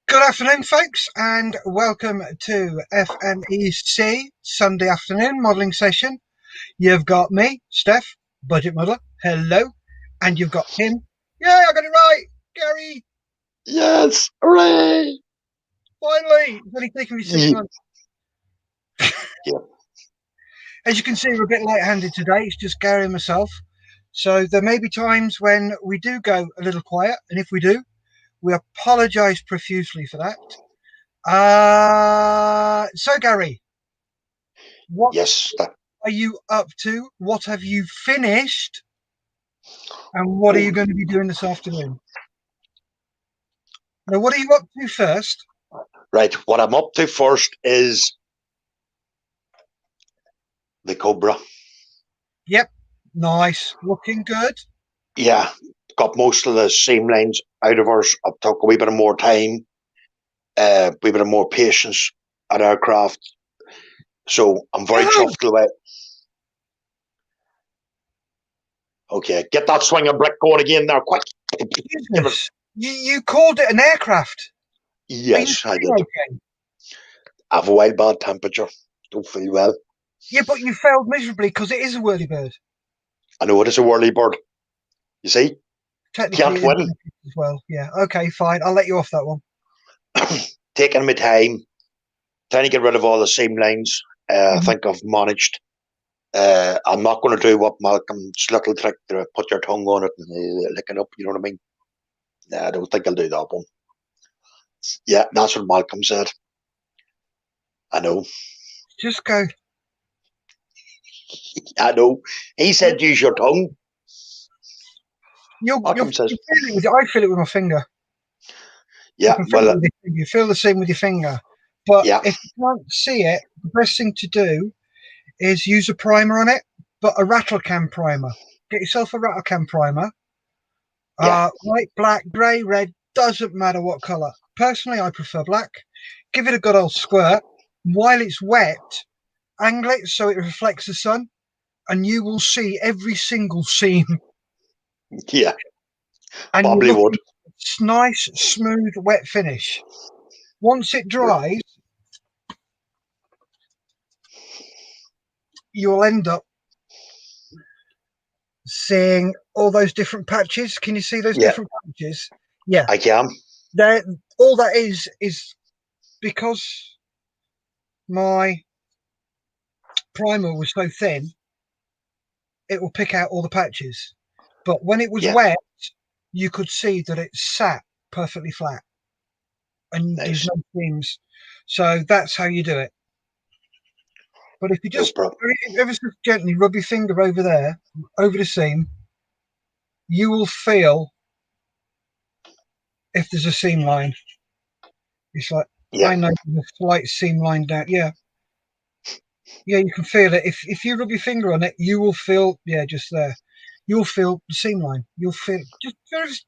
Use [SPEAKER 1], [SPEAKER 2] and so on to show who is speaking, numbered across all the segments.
[SPEAKER 1] Good afternoon, folks, and welcome to FMEC Sunday afternoon modelling session. You've got me, Steph, Budget Modeler. Hello. And you've got him. Yeah, I got it right. Gary.
[SPEAKER 2] Yes. Hooray.
[SPEAKER 1] Finally. It's only taken me 6 months.
[SPEAKER 2] Yeah.
[SPEAKER 1] As you can see, we're a bit light-handed today. It's just Gary and myself. So there may be times when we do go a little quiet. And if we do, we apologise profusely for that. So, Gary, what are you up to? What have you finished? And what are you going to be doing this afternoon? Now, what are you up to first?
[SPEAKER 2] Right. What I'm up to first is the Cobra.
[SPEAKER 1] Yep. Nice. Looking good.
[SPEAKER 2] Yeah. Got most of the seam lines out of ours. I've took a wee bit of more time, a wee bit of more patience at our craft. So I'm very chuffed away. Okay, get that swinging brick going again now, quick.
[SPEAKER 1] You called it an aircraft.
[SPEAKER 2] Yes, I did. Okay? I have a wild bad temperature. Don't feel well.
[SPEAKER 1] Yeah, but you failed miserably because it is a whirly-bird.
[SPEAKER 2] I know it is a whirly-bird. You see?
[SPEAKER 1] Technically,
[SPEAKER 2] can't win.
[SPEAKER 1] As well. Yeah, okay, fine. I'll let you off that one.
[SPEAKER 2] Taking my time, trying to get rid of all the seam lines. I think I've managed. I'm not going to do what Malcolm's little trick to put your tongue on it and lick it up. You know what I mean? Nah, I don't think I'll do that one. Yeah, that's what Malcolm said. I know.
[SPEAKER 1] Just go.
[SPEAKER 2] I know. He said use your tongue.
[SPEAKER 1] Malcolm says. I feel it with my finger.
[SPEAKER 2] Yeah, well,
[SPEAKER 1] you feel the same with your finger. But if you can't see it, the best thing to do is use a primer on it, but a rattle can primer. Get yourself a rattle can primer. White, black, grey, red, doesn't matter what colour. Personally, I prefer black. Give it a good old squirt. While it's wet, angle it so it reflects the sun, and you will see every single seam.
[SPEAKER 2] Yeah,
[SPEAKER 1] and
[SPEAKER 2] probably would.
[SPEAKER 1] It's nice, smooth, wet finish. Once it dries, you'll end up seeing all those different patches. Can you see those different patches? Yeah,
[SPEAKER 2] I can.
[SPEAKER 1] All that is because my primer was so thin, it will pick out all the patches. But when it was wet, you could see that it sat perfectly flat and there's no seams. So that's how you do it. But if you just ever so gently rub your finger over there, over the seam, you will feel if there's a seam line. It's like, I know there's a slight seam line down. Yeah, you can feel it. If you rub your finger on it, you will feel, just there. You'll feel the seam line. You'll feel just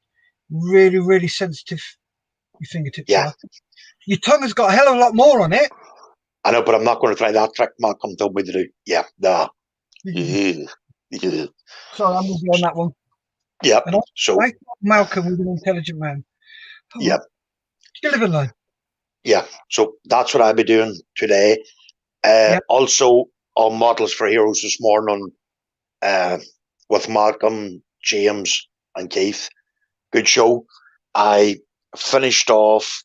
[SPEAKER 1] really, really sensitive. Your fingertips are. Your tongue has got a hell of a lot more on it.
[SPEAKER 2] I know, but I'm not going to try that trick Malcolm told me to do. Yeah, nah.
[SPEAKER 1] Sorry, I'm with you on that one.
[SPEAKER 2] Yeah.
[SPEAKER 1] I thought Malcolm was an intelligent man.
[SPEAKER 2] Yep.
[SPEAKER 1] You live and learn.
[SPEAKER 2] Yeah. So that's what I'll be doing today. Also on Models for Heroes this morning with Malcolm, James, and Keith. Good show. I finished off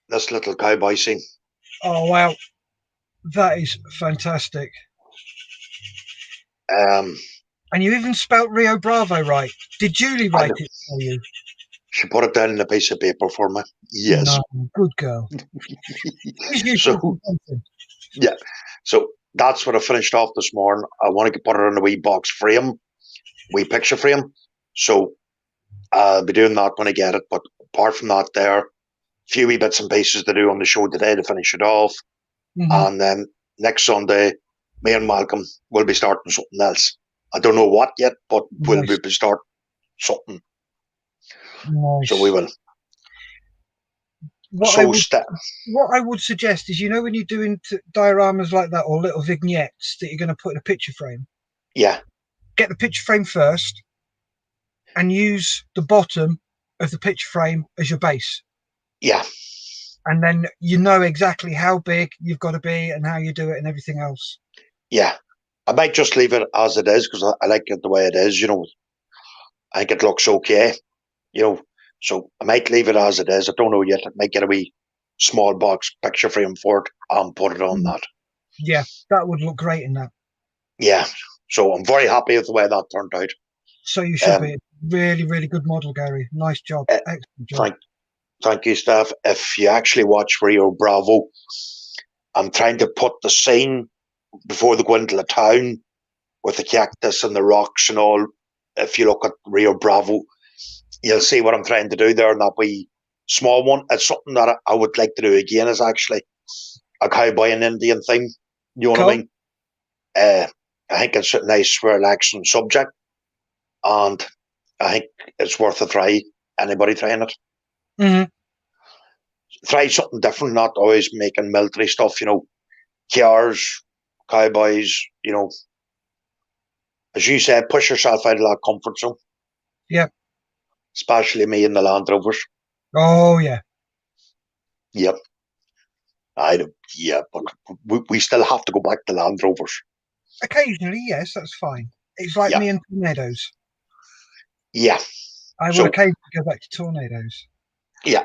[SPEAKER 2] this little cowboy scene.
[SPEAKER 1] Oh wow, that is fantastic. And you even spelt Rio Bravo right. Did Julie write it for you?
[SPEAKER 2] She put it down on a piece of paper for me. Yes.
[SPEAKER 1] No, good girl.
[SPEAKER 2] So that's what I finished off this morning. I want to put it in a wee box frame, wee picture frame. So I'll be doing that when I get it. But apart from that, there are a few wee bits and pieces to do on the show today to finish it off. And then next Sunday, me and Malcolm will be starting something else. I don't know what yet, but we'll be starting something.
[SPEAKER 1] Nice.
[SPEAKER 2] So we will.
[SPEAKER 1] What I would suggest is, when you're doing dioramas like that or little vignettes that you're going to put in a picture frame,
[SPEAKER 2] Yeah.
[SPEAKER 1] get the picture frame first and use the bottom of the picture frame as your base.
[SPEAKER 2] Yeah.
[SPEAKER 1] And then you know exactly how big you've got to be and how you do it and everything else.
[SPEAKER 2] Yeah. I might just leave it as it is because I like it the way it is, I think it looks okay, so I might leave it as it is. I don't know yet. I might get a wee small box picture frame for it and put it on that.
[SPEAKER 1] Yeah, that would look great in that.
[SPEAKER 2] Yeah. So I'm very happy with the way that turned out.
[SPEAKER 1] So you should be. Really, really good model, Gary. Nice job. Excellent job.
[SPEAKER 2] Thank you, Steph. If you actually watch Rio Bravo, I'm trying to put the scene before they go into the town with the cactus and the rocks and all. If you look at Rio Bravo, you'll see what I'm trying to do there in that wee small one. It's something that I would like to do again, is actually a cowboy and Indian thing. You know what I mean? I think it's a nice, relaxing subject, and I think it's worth a try. Anybody trying it?
[SPEAKER 1] Mm-hmm.
[SPEAKER 2] Try something different, not always making military stuff, cars, cowboys, as you said, push yourself out of that comfort zone.
[SPEAKER 1] Yeah.
[SPEAKER 2] Especially me in the Land Rovers.
[SPEAKER 1] Oh, yeah.
[SPEAKER 2] Yep. But we still have to go back to Land Rovers.
[SPEAKER 1] Occasionally, yes, that's fine. It's like me and tornadoes.
[SPEAKER 2] Yeah.
[SPEAKER 1] I will occasionally go back to tornadoes.
[SPEAKER 2] Yeah.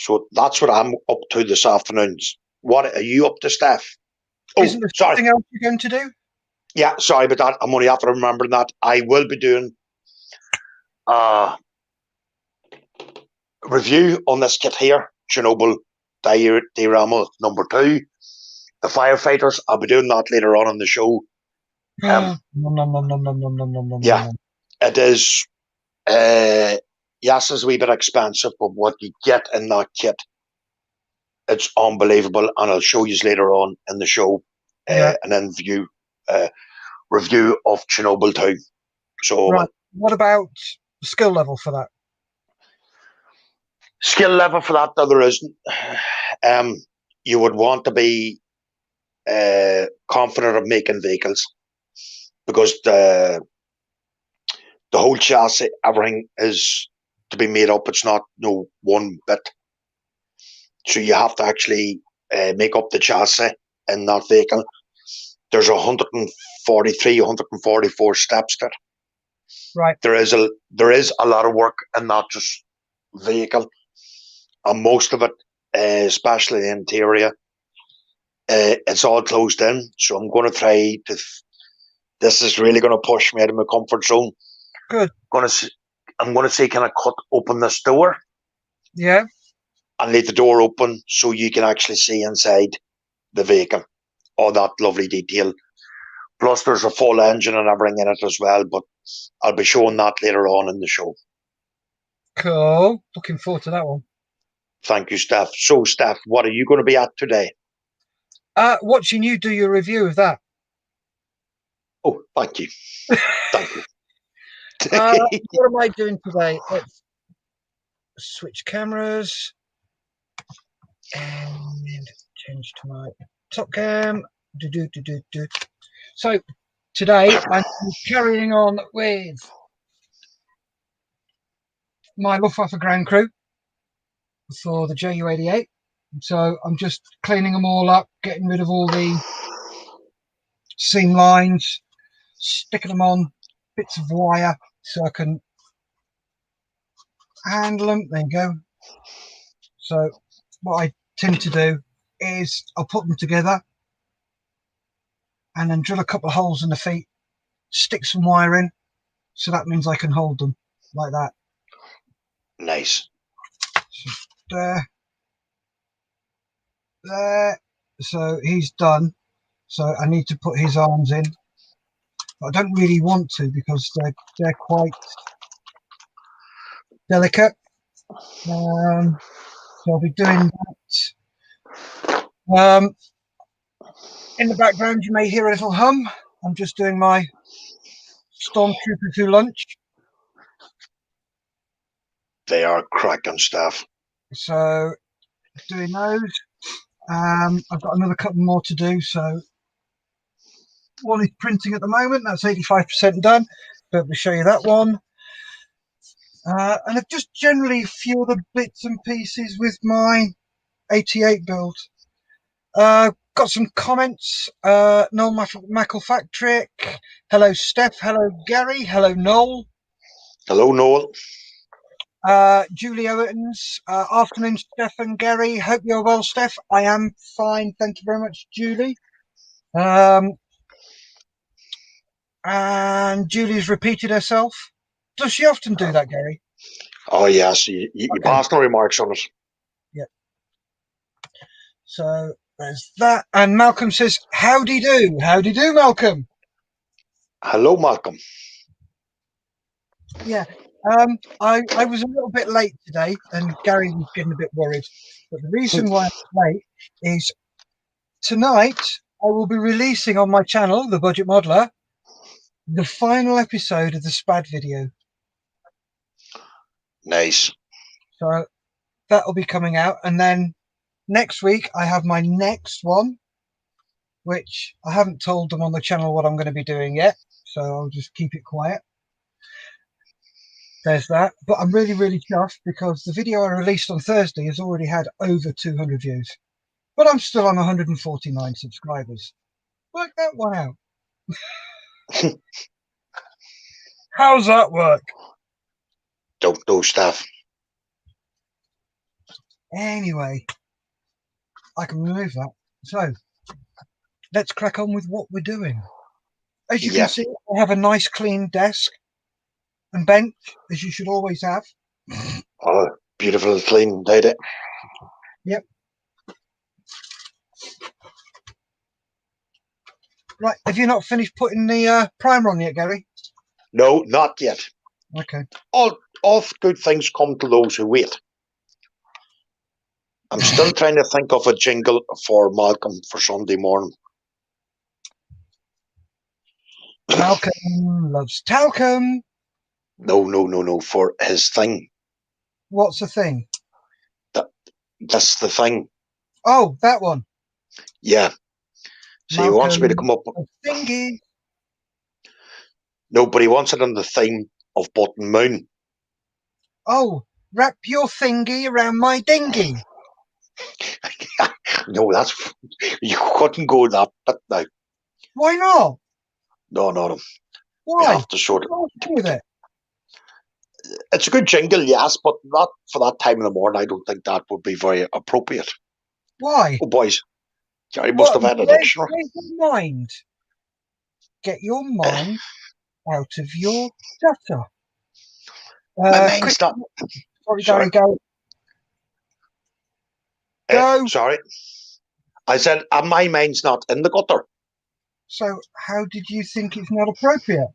[SPEAKER 2] So that's what I'm up to this afternoon. What are you up to, Steph?
[SPEAKER 1] Isn't there something else you're going to do?
[SPEAKER 2] Yeah, sorry about that. I'm only after remembering that. I will be doing a review on this kit here, Chernobyl Diorama number 2. The firefighters, I'll be doing that later on in the show. Yeah, it is. Yes, it's a wee bit expensive, but what you get in that kit, it's unbelievable, and I'll show you later on in the show an review of Chernobyl 2. So,
[SPEAKER 1] right. What about skill level for that?
[SPEAKER 2] Skill level for that, there isn't. You would want to be confident of making vehicles, because the whole chassis, everything is to be made up. It's not no one bit. So you have to actually make up the chassis in that vehicle. There's 143, 144 steps to it.
[SPEAKER 1] Right.
[SPEAKER 2] There is a lot of work in that just vehicle, and most of it, especially the interior, it's all closed in. So I'm going to try to. This is really going to push me out of my comfort zone.
[SPEAKER 1] Good.
[SPEAKER 2] I'm going to see, can I cut open this door?
[SPEAKER 1] Yeah.
[SPEAKER 2] And leave the door open so you can actually see inside the vehicle. All that lovely detail. Plus, there's a full engine and everything in it as well, but I'll be showing that later on in the show.
[SPEAKER 1] Cool. Looking forward to that one.
[SPEAKER 2] Thank you, Steph. So, Steph, what are you going to be at today?
[SPEAKER 1] Watching you do your review of that.
[SPEAKER 2] Oh, thank you. Thank you.
[SPEAKER 1] What am I doing today? Let's switch cameras and change to my top cam. So today I'm carrying on with my Luftwaffe ground crew for the Ju-88. So I'm just cleaning them all up, getting rid of all the seam lines, sticking them on bits of wire so I can handle them. There you go. So what I tend to do is I'll put them together and then drill a couple of holes in the feet, stick some wire in, so that means I can hold them like that.
[SPEAKER 2] Nice.
[SPEAKER 1] So there. So he's done. So I need to put his arms in. But I don't really want to because they're quite delicate. So I'll be doing that. In the background, you may hear a little hum. I'm just doing my Stormtrooper to lunch.
[SPEAKER 2] They are cracking stuff.
[SPEAKER 1] So doing those. I've got another couple more to do. So one is printing at the moment. That's 85% done. Be able to show you that one. And I've just generally a few other bits and pieces with my 88 build. Got some comments. Noel McElfactrick. Hello, Steph. Hello, Gary. Hello, Noel.
[SPEAKER 2] Hello, Noel.
[SPEAKER 1] Julie Owens. Afternoon, Steph and Gary. Hope you're well, Steph. I am fine. Thank you very much, Julie. And Julie's repeated herself. Does she often do that, Gary?
[SPEAKER 2] Oh, yes. You passed no remarks on it.
[SPEAKER 1] Yep. So there's that. And Malcolm says, howdy do. Howdy do, Malcolm.
[SPEAKER 2] Hello, Malcolm.
[SPEAKER 1] Yeah. I was a little bit late today, and Gary was getting a bit worried. But the reason why I'm late is tonight I will be releasing on my channel, The Budget Modeler, the final episode of the SPAD video.
[SPEAKER 2] Nice.
[SPEAKER 1] So that'll be coming out, and then next week I have my next one, which I haven't told them on the channel what I'm going to be doing yet, so I'll just keep it quiet. There's that. But I'm really, really chuffed because the video I released on Thursday has already had over 200 views. But I'm still on 149 subscribers. Work that one out. How's that work?
[SPEAKER 2] Don't know stuff.
[SPEAKER 1] Anyway, I can remove that. So let's crack on with what we're doing. As you can see, I have a nice clean desk and bench, as you should always have.
[SPEAKER 2] Oh, beautiful, clean data.
[SPEAKER 1] Yep. Right, have you not finished putting the primer on yet, Gary?
[SPEAKER 2] No, not yet.
[SPEAKER 1] Okay.
[SPEAKER 2] All good things come to those who wait. I'm still trying to think of a jingle for Malcolm for Sunday morning.
[SPEAKER 1] Malcolm loves talcum.
[SPEAKER 2] No, for his thing.
[SPEAKER 1] What's the thing?
[SPEAKER 2] That's the thing.
[SPEAKER 1] Oh, that one.
[SPEAKER 2] Yeah. So
[SPEAKER 1] Malcolm
[SPEAKER 2] he wants me to come up with
[SPEAKER 1] thingy.
[SPEAKER 2] No, but he wants it on the theme of Button Moon.
[SPEAKER 1] Oh, wrap your thingy around my dinghy.
[SPEAKER 2] No, you couldn't go that bit now.
[SPEAKER 1] Why not?
[SPEAKER 2] No.
[SPEAKER 1] Why?
[SPEAKER 2] We have to sort
[SPEAKER 1] What's wrong with it?
[SPEAKER 2] It's a good jingle, yes, but not for that time in the morning. I don't think that would be very appropriate.
[SPEAKER 1] Why?
[SPEAKER 2] Oh, boys, Jerry must have had a dictionary.
[SPEAKER 1] Get your mind. Get your mind out of your gutter.
[SPEAKER 2] My mind's not.
[SPEAKER 1] Sorry, Gary, go. Go.
[SPEAKER 2] Sorry. I said, my mind's not in the gutter.
[SPEAKER 1] So how did you think it's not appropriate?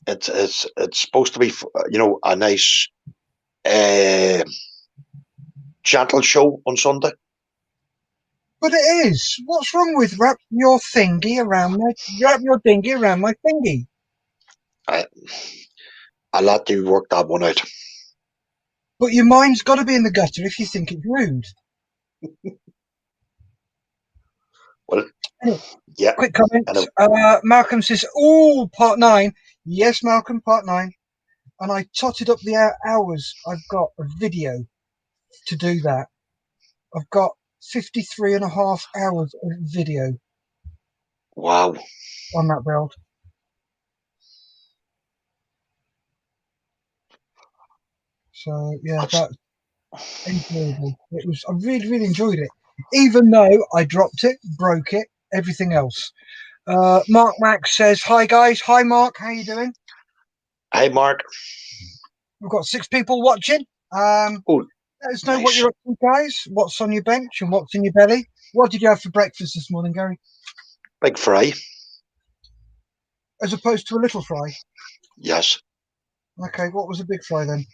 [SPEAKER 2] It's supposed to be, a nice, gentle show on Sunday.
[SPEAKER 1] But it is. What's wrong with wrap your dinghy around my thingy?
[SPEAKER 2] I'll let you work that one out.
[SPEAKER 1] But your mind's got to be in the gutter if you think it's rude.
[SPEAKER 2] Well, yeah.
[SPEAKER 1] Quick comment. Malcolm says, "Oh, part 9." Yes, Malcolm, part 9. And I totted up the hours I've got of video to do that. I've got 53.5 hours of video.
[SPEAKER 2] Wow.
[SPEAKER 1] On that build. So yeah, that's enjoyable. It was. I really, really enjoyed it, even though I dropped it, broke it, everything else. Mark Max says, "Hi guys, hi Mark, how you doing?"
[SPEAKER 2] Hey Mark.
[SPEAKER 1] We've got 6 people watching. Let us know what you're up to, guys. What's on your bench and what's in your belly? What did you have for breakfast this morning, Gary?
[SPEAKER 2] Big fry.
[SPEAKER 1] As opposed to a little fry?
[SPEAKER 2] Yes.
[SPEAKER 1] Okay, what was a big fry then?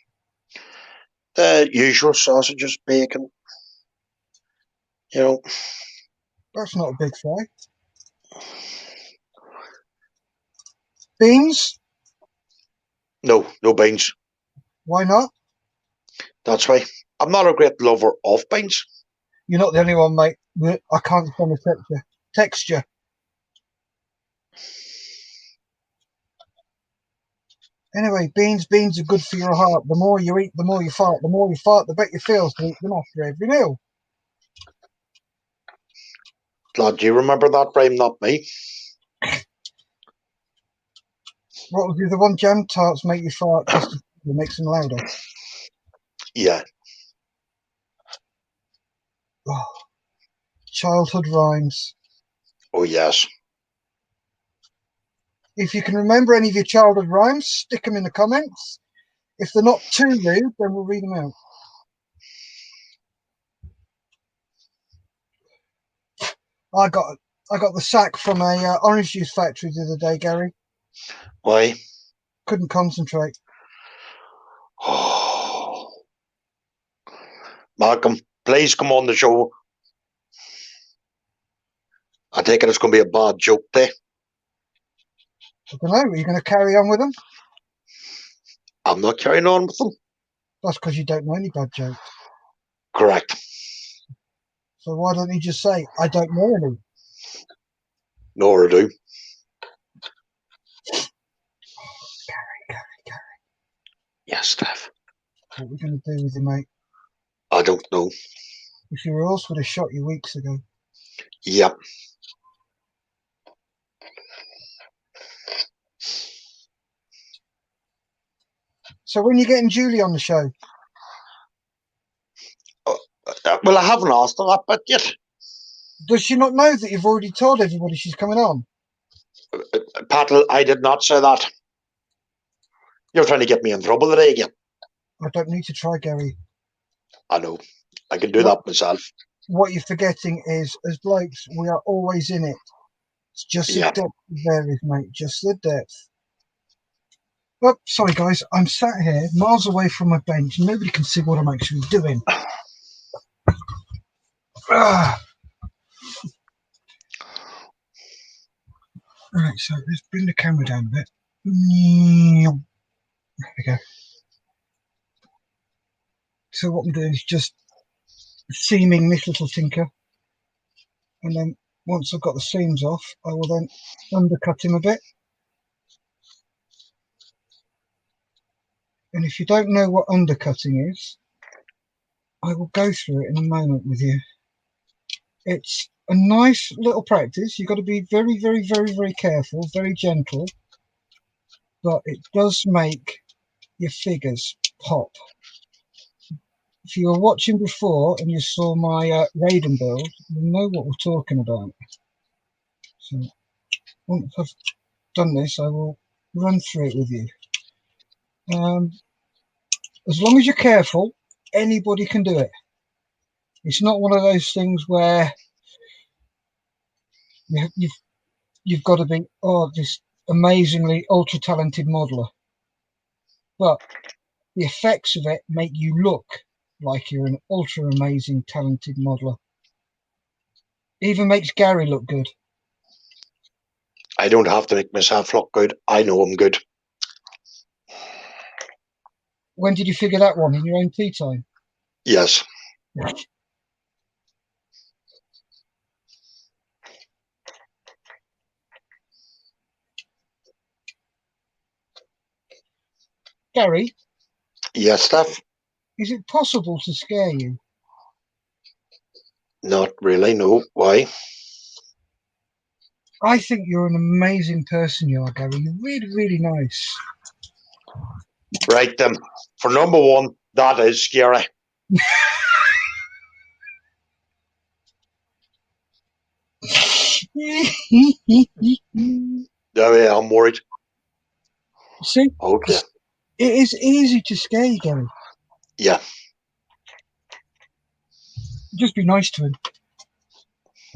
[SPEAKER 2] The usual sausages, bacon.
[SPEAKER 1] That's not a big fry. Beans?
[SPEAKER 2] No beans.
[SPEAKER 1] Why not?
[SPEAKER 2] That's why. I'm not a great lover of beans.
[SPEAKER 1] You're not the only one, mate. I can't stand the texture. Texture. Anyway, beans are good for your heart. The more you eat, the more you fart. The more you fart, the better you feel. So eat them after every meal.
[SPEAKER 2] Glad you remember that, Brian, not me.
[SPEAKER 1] What was the other one? Jam tarts make you fart just to make them louder.
[SPEAKER 2] Yeah.
[SPEAKER 1] Oh, childhood rhymes.
[SPEAKER 2] Oh, yes.
[SPEAKER 1] If you can remember any of your childhood rhymes, stick them in the comments. If they're not too rude, then we'll read them out. I got the sack from a orange juice factory the other day, Gary.
[SPEAKER 2] Why?
[SPEAKER 1] Couldn't concentrate.
[SPEAKER 2] Oh. Malcolm, please come on the show. I take it it's going to be a bad joke there.
[SPEAKER 1] I don't know. Are you going to carry on with them?
[SPEAKER 2] I'm not carrying on with them.
[SPEAKER 1] That's because you don't know any bad jokes.
[SPEAKER 2] Correct.
[SPEAKER 1] So why don't you just say, I don't know any?
[SPEAKER 2] Nor I do.
[SPEAKER 1] Gary.
[SPEAKER 2] Yes, Steph.
[SPEAKER 1] What are we going to do with you, mate?
[SPEAKER 2] I don't know.
[SPEAKER 1] If your horse would have shot you weeks ago.
[SPEAKER 2] Yep.
[SPEAKER 1] So when you're getting Julie on the show?
[SPEAKER 2] Well, I haven't asked her that bit yet.
[SPEAKER 1] Does she not know that you've already told everybody she's coming on?
[SPEAKER 2] Patel, I did not say that. You're trying to get me in trouble today again.
[SPEAKER 1] I don't need to try, Gary.
[SPEAKER 2] I know. I can do that myself.
[SPEAKER 1] What you're forgetting is, as blokes, we are always in it. It's just the depth varies, mate. Just the depth. Oh, sorry, guys. I'm sat here, miles away from my bench. Nobody can see what I'm actually doing. Ah. Right, so let's bring the camera down a bit. There we go. So what I'm doing is just seaming this little tinker. And then once I've got the seams off, I will then undercut him a bit. And if you don't know what undercutting is, I will go through it in a moment with you. It's a nice little practice. You've got to be very, very, very, very careful, very gentle. But it does make your figures pop. If you were watching before and you saw my Raiden build, you'll know what we're talking about. So once I've done this, I will run through it with you. As long as you're careful, anybody can do it. It's not one of those things where you've got to be, this amazingly ultra talented modeler. But the effects of it make you look like you're an ultra amazing talented modeler. Even makes Gary look good.
[SPEAKER 2] I don't have to make myself look good. I know I'm good.
[SPEAKER 1] When did you figure that one? In your own tea time?
[SPEAKER 2] Yes.
[SPEAKER 1] Gary?
[SPEAKER 2] Yes, Steph?
[SPEAKER 1] Is it possible to scare you?
[SPEAKER 2] Not really, no. Why?
[SPEAKER 1] I think you're an amazing person, you are, Gary. You're really, really nice.
[SPEAKER 2] Right then. For number one, that is scary. There I'm worried.
[SPEAKER 1] See?
[SPEAKER 2] Okay.
[SPEAKER 1] It is easy to scare you, Gary.
[SPEAKER 2] Yeah.
[SPEAKER 1] Just be nice to him.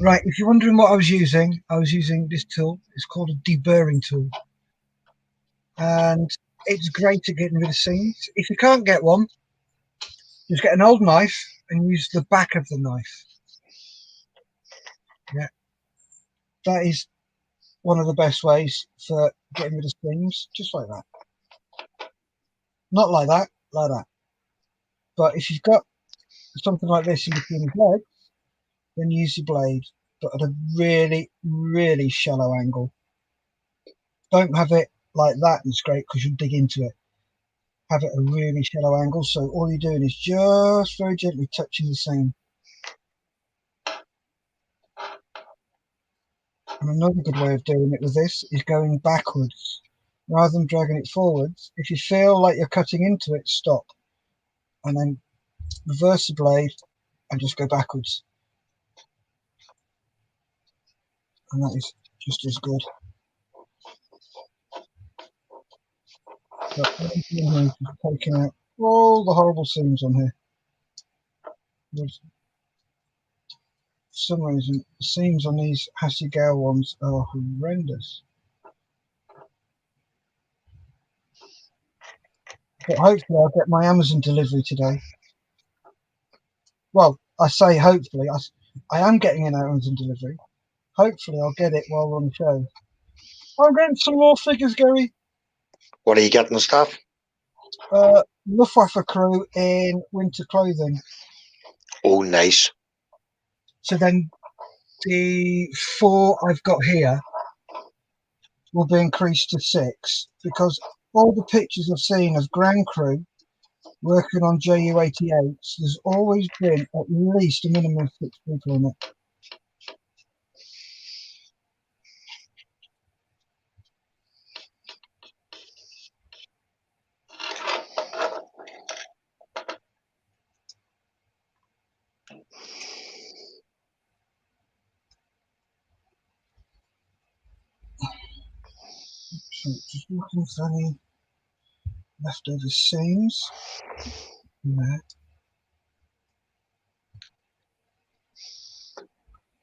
[SPEAKER 1] Right, if you're wondering what I was using this tool. It's called a deburring tool. And it's great at getting rid of seams. If you can't get one, just get an old knife and use the back of the knife. Yeah. That is one of the best ways for getting rid of seams, just like that. Not like that. like that. But if you've got something like this in between his legs, then use your blade, but at a really, really shallow angle. Don't have it like that and scrape because you'll dig into it. Have it at a really shallow angle, so all you're doing is just very gently touching the seam. And another good way of doing it with this is going backwards rather than dragging it forwards. If you feel like you're cutting into it, stop and then reverse the blade and just go backwards. And that is just as good. But what I'm doing here is just taking out all the horrible seams on here. There's, for some reason, the seams on these Hasegawa ones are horrendous. But hopefully I'll get my Amazon delivery today. Well, I say hopefully. I am getting an Amazon delivery. Hopefully I'll get it while we're on the show. I'm getting some more figures, Gary.
[SPEAKER 2] What are you getting, stuff?
[SPEAKER 1] Luftwaffe crew in winter clothing.
[SPEAKER 2] Oh, nice.
[SPEAKER 1] So then the 4 I've got here will be increased to 6 because all the pictures I've seen of ground crew working on Ju-88s, there's always been at least a minimum of 6 people in it. So just looking for any leftover seams. No.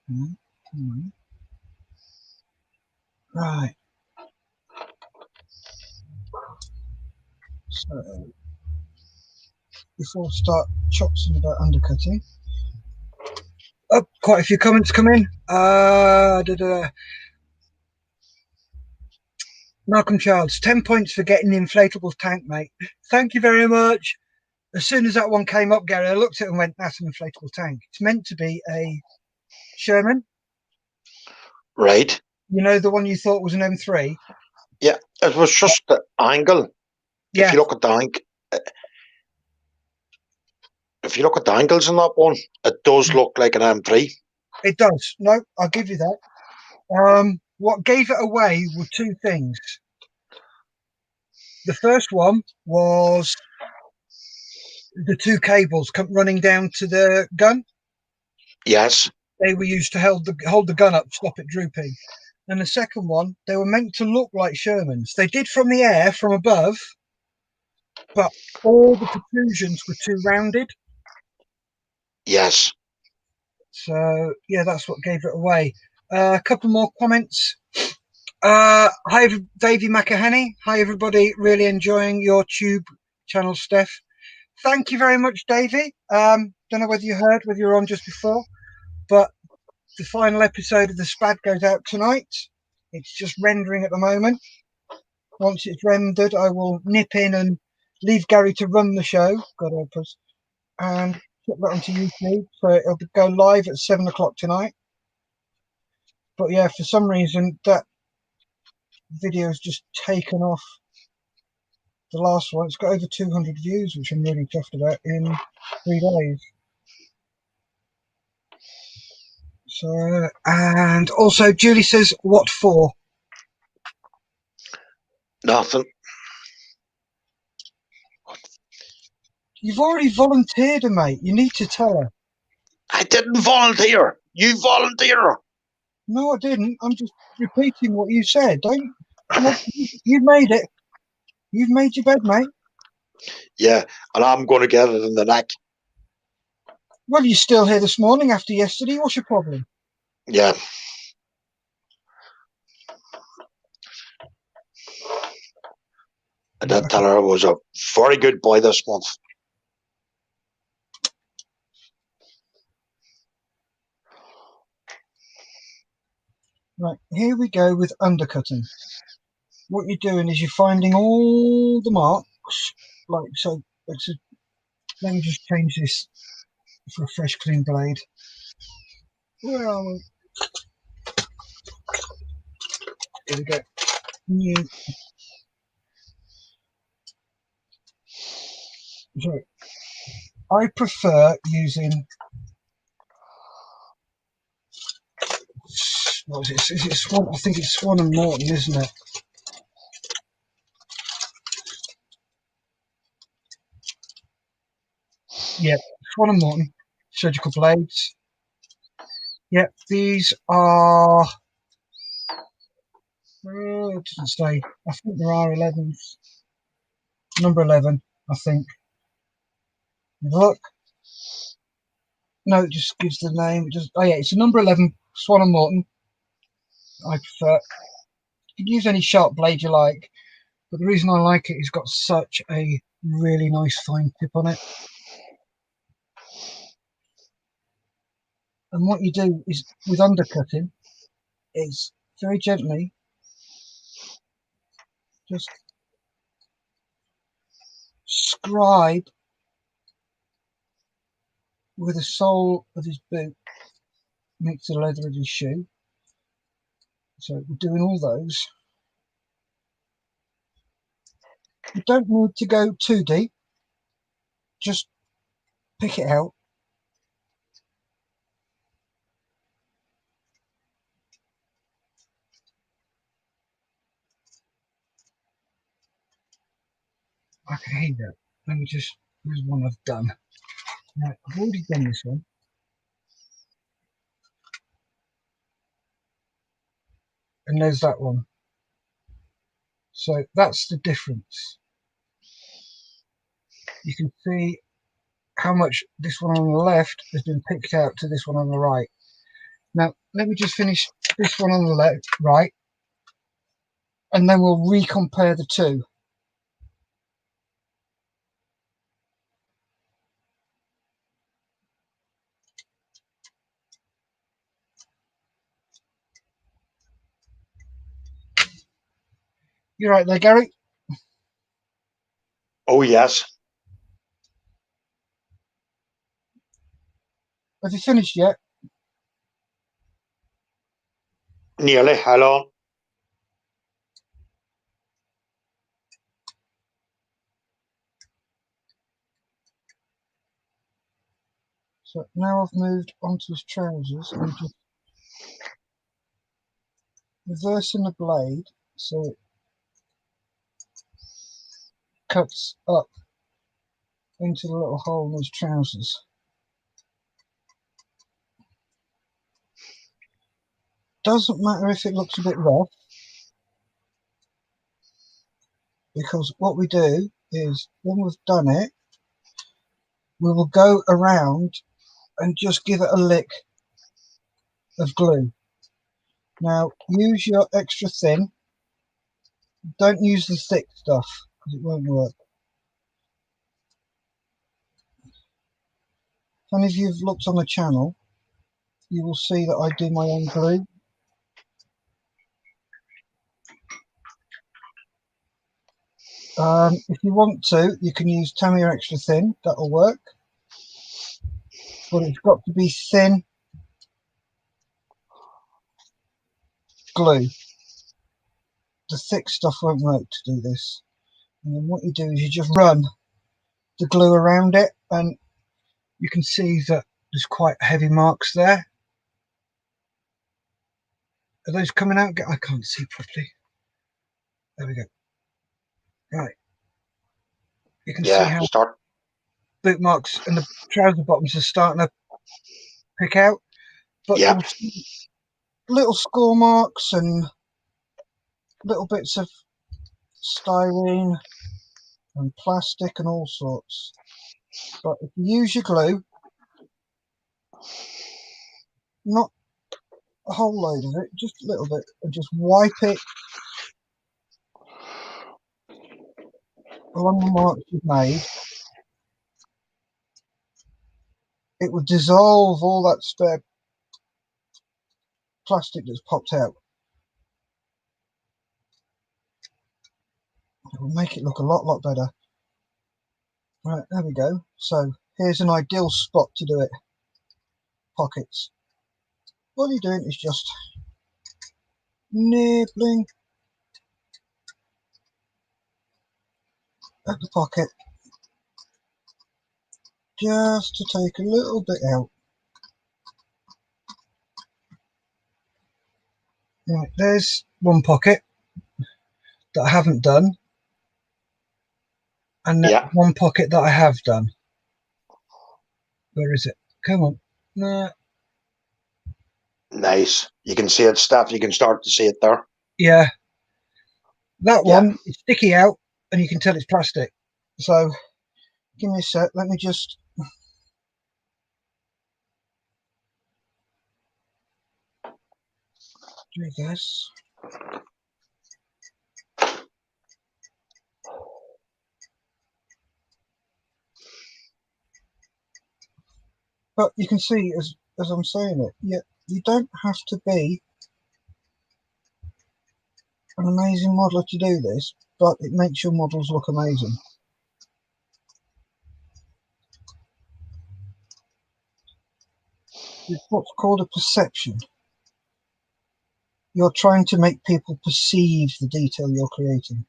[SPEAKER 1] No. Right. So before I start chopping about undercutting, quite a few comments come in. Malcolm Childs, 10 points for getting the inflatable tank, mate. Thank you very much. As soon as that one came up, Gary, I looked at it and went, that's an inflatable tank. It's meant to be a Sherman.
[SPEAKER 2] Right.
[SPEAKER 1] You know, the one you thought was an M3?
[SPEAKER 2] Yeah, it was just the angle.
[SPEAKER 1] Yeah.
[SPEAKER 2] If you look at the angle, if you look at the angles in that one, it does look like an M3.
[SPEAKER 1] It does. No, I'll give you that. What gave it away were 2 things. The first one was the 2 cables running down to the gun.
[SPEAKER 2] Yes.
[SPEAKER 1] They were used to hold the gun up, stop it drooping. And the second one, they were meant to look like Shermans. They did from the air, from above, but all the protrusions were too rounded.
[SPEAKER 2] Yes.
[SPEAKER 1] So, yeah, that's what gave it away. A couple more comments. Hi, Davey McEhenny. Hi, everybody. Really enjoying your tube channel, Steph. Thank you very much, Davey. Don't know whether you heard, whether you were on just before, but the final episode of the SPAD goes out tonight. It's just rendering at the moment. Once it's rendered, I will nip in and leave Gary to run the show. God help us. And put that onto YouTube. So it'll go live at 7 o'clock tonight. But yeah, for some reason, that video's just taken off. The last one, it's got over 200 views, which I'm really chuffed about in 3 days. So, and also Julie says, what for?
[SPEAKER 2] Nothing.
[SPEAKER 1] You've already volunteered her, mate. You need to tell her.
[SPEAKER 2] I didn't volunteer. You volunteer.
[SPEAKER 1] No, I didn't. I'm just repeating what you said. Don't. You've made it. You've made your bed, mate.
[SPEAKER 2] Yeah, and I'm going to get it in the neck.
[SPEAKER 1] Well, you're still here this morning after yesterday. What's your problem?
[SPEAKER 2] Yeah. I did tell her I was a very good boy this month.
[SPEAKER 1] Right, here we go with undercutting. What you're doing is you're finding all the marks, like so, Let me just change this for a fresh, clean blade. Where are we? Here we go. New. So I prefer using, what is it? Is it Swan? I think it's Swan and Morton, isn't it? Yeah, Swan and Morton surgical blades. Yeah, these are. Oh, it doesn't say. I think there are 11s. Number 11, I think. Look. No, it just gives the name. It just. Oh yeah, it's a number 11 Swan and Morton. I prefer. You can use any sharp blade you like, but the reason I like it is got such a really nice fine tip on it. And what you do is with undercutting is very gently just scribe with the sole of his boot meets the leather of his shoe. So we're doing all those. You don't need to go too deep, just pick it out. I can hear that. Let me just, here's one I've done. Now, I've already done this one. And there's that one. So that's the difference. You can see how much this one on the left has been picked out to this one on the right. Now, let me just finish this one on the left, right, and then we'll recompare the two. You're right there, Gary?
[SPEAKER 2] Oh, yes.
[SPEAKER 1] Have you finished yet?
[SPEAKER 2] Nearly. How long?
[SPEAKER 1] So now I've moved onto his trousers and just reversing the blade so it cuts up into the little hole in his trousers. Doesn't matter if it looks a bit rough, because what we do is when we've done it, we will go around and just give it a lick of glue. Now use your extra thin, don't use the thick stuff because it won't work. And if you've looked on the channel, you will see that I do my own glue. If you want to, you can use Tamiya extra thin, that'll work, but it's got to be thin glue. The thick stuff won't work to do this. And then what you do is you just run the glue around it, and you can see that there's quite heavy marks there. Are those coming out? I can't see properly. There we go. Right. You can see
[SPEAKER 2] Yeah,
[SPEAKER 1] how
[SPEAKER 2] start.
[SPEAKER 1] boot marks and the trouser bottoms are starting to pick out, but
[SPEAKER 2] Yeah.
[SPEAKER 1] you'll see little score marks and little bits of styrene and plastic and all sorts. But if you use your glue, not a whole load of it, just a little bit, and just wipe it along the marks you've made, it will dissolve all that spare plastic that's popped out. It will make it look a lot better. Right, there we go. So here's an ideal spot to do it. Pockets. All you're doing is just nibbling at the pocket just to take a little bit out. Right, there's one pocket that I haven't done, and then
[SPEAKER 2] Yeah.
[SPEAKER 1] one pocket that I have done. Where is it? Come on. Nah.
[SPEAKER 2] Nice. You can see it, Steph. You can start to see it there.
[SPEAKER 1] Yeah, that
[SPEAKER 2] Yeah.
[SPEAKER 1] one is sticky out, and you can tell it's plastic. So give me a sec. Let me just do this. But you can see, as I'm saying it, you don't have to be an amazing modeler to do this, but it makes your models look amazing. It's what's called a perception. You're trying to make people perceive the detail you're creating.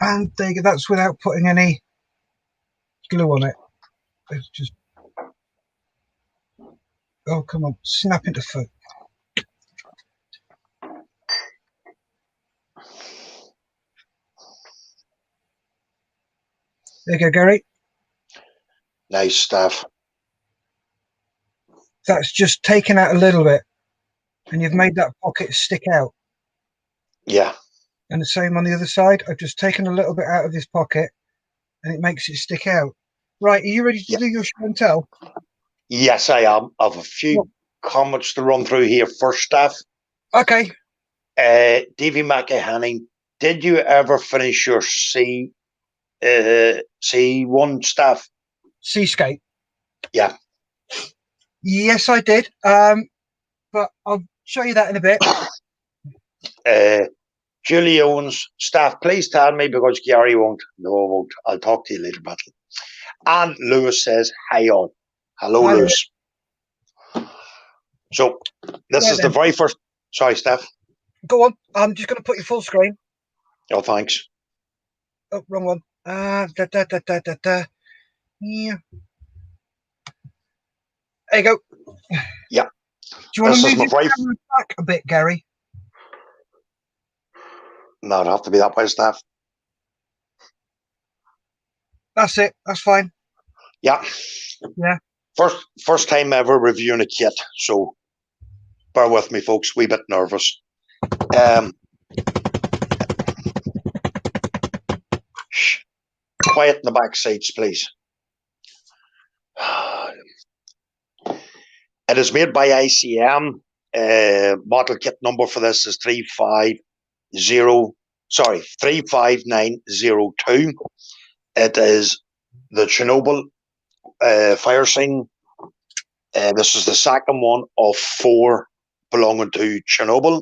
[SPEAKER 1] And there you go. That's without putting any glue on it. It's just, oh, come on, snap into foot. There you go, Gary.
[SPEAKER 2] Nice stuff.
[SPEAKER 1] That's just taken out a little bit, and you've made that pocket stick out.
[SPEAKER 2] Yeah.
[SPEAKER 1] And the same on the other side. I've just taken a little bit out of this pocket, and it makes it stick out. Right, are you ready to do your show and tell?
[SPEAKER 2] Yes, I am. I have a few comments to run through here first, Steph.
[SPEAKER 1] Okay.
[SPEAKER 2] Davy McEhaney, did you ever finish your C1 stuff?
[SPEAKER 1] Seascape.
[SPEAKER 2] Yeah.
[SPEAKER 1] Yes, I did. But I'll show you that in a bit.
[SPEAKER 2] Julie Owens, staff, please tell me because Gary won't. No, I won't. I'll talk to you later, Battle. And Lewis says, hi on. Hello,
[SPEAKER 1] Hi,
[SPEAKER 2] Lewis. So, this is the very first. Sorry, Steph.
[SPEAKER 1] Go on. I'm just going to put you full screen.
[SPEAKER 2] Oh, thanks.
[SPEAKER 1] Oh, wrong one. Yeah. There you go.
[SPEAKER 2] Yeah.
[SPEAKER 1] Do you want to move your camera back a bit, Gary?
[SPEAKER 2] No, it'd have to be that way, Steph.
[SPEAKER 1] That's it. That's fine.
[SPEAKER 2] Yeah.
[SPEAKER 1] Yeah.
[SPEAKER 2] First time ever reviewing a kit, so bear with me, folks. Wee bit nervous. Quiet in the back seats, please. It is made by ICM. Model kit number for this is 35902. It is the Chernobyl fire scene. This is the second one of 4 belonging to Chernobyl.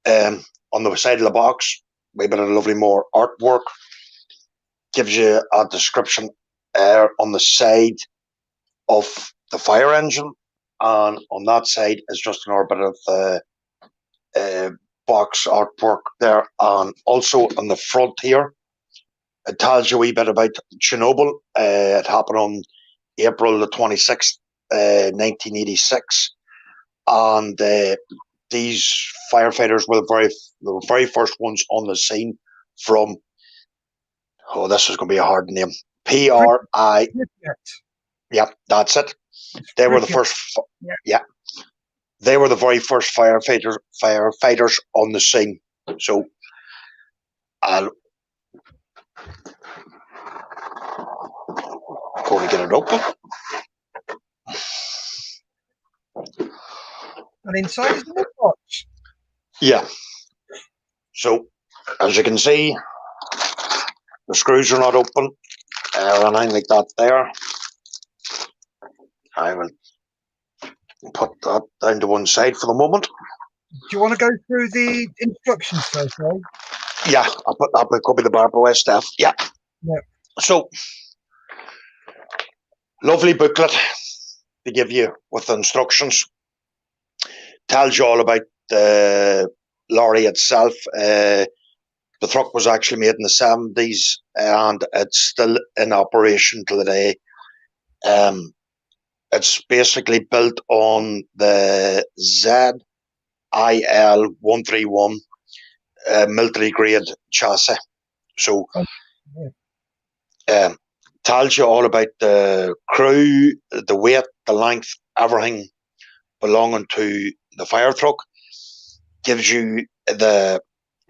[SPEAKER 2] On the side of the box, we have a lovely more artwork. Gives you a description on the side of the fire engine, and on that side is just another bit of box artwork there. And also on the front here, it tells you a wee bit about Chernobyl. It happened on April the 26th, 1986, and these firefighters were the very first ones on the scene from. Oh, this is going to be a hard name. PRI. Yeah, that's it. They were the first. Yeah, they were the very first firefighters on the scene. So, I'll go to get it open.
[SPEAKER 1] And inside is the box.
[SPEAKER 2] Yeah. So, as you can see, the screws are not open or anything like that there. I will put that down to one side for the moment.
[SPEAKER 1] Do you want to go through the instructions first, though?
[SPEAKER 2] Yeah, I'll put that copy the Barbara West stuff. Yeah. So, lovely booklet to give you with the instructions. Tells you all about the lorry itself. The truck was actually made in the 70s and it's still in operation till today. It's basically built on the ZIL 131 military grade chassis. So, tells you all about the crew, the weight, the length, everything belonging to the fire truck. Gives you the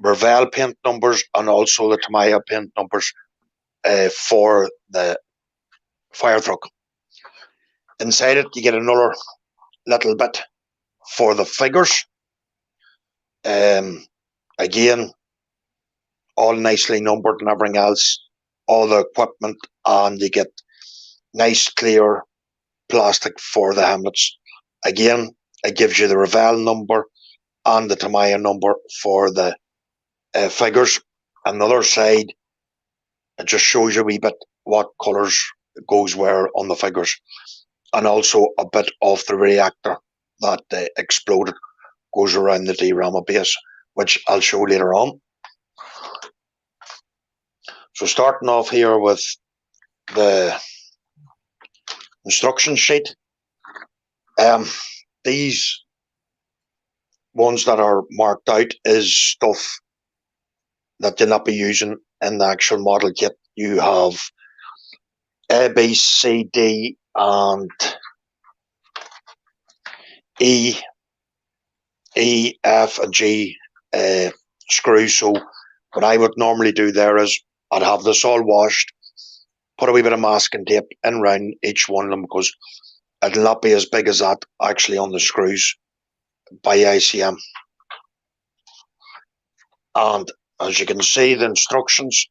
[SPEAKER 2] Revell paint numbers and also the Tamiya paint numbers for the fire truck. Inside it, you get another little bit for the figures. Again, all nicely numbered and everything else, all the equipment, and you get nice clear plastic for the helmets. Again, it gives you the Revell number and the Tamiya number for the figures. Another side, it just shows you a wee bit what colours goes where on the figures, and also a bit of the reactor that exploded goes around the D-Rama base, which I'll show later on. So starting off here with the instruction sheet. These ones that are marked out is stuff that you'll not be using in the actual model kit. You have A, B, C, D, and E, F, and G screws. So what I would normally do there is I'd have this all washed, put a wee bit of masking tape in around each one of them, because it'll not be as big as that actually on the screws by ICM. And as you can see, the instructions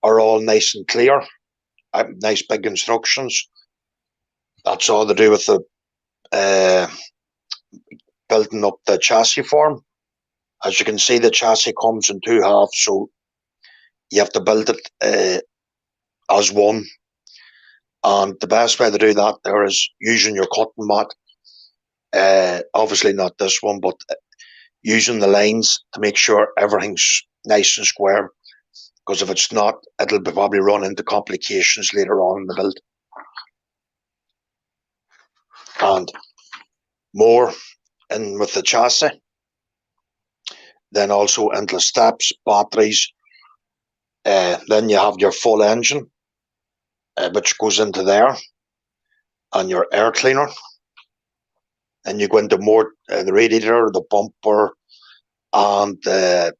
[SPEAKER 2] are all nice and clear. Nice big instructions. That's all to do with the building up the chassis form. As you can see, the chassis comes in 2 halves, so you have to build it as one. And the best way to do that there is using your cutting mat. Obviously not this one, but using the lines to make sure everything's nice and square. Because if it's not, it'll probably run into complications later on in the build. And more in with the chassis. Then also into steps, batteries. Then you have your full engine, which goes into there, and your air cleaner. Then you go into more the radiator, the bumper, and the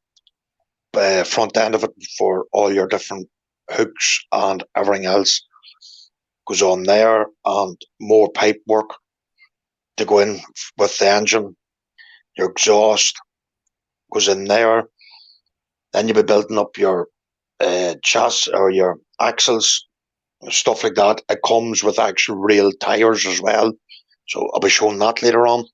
[SPEAKER 2] front end of it for all your different hooks and everything else goes on there, and more pipe work to go in with the engine. Your exhaust goes in there. Then you'll be building up your chassis or your axles, stuff like that. It comes with actual real tires as well, so I'll be showing that later on.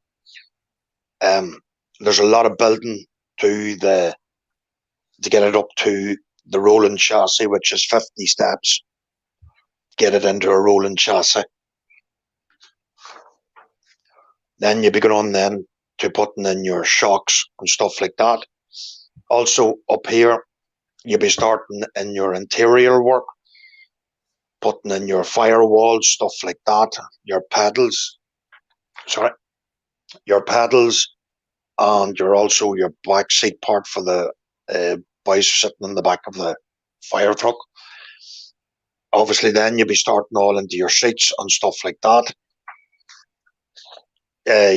[SPEAKER 2] There's a lot of building to get it up to the rolling chassis, which is 50 steps. Get it into a rolling chassis. Then you begin on then to putting in your shocks and stuff like that. Also up here, you'll be starting in your interior work, putting in your firewalls, stuff like that, your pedals, and your back seat part for the boys sitting in the back of the fire truck. Obviously then you'll be starting all into your seats and stuff like that.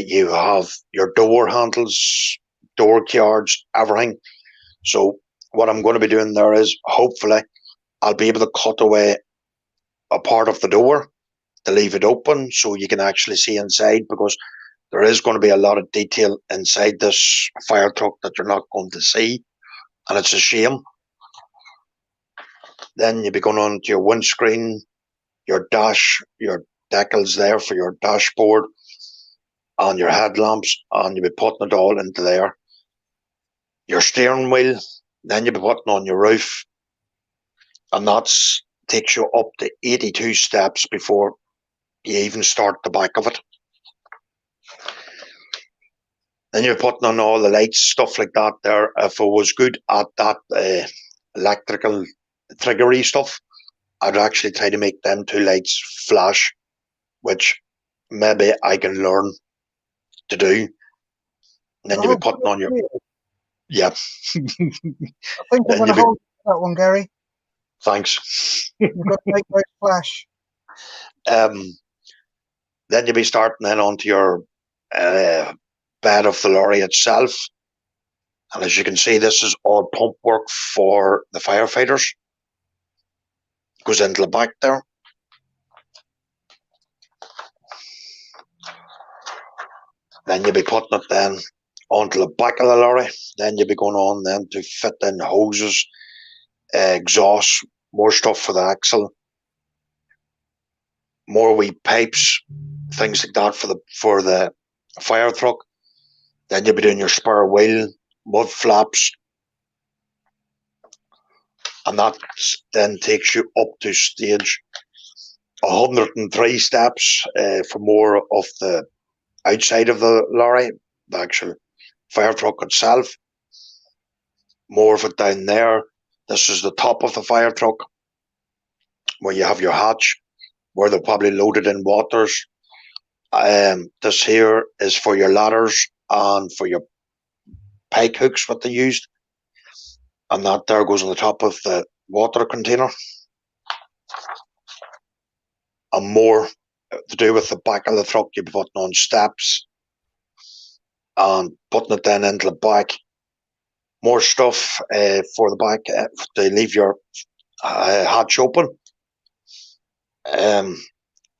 [SPEAKER 2] You have your door handles, door cards, everything. So what I'm going to be doing there is, hopefully, I'll be able to cut away a part of the door to leave it open so you can actually see inside, because there is going to be a lot of detail inside this fire truck that you're not going to see, and it's a shame. Then you'll be going on to your windscreen, your dash, your decals there for your dashboard, and your headlamps, and you'll be putting it all into there. Your steering wheel, then you'll be putting on your roof, and that takes you up to 82 steps before you even start the back of it. Then you're putting on all the lights, stuff like that there. If I was good at that electrical triggery stuff, I'd actually try to make them two lights flash, which maybe I can learn to do. And then you'll be putting on your... Yeah.
[SPEAKER 1] I think I'm going to hold that one, Gary.
[SPEAKER 2] Thanks.
[SPEAKER 1] You've got to make those flash.
[SPEAKER 2] Then you'll be starting then onto your bed of the lorry itself. And as you can see, this is all pump work for the firefighters. Goes into the back there. Then you'll be putting it then onto the back of the lorry. Then you'll be going on then to fit in hoses, exhaust, more stuff for the axle, more wee pipes, things like that for the fire truck. Then you'll be doing your spare wheel, mud flaps, and that then takes you up to stage 103 steps for more of the outside of the lorry, the actual fire truck itself. More of it down there. This is the top of the fire truck, where you have your hatch, where they're probably loaded in waters. This here is for your ladders and for your pike hooks, what they used. And that there goes on the top of the water container. And more to do with the back of the truck, you'll be putting on steps and putting it then into the back. More stuff for the back to leave your hatch open.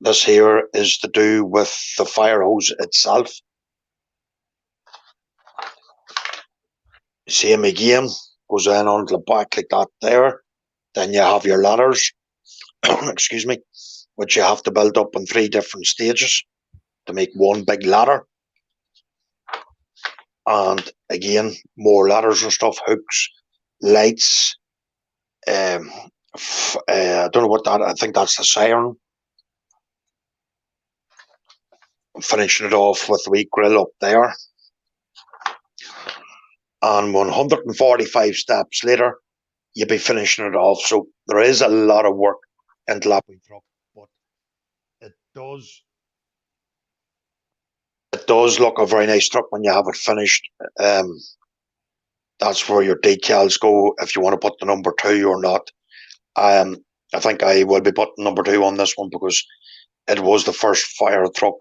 [SPEAKER 2] This here is to do with the fire hose itself. Same again, goes in onto the back like that there. Then you have your ladders, excuse me, which you have to build up in 3 different stages to make one big ladder. And again, more ladders and stuff, hooks, lights. I don't know what that, I think that's the siren. I'm finishing it off with the wee grill up there. And 145 steps later, you'll be finishing it off. So there is a lot of work into that wee truck, but it does look a very nice truck when you have it finished. That's where your details go, if you want to put the number 2 or not. I think I will be putting number 2 on this one, because it was the first fire truck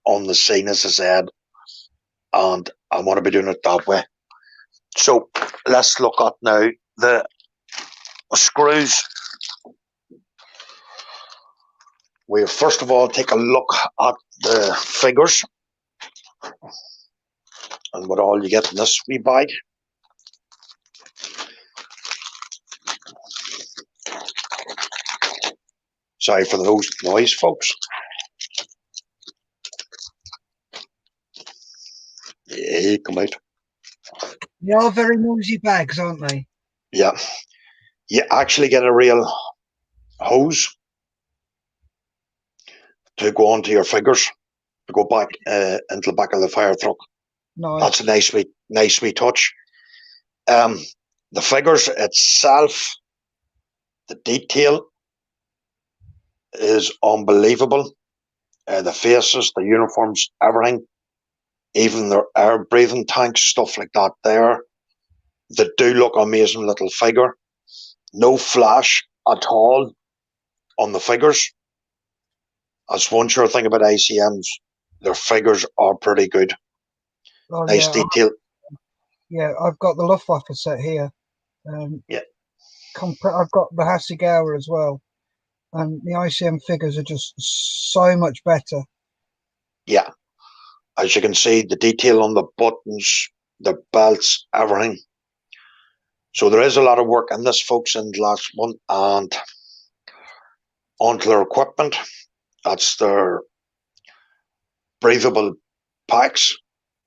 [SPEAKER 2] on the scene, as I said, and I want to be doing it that way. So let's look at now the screws. We'll first of all take a look at the figures and what all you get in this wee bag. Sorry for the noise, folks. Yeah, come out.
[SPEAKER 1] They are very noisy bags, aren't they?
[SPEAKER 2] Yeah. You actually get a real hose to go onto your figures, to go back into the back of the fire truck.
[SPEAKER 1] Nice.
[SPEAKER 2] That's a nice wee touch. The figures itself, the detail is unbelievable. The faces, the uniforms, everything, even their air breathing tanks, stuff like that there. They do look amazing little figure. No flash at all on the figures. That's one sure thing about ICMs. Their figures are pretty good.
[SPEAKER 1] Oh,
[SPEAKER 2] Nice detail.
[SPEAKER 1] Yeah, I've got the Luftwaffe set here.
[SPEAKER 2] Yeah.
[SPEAKER 1] I've got the Hasegawa as well. And the ICM figures are just so much better.
[SPEAKER 2] Yeah. As you can see, the detail on the buttons, the belts, everything. So there is a lot of work in this, folks, in the last one. And onto their equipment. That's their breathable packs.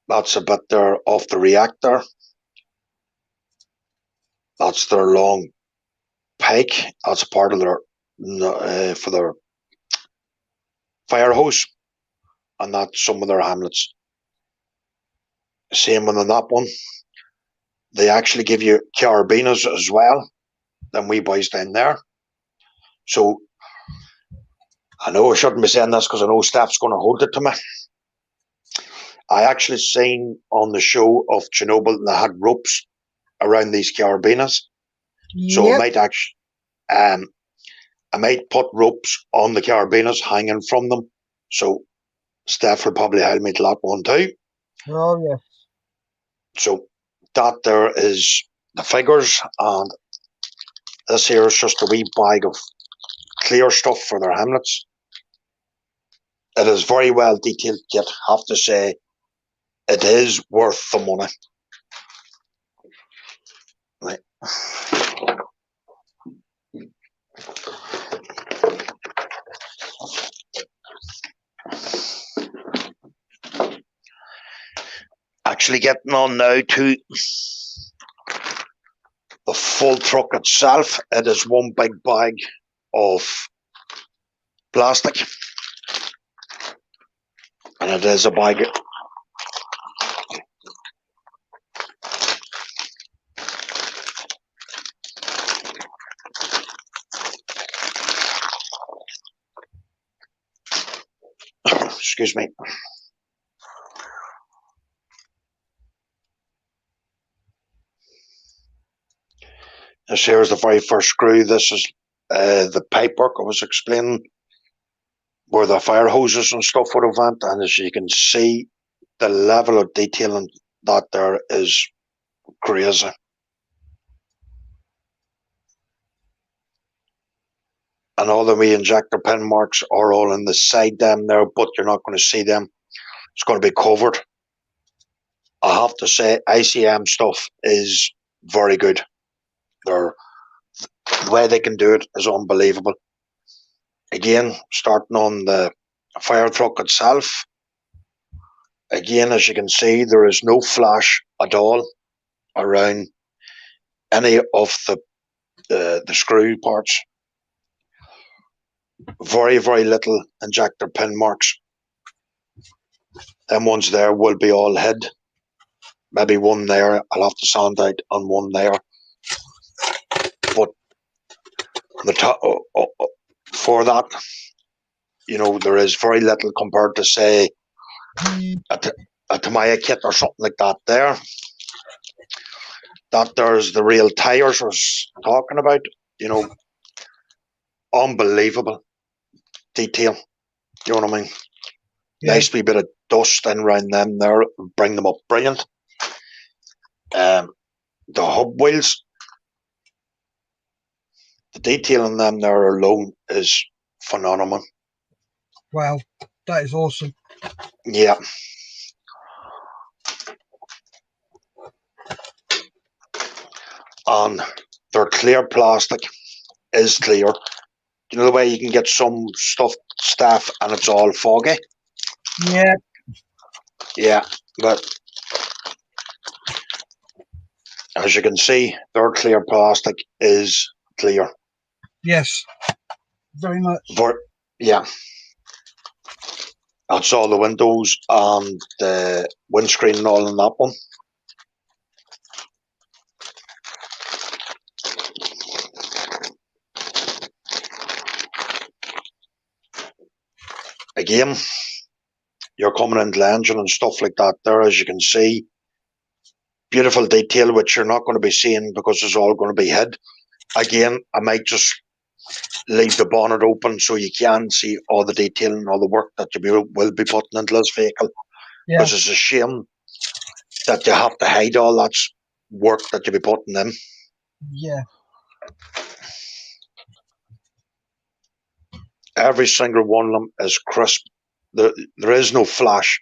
[SPEAKER 2] That's a bit there off the reactor. That's their long pike. That's a part of their for their fire hose, and that's some of their hamlets. Same one on that one. They actually give you carabiners as well. Them wee boys down there. So I know I shouldn't be saying this because I know Steph's going to hold it to me. I actually seen on the show of Chernobyl they had ropes around these carabiners. So
[SPEAKER 1] Yep.
[SPEAKER 2] I might put ropes on the carabiners hanging from them. So Steph will probably help me to that one too.
[SPEAKER 1] Oh, yes.
[SPEAKER 2] So that there is the figures, and this here is just a wee bag of clear stuff for their hamlets. It is very well detailed, yet have to say it is worth the money. Right. Actually getting on now to the full truck itself. It is one big bag of plastic, and it is a bag excuse me. This here is the very first screw. This is the pipework I was explaining, where the fire hoses and stuff would have went, and as you can see, the level of detailing that there is crazy. And all the wee injector pin marks are all in the side them there, but you're not going to see them. It's going to be covered. I have to say, ICM stuff is very good. The way they can do it is unbelievable. Again, starting on the fire truck itself, again, as you can see, there is no flash at all around any of the screw parts. Very, very little injector pin marks. Them ones there will be all hid. Maybe one there, I'll have to sand out on one there. But the for that, there is very little compared to, say, a Tamiya kit or something like that there. That there's the real tires I was talking about, unbelievable detail. You know what I mean? Yeah. Nice wee bit of dust in around them there, bring them up brilliant. The hub wheels, the detail on them there alone is phenomenal.
[SPEAKER 1] Wow, that is awesome.
[SPEAKER 2] Yeah. And their clear plastic is clear. You know the way you can get some stuff and it's all foggy?
[SPEAKER 1] Yeah.
[SPEAKER 2] Yeah, but as you can see, their clear plastic is clear.
[SPEAKER 1] Yes. Very much.
[SPEAKER 2] Yeah. That's all the windows and the windscreen and all in that one. Again, you're coming into the engine and stuff like that there, as you can see. Beautiful detail, which you're not going to be seeing because it's all going to be hid. Again, I might just leave the bonnet open so you can see all the detail and all the work that you will be putting into this vehicle.
[SPEAKER 1] Yeah.
[SPEAKER 2] Because it's a shame that you have to hide all that work that you'll be putting in.
[SPEAKER 1] Yeah.
[SPEAKER 2] Every single one of them is crisp. There is no flash.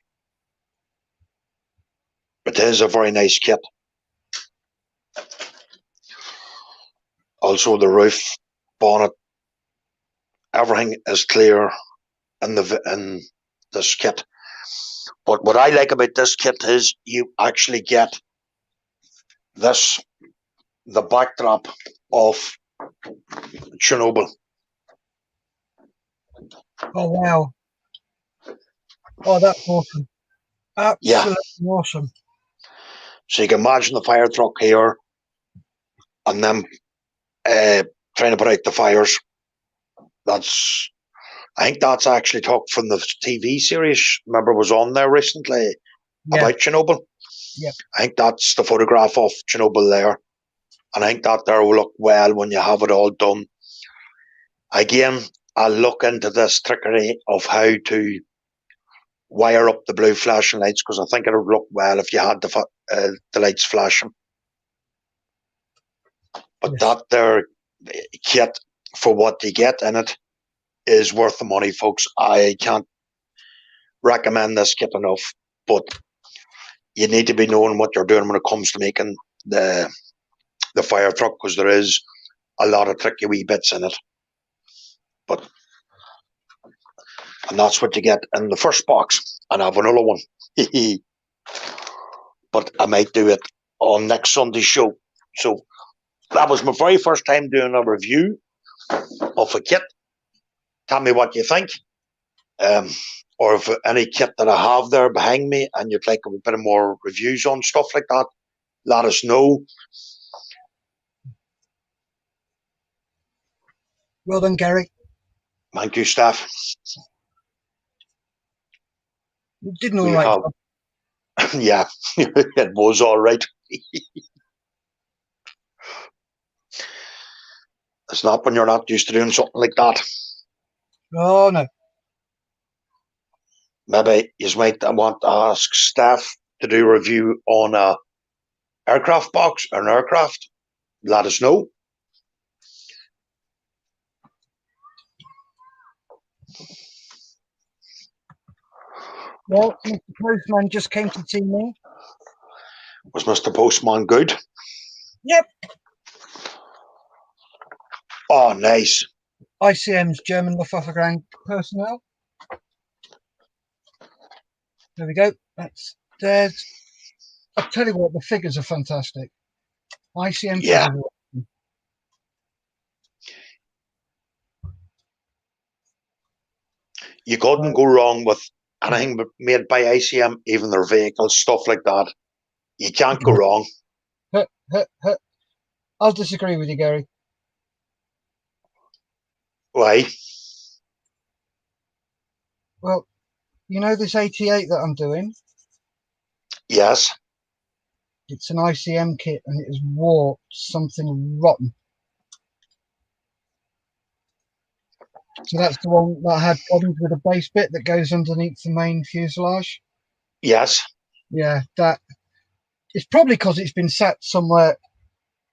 [SPEAKER 2] It is a very nice kit. Also, the roof, bonnet, everything is clear in this kit. But what I like about this kit is you actually get the backdrop of Chernobyl.
[SPEAKER 1] Oh wow. Oh, that's awesome. Absolutely awesome.
[SPEAKER 2] So you can imagine the fire truck here and them trying to put out the fires. I think that's actually took from the TV series. Remember, was on there recently about Chernobyl.
[SPEAKER 1] Yeah.
[SPEAKER 2] I think that's the photograph of Chernobyl there, and I think that there will look well when you have it all done. Again, I'll look into this trickery of how to wire up the blue flashing lights because I think it would look well if you had the lights flashing. But that there kit for what you get in it is worth the money, folks. I can't recommend this kit enough, but you need to be knowing what you're doing when it comes to making the fire truck because there is a lot of tricky wee bits in it. And that's what you get in the first box. And I have another one. But I might do it on next Sunday's show. So that was my very first time doing a review of a kit. Tell me what you think. Or if any kit that I have there behind me and you'd like a bit of more reviews on stuff like that, let us know.
[SPEAKER 1] Well done, Gary.
[SPEAKER 2] Thank you, staff.
[SPEAKER 1] You did an all right job.
[SPEAKER 2] Yeah, it was all right. It's not when you're not used to doing something like that.
[SPEAKER 1] Oh, no.
[SPEAKER 2] Maybe you might want to ask staff to do a review on a aircraft box or an aircraft. Let us know.
[SPEAKER 1] Well, Mr. Postman just came to see me.
[SPEAKER 2] Was Mr. Postman good?
[SPEAKER 1] Yep.
[SPEAKER 2] Oh, nice.
[SPEAKER 1] ICM's German Luftwaffe ground personnel. There we go. There's. I'll tell you what, the figures are fantastic. ICM
[SPEAKER 2] Yeah.
[SPEAKER 1] figures.
[SPEAKER 2] You couldn't go wrong with anything made by ICM, even their vehicles, stuff like that. You can't go wrong.
[SPEAKER 1] I'll disagree with you, Gary.
[SPEAKER 2] Why?
[SPEAKER 1] Well, you know this 88 that I'm doing?
[SPEAKER 2] Yes.
[SPEAKER 1] It's an ICM kit and it is warped something rotten. So that's the one that had problems with the base bit that goes underneath the main fuselage.
[SPEAKER 2] Yes.
[SPEAKER 1] Yeah, that it's probably because it's been sat somewhere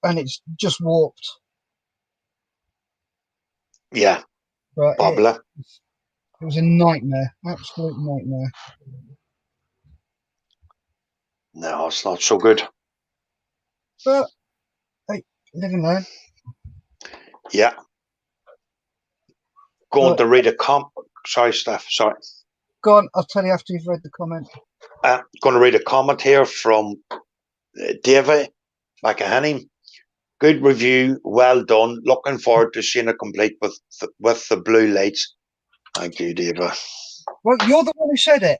[SPEAKER 1] and it's just warped.
[SPEAKER 2] Yeah.
[SPEAKER 1] But
[SPEAKER 2] probably.
[SPEAKER 1] It was a nightmare, absolute nightmare.
[SPEAKER 2] No, it's not so good.
[SPEAKER 1] But hey, live and learn.
[SPEAKER 2] Yeah. going to read a Sorry, Steph. Sorry.
[SPEAKER 1] Go on. I'll tell you after you've read the comment.
[SPEAKER 2] Going to read a comment here from David McAhenny. Good review. Well done. Looking forward to seeing it complete with the blue lights. Thank you, David.
[SPEAKER 1] Well, you're the one who said it.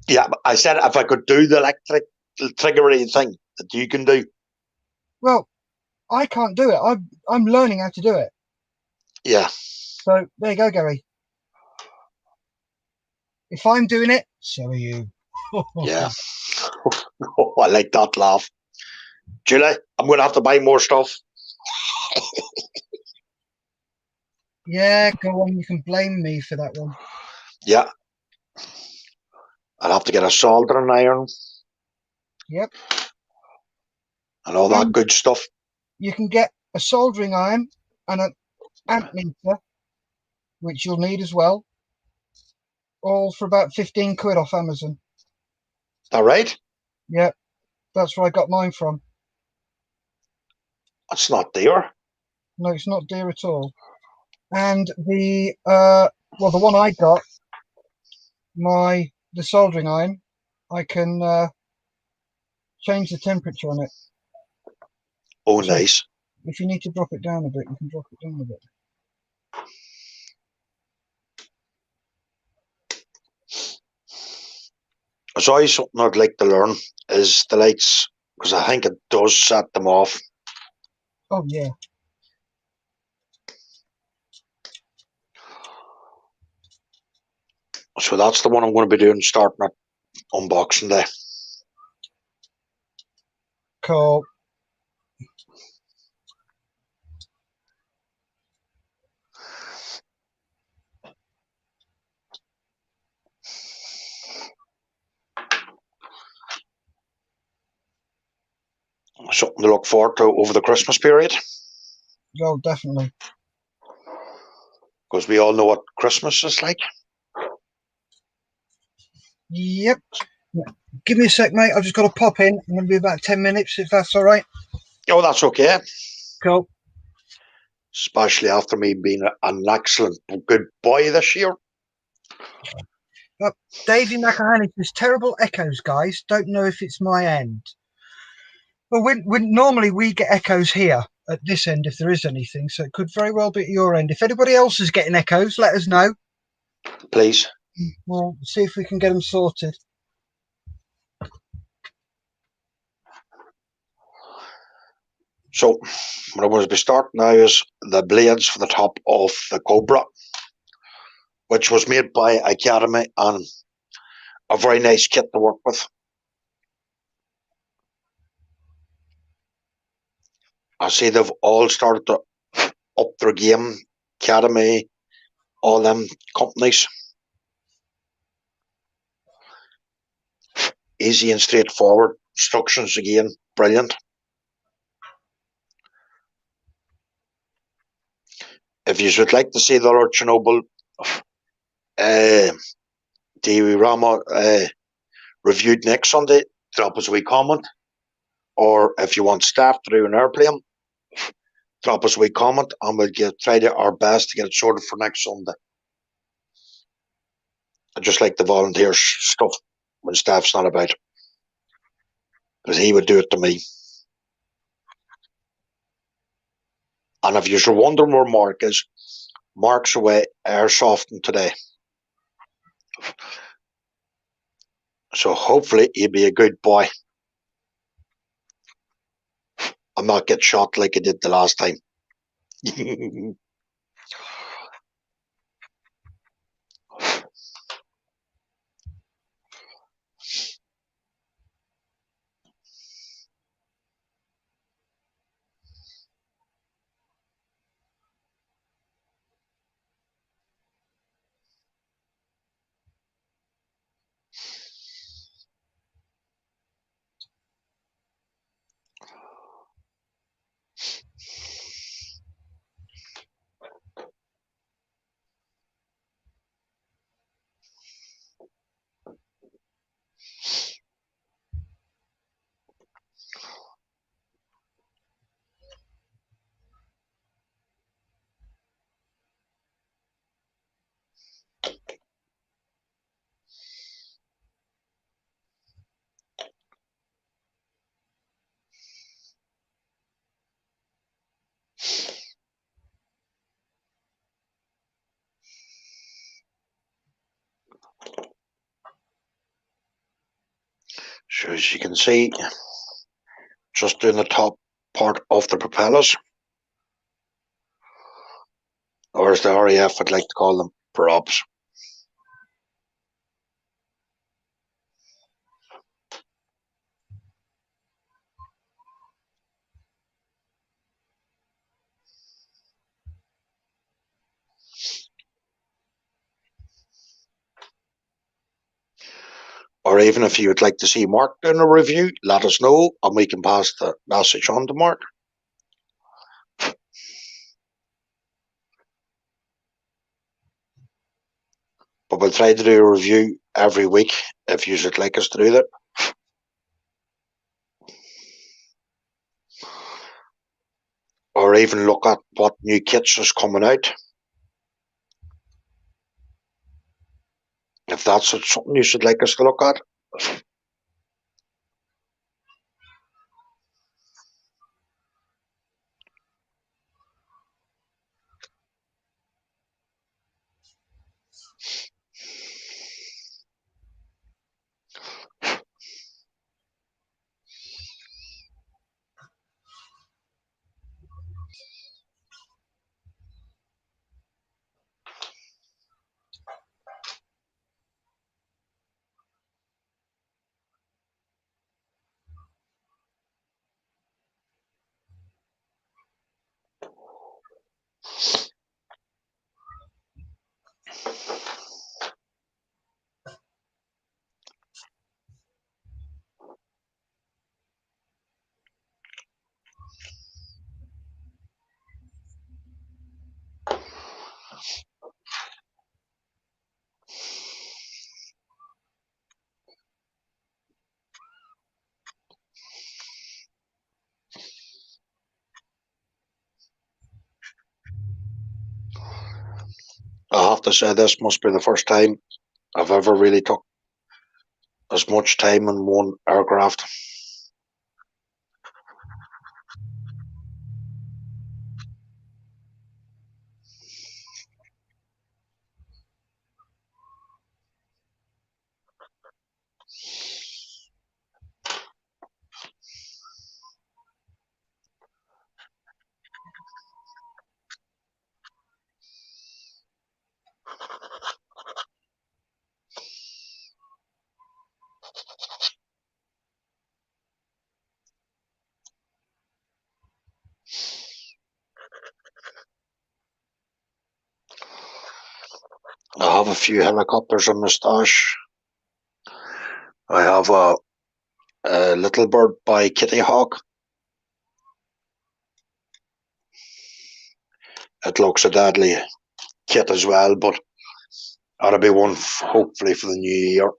[SPEAKER 2] Yeah, I said if I could do the electric triggery thing that you can do.
[SPEAKER 1] Well, I can't do it. I'm learning how to do it.
[SPEAKER 2] Yeah.
[SPEAKER 1] So there you go, Gary. If I'm doing it, so are you.
[SPEAKER 2] Yeah. Oh, I like that laugh. Julie, I'm going to have to buy more stuff.
[SPEAKER 1] Yeah, go on. You can blame me for that one.
[SPEAKER 2] Yeah. I'll have to get a soldering iron.
[SPEAKER 1] Yep.
[SPEAKER 2] And all that good stuff.
[SPEAKER 1] You can get a soldering iron and an amp meter, which you'll need as well, all for about 15 quid off Amazon.
[SPEAKER 2] Is that right?
[SPEAKER 1] Yep. That's where I got mine from.
[SPEAKER 2] That's not dear.
[SPEAKER 1] No, it's not dear at all. And the one I got, the soldering iron, I can change the temperature on it.
[SPEAKER 2] Oh,
[SPEAKER 1] So
[SPEAKER 2] nice.
[SPEAKER 1] if you need to drop it down a bit, you can drop it down a bit.
[SPEAKER 2] There's always something I'd like to learn is the lights, because I think it does set them off.
[SPEAKER 1] Oh, yeah.
[SPEAKER 2] So that's the one I'm going to be doing starting at unboxing day.
[SPEAKER 1] Cool.
[SPEAKER 2] Something to look forward to over the Christmas period.
[SPEAKER 1] Oh, definitely.
[SPEAKER 2] Because we all know what Christmas is like.
[SPEAKER 1] Yep. Give me a sec, mate. I've just got to pop in. I'm going to be about 10 minutes, if that's all right.
[SPEAKER 2] Oh, that's okay.
[SPEAKER 1] Cool.
[SPEAKER 2] Especially after me being an excellent good boy this year.
[SPEAKER 1] Davey McAhaney says, terrible echoes, guys. Don't know if it's my end. Well, normally we get echoes here at this end if there is anything, so it could very well be at your end. If anybody else is getting echoes, let us know.
[SPEAKER 2] Please.
[SPEAKER 1] We'll see if we can get them sorted.
[SPEAKER 2] So, what I'm going to be starting now is the blades for the top of the Cobra, which was made by Academy and a very nice kit to work with. I see they've all started to up their game. Academy, all them companies. Easy and straightforward instructions again. Brilliant. If you would like to see the other Chernobyl diorama reviewed next Sunday, drop us a wee comment. Or if you want staff to do an airplane, drop us a wee comment and we'll try our best to get it sorted for next Sunday. I just like the volunteer stuff when staff's not about, because he would do it to me. And if you're wondering where Mark is, Mark's away airsofting today. So hopefully he'll be a good boy and not get shot like he did the last time. So as you can see, just doing the top part of the propellers, or as the RAF would like to call them, props. Or even if you would like to see Mark doing a review, let us know and we can pass the message on to Mark. But we'll try to do a review every week if you would like us to do that. Or even look at what new kits is coming out. If that's something you should like us to look at. I have to say this must be the first time I've ever really took as much time in one aircraft. I have a few helicopters in my stash. I have a Little Bird by Kitty Hawk. It looks a deadly kit as well, but that'll be one hopefully for the new year.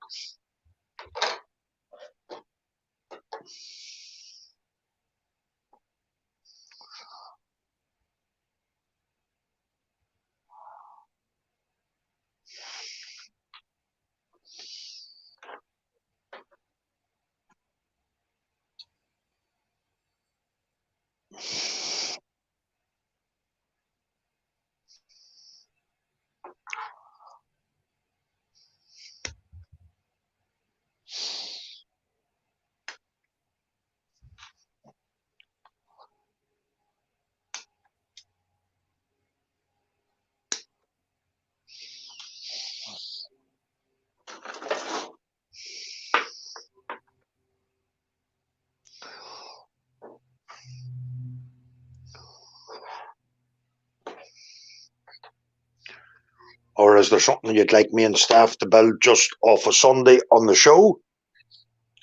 [SPEAKER 2] Or is there something you'd like me and staff to build just off a Sunday on the show?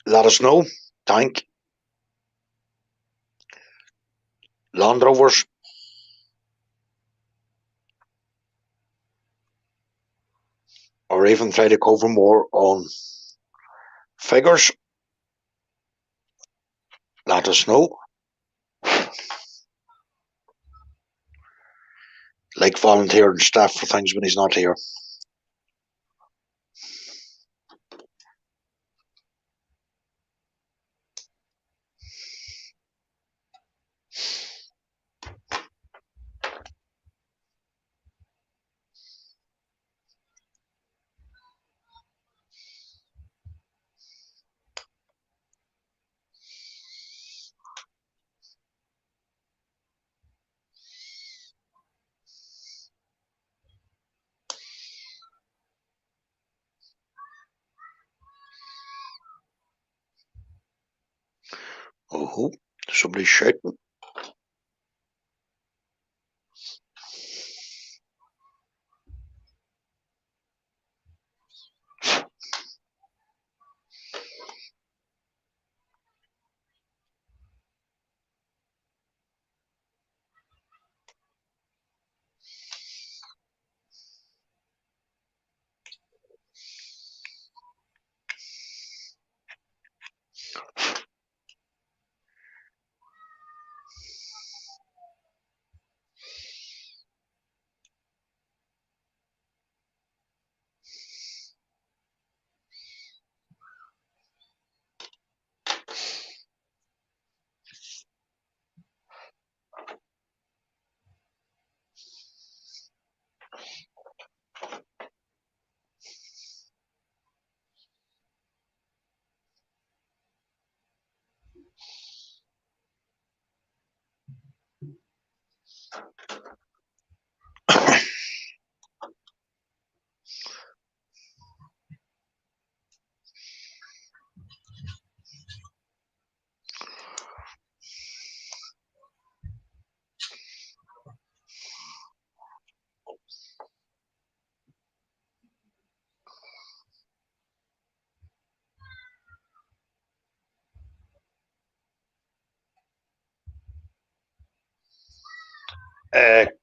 [SPEAKER 2] Let us know. Tank, Land Rovers, or even try to cover more on figures. Let us know. Like volunteering staff for things when he's not here. Oh, somebody's shouting.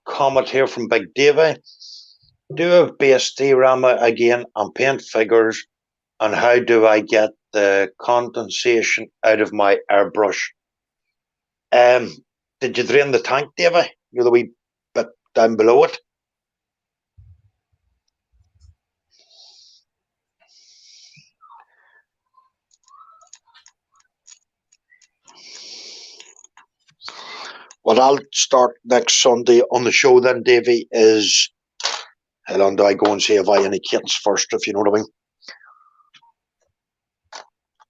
[SPEAKER 2] Comment here from Big Davey. Do a base diorama again and paint figures, and how do I get the condensation out of my airbrush? Did you drain the tank, Davey? You're the wee bit down below it. What I'll start next Sunday on the show then, Davey, is how long do I go and see if I any kits first, if you know what I mean?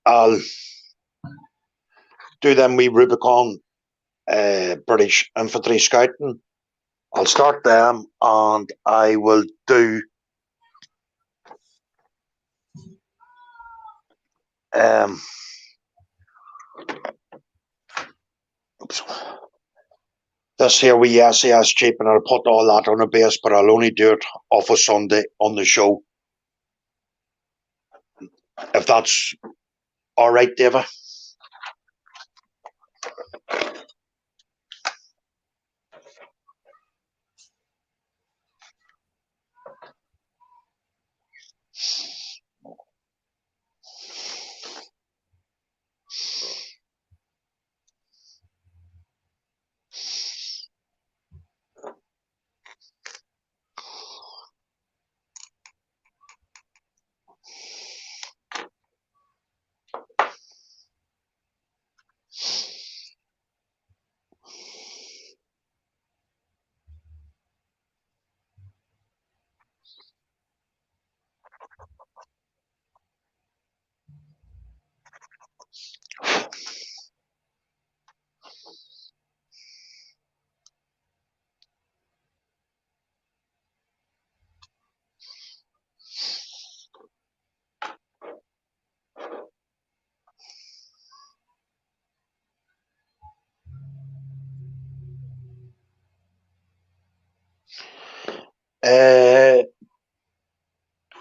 [SPEAKER 2] I'll do them wee Rubicon British Infantry Scouting. I'll start them, and I will do oops, this here wee SAS Jeep, and I'll put all that on a base, but I'll only do it off a Sunday on the show. If that's all right, David.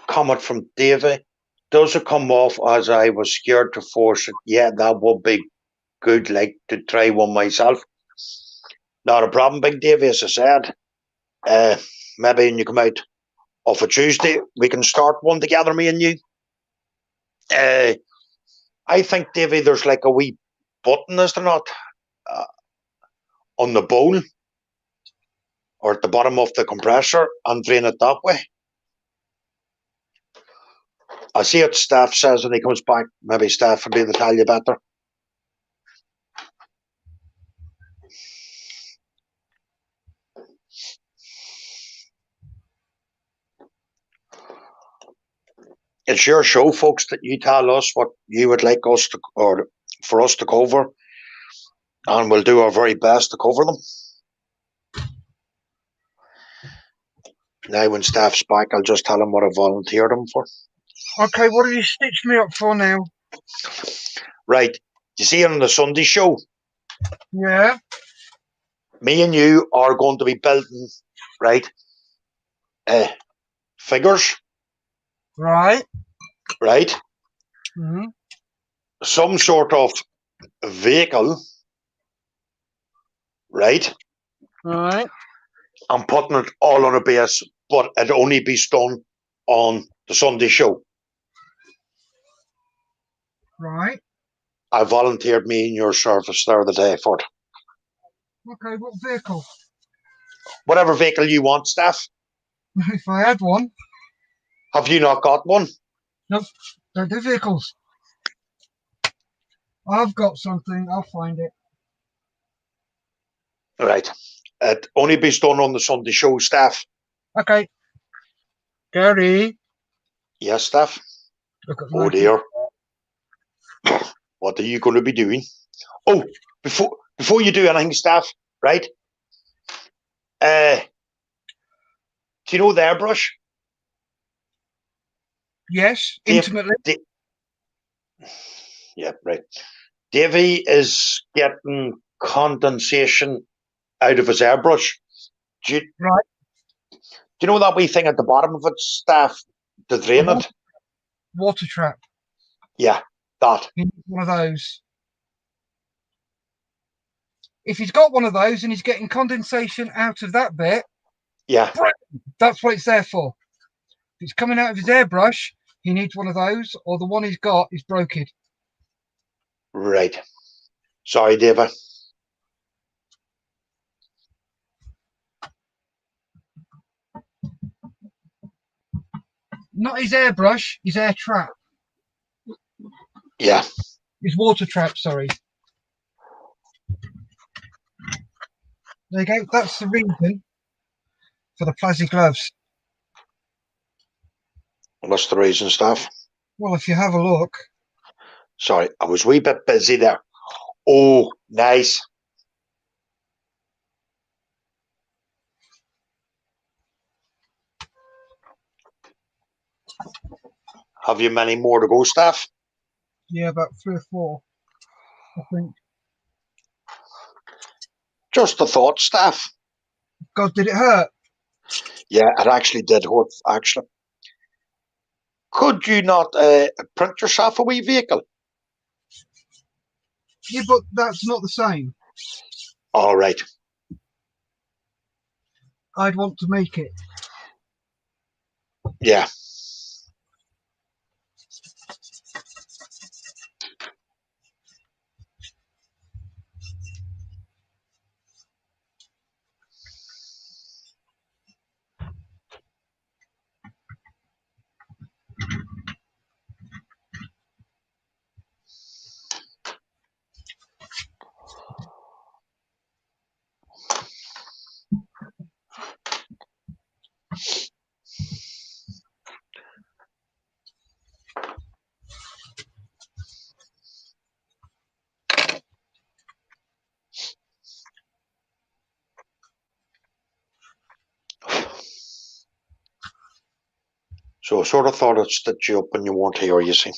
[SPEAKER 2] Comment from David. Does it come off as I was scared to force it? Yeah, that would be good, like to try one myself. Not a problem, Big Davey, as I said. Maybe when you come out off a Tuesday, we can start one together, me and you. I think, Davey, there's like a wee button, is there not? On the bowl or at the bottom of the compressor, and drain it that way. I see what Steph says when he comes back. Maybe Steph will be able to tell you better. It's your show, folks, that you tell us what you would like us to, or for us to cover, and we'll do our very best to cover them. Now, when Steph's back, I'll just tell him what I volunteered him for.
[SPEAKER 1] Okay, what have you stitched me up for now?
[SPEAKER 2] Right. You see on the Sunday show,
[SPEAKER 1] Yeah.
[SPEAKER 2] Me and you are going to be building, right, figures,
[SPEAKER 1] Right.
[SPEAKER 2] right?
[SPEAKER 1] Mm-hmm.
[SPEAKER 2] Some sort of vehicle, right?
[SPEAKER 1] Right.
[SPEAKER 2] I'm putting it all on a base, but it only be done on the Sunday show.
[SPEAKER 1] Right.
[SPEAKER 2] I volunteered me in your service there the day for it.
[SPEAKER 1] Okay, what vehicle?
[SPEAKER 2] Whatever vehicle you want, staff.
[SPEAKER 1] If I had one.
[SPEAKER 2] Have you not got one?
[SPEAKER 1] Nope. Don't do vehicles. I've got something. I'll find it.
[SPEAKER 2] Right. It only be done on the Sunday show, staff.
[SPEAKER 1] Okay. Gary.
[SPEAKER 2] Yes, staff.
[SPEAKER 1] Look at
[SPEAKER 2] Oh
[SPEAKER 1] Loki.
[SPEAKER 2] dear. What are you going to be doing? Oh, before you do anything, staff, right? Do you know the airbrush?
[SPEAKER 1] Yes,
[SPEAKER 2] Dave,
[SPEAKER 1] intimately.
[SPEAKER 2] yeah, right. Davy is getting condensation out of his airbrush. Do you,
[SPEAKER 1] Right.
[SPEAKER 2] do you know that wee thing at the bottom of it, staff, to
[SPEAKER 1] A
[SPEAKER 2] drain it?
[SPEAKER 1] water trap.
[SPEAKER 2] Yeah, that.
[SPEAKER 1] He needs one of those. If he's got one of those and he's getting condensation out of that bit,
[SPEAKER 2] Yeah,
[SPEAKER 1] that's what it's there for. If it's coming out of his airbrush, he needs one of those, or the one he's got is broken.
[SPEAKER 2] right. Sorry, Davy.
[SPEAKER 1] Not his airbrush, his air trap.
[SPEAKER 2] Yeah.
[SPEAKER 1] His water trap, sorry. There you go. That's the reason for the plastic gloves.
[SPEAKER 2] What's the reason, staff?
[SPEAKER 1] Well, if you have a look,
[SPEAKER 2] Sorry, I was a wee bit busy there. Oh, nice. Have you many more to go, staff?
[SPEAKER 1] yeah, about 3 or 4, I think.
[SPEAKER 2] Just a thought, staff.
[SPEAKER 1] God, did it hurt?
[SPEAKER 2] Yeah, it actually did hurt, actually. Could you not print yourself a wee vehicle?
[SPEAKER 1] Yeah, but that's not the same.
[SPEAKER 2] All right.
[SPEAKER 1] I'd want to make it.
[SPEAKER 2] Yeah. So I sort of thought I'd stitch you up when you weren't here, you see.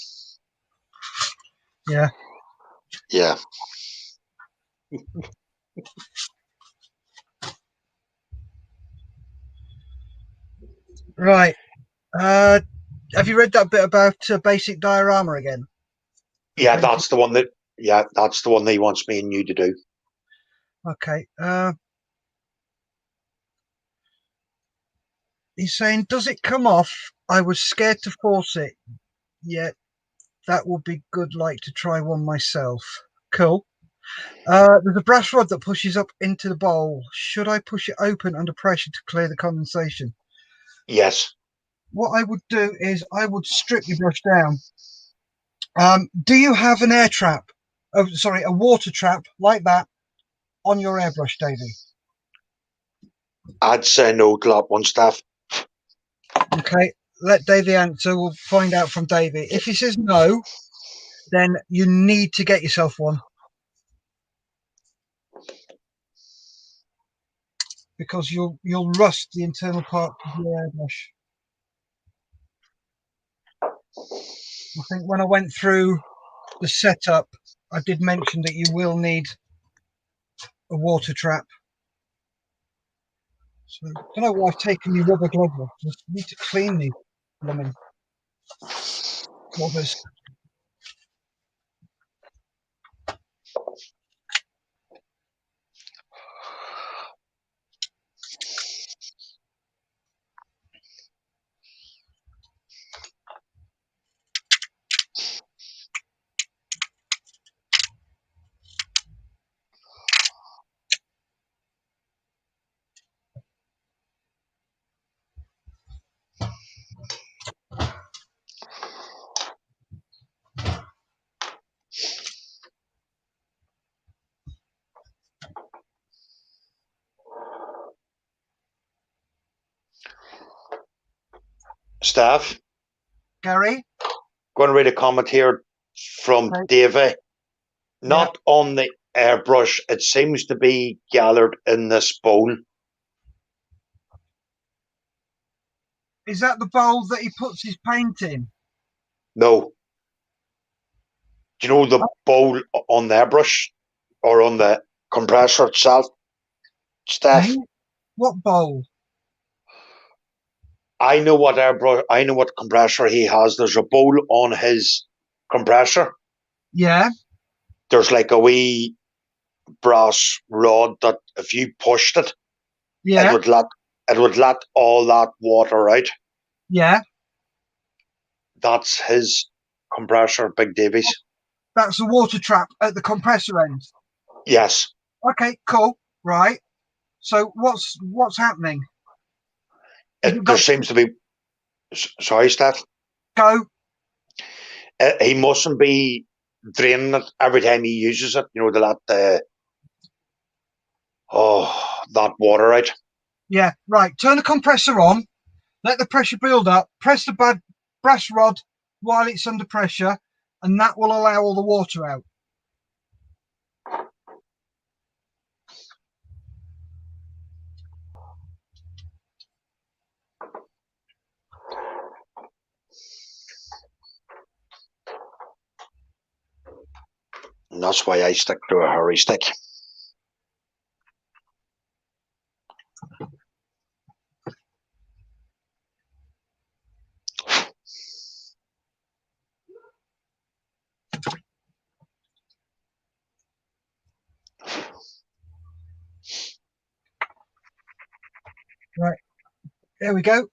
[SPEAKER 1] Yeah.
[SPEAKER 2] Yeah.
[SPEAKER 1] Right. Have you read that bit about basic diorama again?
[SPEAKER 2] Yeah, that's the one that he wants me and you to do.
[SPEAKER 1] Okay. He's saying, does it come off? I was scared to force it. Yeah, that would be good, like to try one myself. Cool. There's a brass rod that pushes up into the bowl. Should I push it open under pressure to clear the condensation?
[SPEAKER 2] Yes.
[SPEAKER 1] What I would do is I would strip your brush down. Do you have an air trap? Oh, sorry, a water trap like that on your airbrush, Davey?
[SPEAKER 2] I'd say no to that one, staff.
[SPEAKER 1] Okay, let Davey answer. We'll find out from Davey. If he says no, then you need to get yourself one. Because you'll rust the internal part of your airbrush. I think when I went through the setup, I did mention that you will need a water trap. So I don't know why I've taken my rubber glove off. I need to clean these blooming rubbers.
[SPEAKER 2] Staff,
[SPEAKER 1] Gary?
[SPEAKER 2] going to read a comment here from
[SPEAKER 1] Okay.
[SPEAKER 2] Davey.
[SPEAKER 1] Yeah.
[SPEAKER 2] Not on the airbrush. It seems to be gathered in this bowl.
[SPEAKER 1] Is that the bowl that he puts his paint in?
[SPEAKER 2] No. Do you know the bowl on the airbrush or on the compressor itself? Staff,
[SPEAKER 1] Hey? What bowl?
[SPEAKER 2] I know what airbrush. I know what compressor he has. There's a bowl on his compressor.
[SPEAKER 1] Yeah.
[SPEAKER 2] There's like a wee brass rod that if you pushed it,
[SPEAKER 1] Yeah.
[SPEAKER 2] it would let all that water out.
[SPEAKER 1] Yeah.
[SPEAKER 2] That's his compressor, Big Davies.
[SPEAKER 1] That's the water trap at the compressor end.
[SPEAKER 2] Yes.
[SPEAKER 1] Okay, cool. Right. So what's happening?
[SPEAKER 2] There seems to be. Sorry, Steph.
[SPEAKER 1] Go.
[SPEAKER 2] He mustn't be draining it every time he uses it. You know, to let that water out.
[SPEAKER 1] Yeah. Right. Turn the compressor on. Let the pressure build up. Press the brass rod while it's under pressure, and that will allow all the water out.
[SPEAKER 2] And that's why I stick to a hurry stick.
[SPEAKER 1] Right. There we go.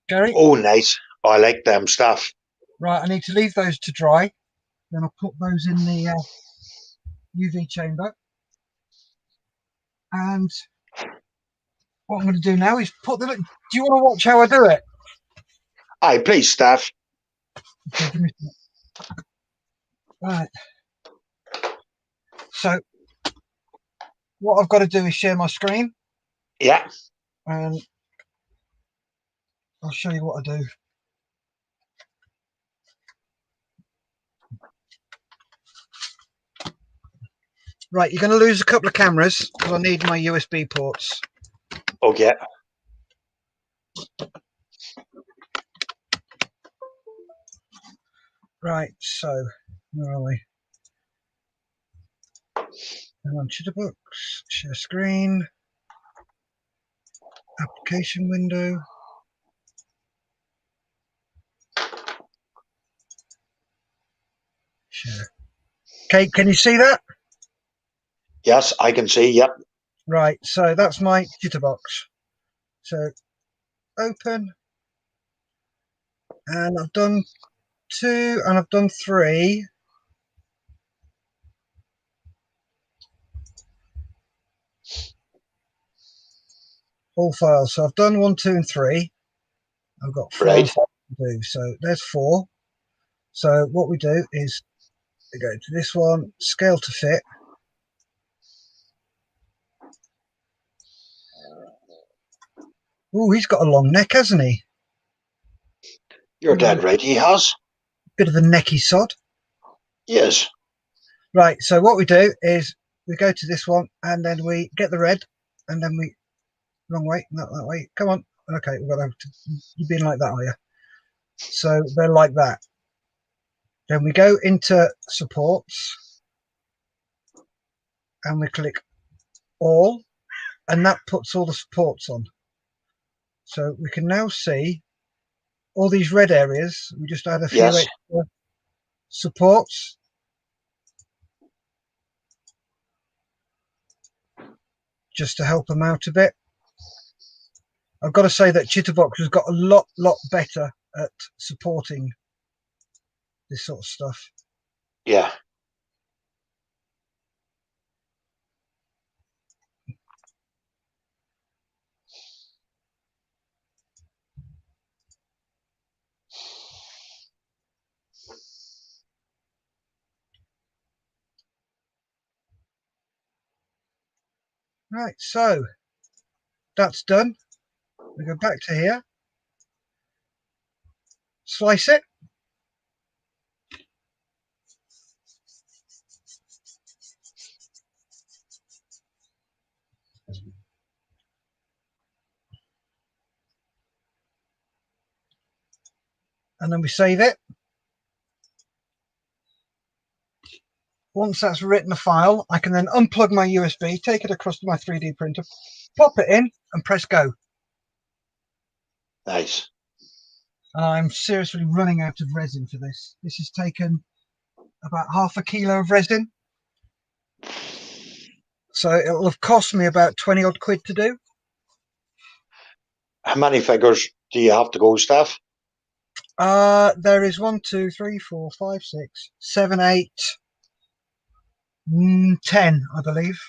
[SPEAKER 1] Gary?
[SPEAKER 2] Oh, nice. I like them stuff.
[SPEAKER 1] Right, I need to leave those to dry. Then I'll put those in the UV chamber. And what I'm going to do now is put them. Do you want to watch how I do it?
[SPEAKER 2] Aye, please, Steph.
[SPEAKER 1] Okay, give me a minute. Right. So what I've got to do is share my screen.
[SPEAKER 2] Yeah.
[SPEAKER 1] And I'll show you what I do. Right, you're going to lose a couple of cameras because I need my USB ports.
[SPEAKER 2] Okay.
[SPEAKER 1] Right, so where are we? Hang on, Chitterbooks, share screen, application window. Share. Okay, can you see that?
[SPEAKER 2] Yes, I can see. Yep.
[SPEAKER 1] Right, so that's my Jitterbox. So open, and I've done 2 and I've done 3. All files. So I've done 1, 2, and 3. I've got 4
[SPEAKER 2] Right.
[SPEAKER 1] and 5 to do. So there's 4. So what we do is we go to this one, scale to fit. Oh, he's got a long neck, hasn't he?
[SPEAKER 2] You're dead right. He has.
[SPEAKER 1] Bit of a necky sod.
[SPEAKER 2] Yes.
[SPEAKER 1] Right, so what we do is we go to this one and then we get the red and then we, wrong way, not that way. Come on. Okay, we've got to, you've been like that, are you? So they're like that. Then we go into supports. and we click all, and that puts all the supports on. So we can now see all these red areas. We just add a few
[SPEAKER 2] Yes.
[SPEAKER 1] extra supports. Just to help them out a bit. I've got to say that Chitterbox has got a lot better at supporting this sort of stuff.
[SPEAKER 2] Yeah.
[SPEAKER 1] Right, so that's done. We go back to here, slice it. And then we save it. Once that's written a file, I can then unplug my USB, take it across to my 3D printer, pop it in and press go.
[SPEAKER 2] Nice.
[SPEAKER 1] And I'm seriously running out of resin for this. This has taken about half a kilo of resin. So it'll have cost me about 20 odd quid to do.
[SPEAKER 2] How many figures do you have to go, Steph?
[SPEAKER 1] There is 1, 2, 3, 4, 5, 6, 7, 8, 10, I believe.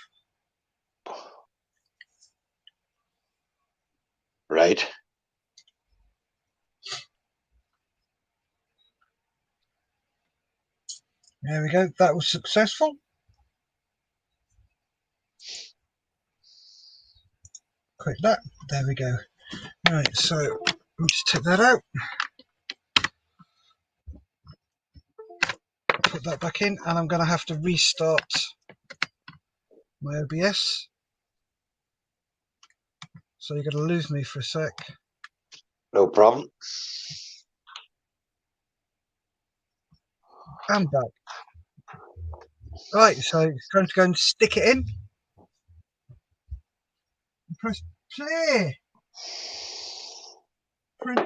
[SPEAKER 2] Right.
[SPEAKER 1] There we go. That was successful. Click that. There we go. Right, so we'll just take that out. Put that back in, and I'm going to have to restart my OBS. So you're going to lose me for a sec.
[SPEAKER 2] No problem.
[SPEAKER 1] I'm back. Right, so it's going to go and stick it in. Press play. Print.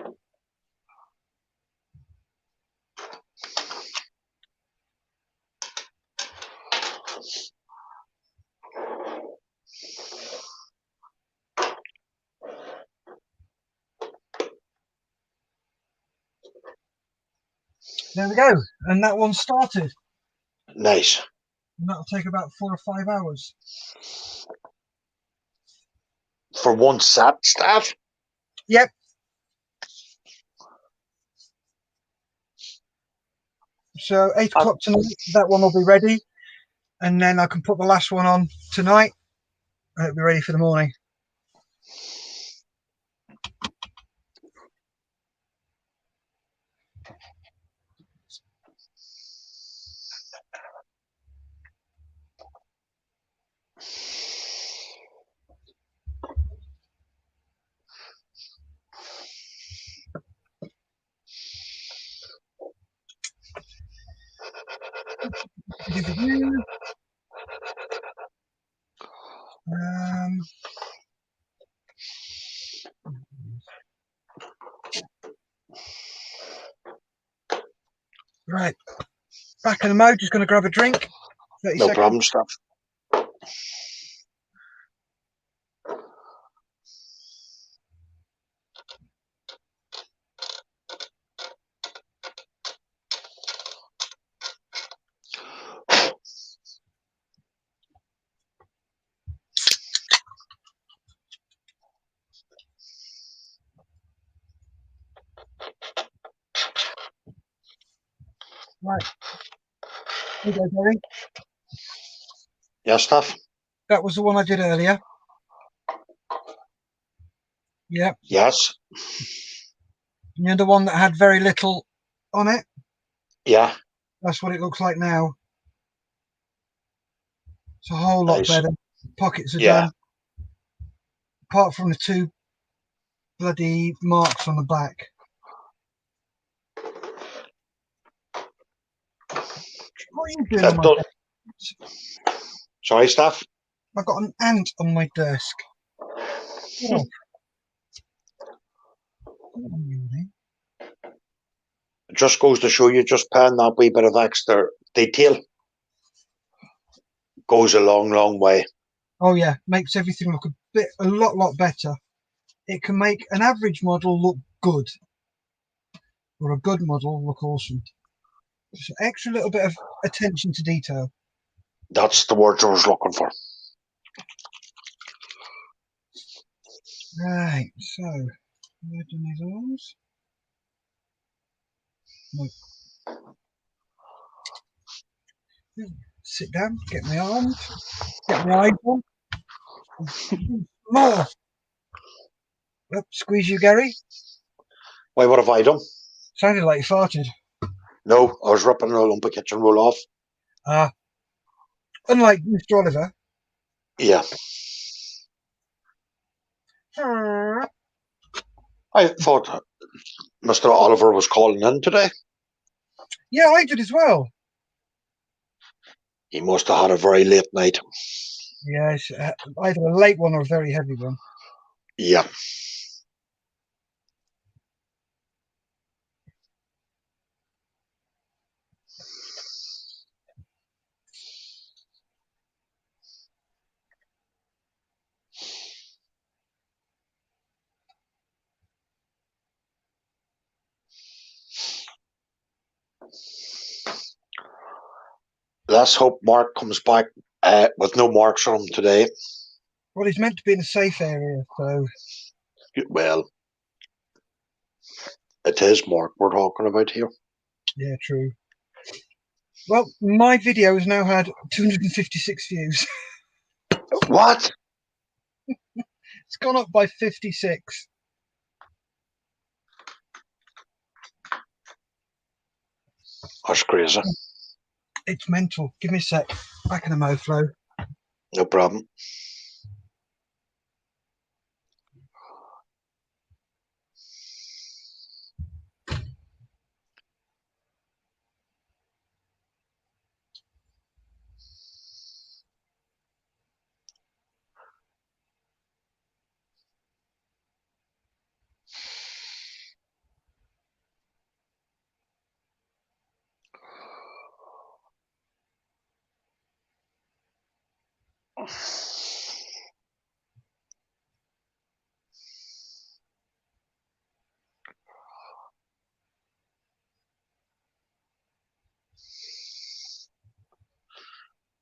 [SPEAKER 1] There we go. And that one started.
[SPEAKER 2] Nice.
[SPEAKER 1] And that'll take about 4 or 5 hours.
[SPEAKER 2] For one set, Steph?
[SPEAKER 1] Yep. So 8 o'clock tonight, that one will be ready. And then I can put the last one on tonight. And it'll be ready for the morning. Right. Back in the mode, just going to grab a drink. 30
[SPEAKER 2] No
[SPEAKER 1] seconds.
[SPEAKER 2] problem, Steph.
[SPEAKER 1] Right. Here you go, Gary.
[SPEAKER 2] Yes, Steph?
[SPEAKER 1] That was the one I did earlier. Yeah.
[SPEAKER 2] Yes.
[SPEAKER 1] You know the one that had very little on it?
[SPEAKER 2] Yeah.
[SPEAKER 1] That's what it looks like now. It's a whole lot
[SPEAKER 2] Nice.
[SPEAKER 1] better. Pockets are
[SPEAKER 2] Yeah.
[SPEAKER 1] done. Apart from the 2 bloody marks on the back. What are you doing on my bed?
[SPEAKER 2] Sorry, Steph.
[SPEAKER 1] I've got an ant on my desk. Oh.
[SPEAKER 2] It just goes to show you, just paying that wee bit of extra detail goes a long, long way.
[SPEAKER 1] Oh yeah, makes everything look a lot better. It can make an average model look good, or a good model look awesome. Just an extra little bit of attention to detail.
[SPEAKER 2] That's the word I was looking for.
[SPEAKER 1] Right, so have I done these arms? No. Sit down, get my arms, get my eyes on. More. Oh, squeeze you, Gary.
[SPEAKER 2] Why, what have I done?
[SPEAKER 1] Sounded like you farted.
[SPEAKER 2] No, I was ripping a lump of kitchen roll off.
[SPEAKER 1] Unlike Mr. Oliver.
[SPEAKER 2] Yeah. I thought Mr. Oliver was calling in today.
[SPEAKER 1] Yeah, I did as well.
[SPEAKER 2] He must have had a very late night.
[SPEAKER 1] Yes, either a late one or a very heavy one.
[SPEAKER 2] Yeah. Let's hope Mark comes back with no marks on him today.
[SPEAKER 1] Well, he's meant to be in a safe area, so...
[SPEAKER 2] Well, it is Mark we're talking about here.
[SPEAKER 1] Yeah, true. Well, my video has now had 256 views.
[SPEAKER 2] What?
[SPEAKER 1] It's gone up by 56.
[SPEAKER 2] That's crazy.
[SPEAKER 1] It's mental. Give me a sec. Back in the MoFlow.
[SPEAKER 2] No problem.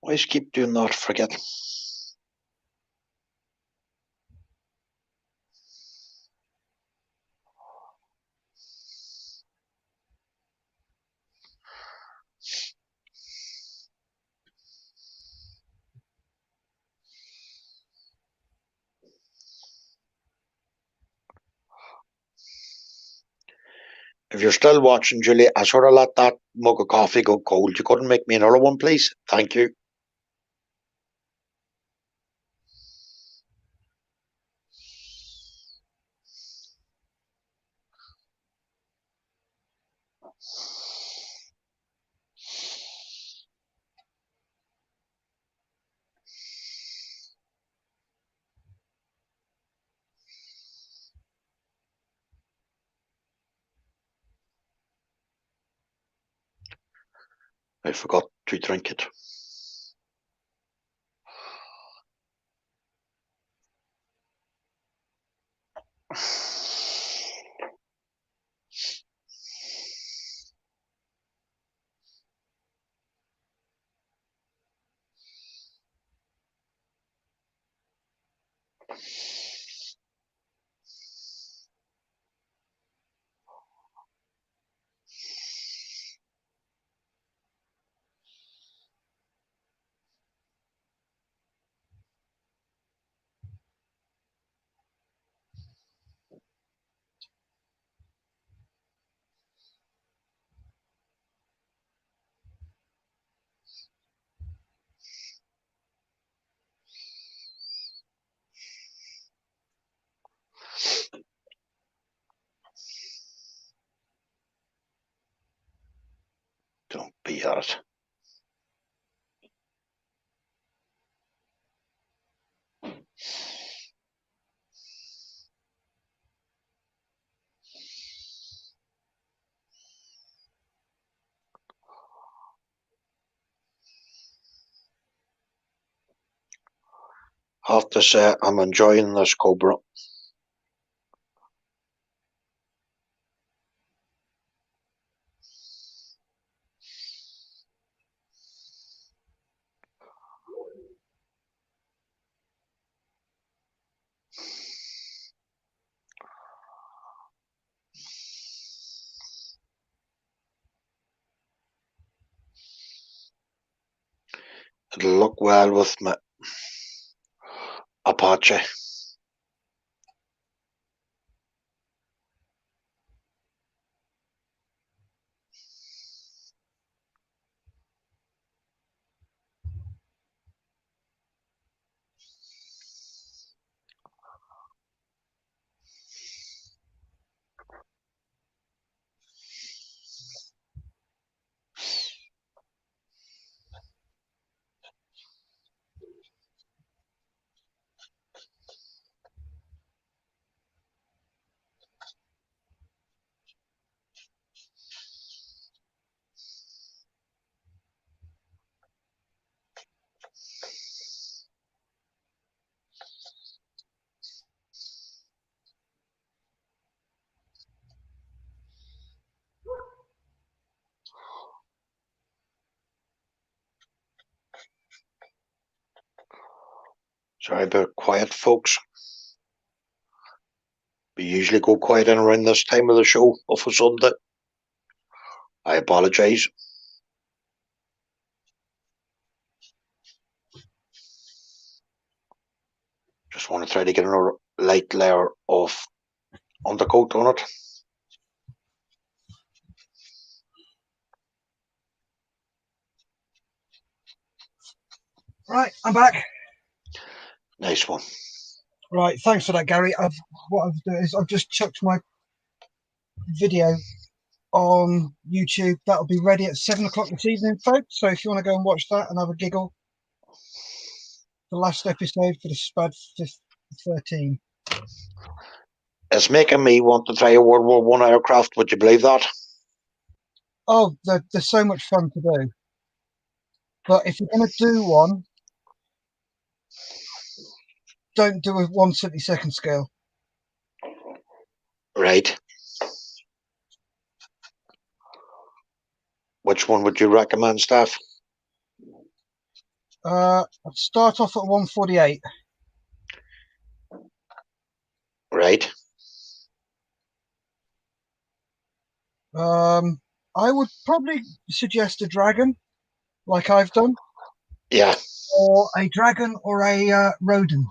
[SPEAKER 2] Why does he keep doing that? Forget. If you're still watching, Julie, I sort of let that mug of coffee go cold. You couldn't make me another one, please? Thank you. I forgot to drink it. Don't be at it. have to say I'm enjoying this Cobra. It'll look well with my Apache. Sorry about quiet, folks. We usually go quiet in around this time of the show of a Sunday. I apologise. Just want to try to get another light layer of undercoat on it.
[SPEAKER 1] Right, I'm back.
[SPEAKER 2] Nice one.
[SPEAKER 1] Right, thanks for that, Gary. What I've done is I've just chucked my video on YouTube. That'll be ready at 7 o'clock this evening, folks. So if you want to go and watch that and have a giggle, the last episode for the Spad 13.
[SPEAKER 2] It's making me want to try a World War One aircraft. Would you believe that?
[SPEAKER 1] Oh, they're so much fun to do. But if you're going to do one, don't do a 1/72 scale.
[SPEAKER 2] Right. Which one would you recommend, Steph?
[SPEAKER 1] I'd start off at 1/48.
[SPEAKER 2] Right.
[SPEAKER 1] I would probably suggest a Dragon, like I've done.
[SPEAKER 2] Yeah.
[SPEAKER 1] Or a Dragon or a Roden.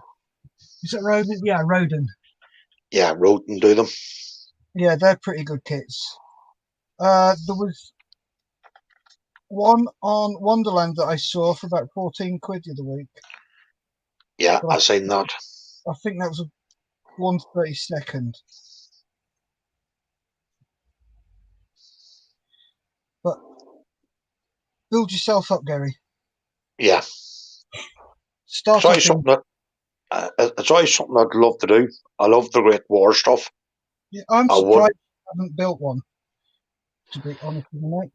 [SPEAKER 1] Is it Roden? Yeah, Roden.
[SPEAKER 2] Yeah, Roden do them.
[SPEAKER 1] Yeah, they're pretty good kits. There was one on Wonderland that I saw for about 14 quid the other week.
[SPEAKER 2] Yeah, I seen that.
[SPEAKER 1] I think that was a 1/32. But build yourself up, Gary.
[SPEAKER 2] Yeah.
[SPEAKER 1] Start off.
[SPEAKER 2] It's always something I'd love to do. I love the Great War stuff.
[SPEAKER 1] Yeah, I'm
[SPEAKER 2] I would.
[SPEAKER 1] surprised I haven't built one, to be honest with you, mate.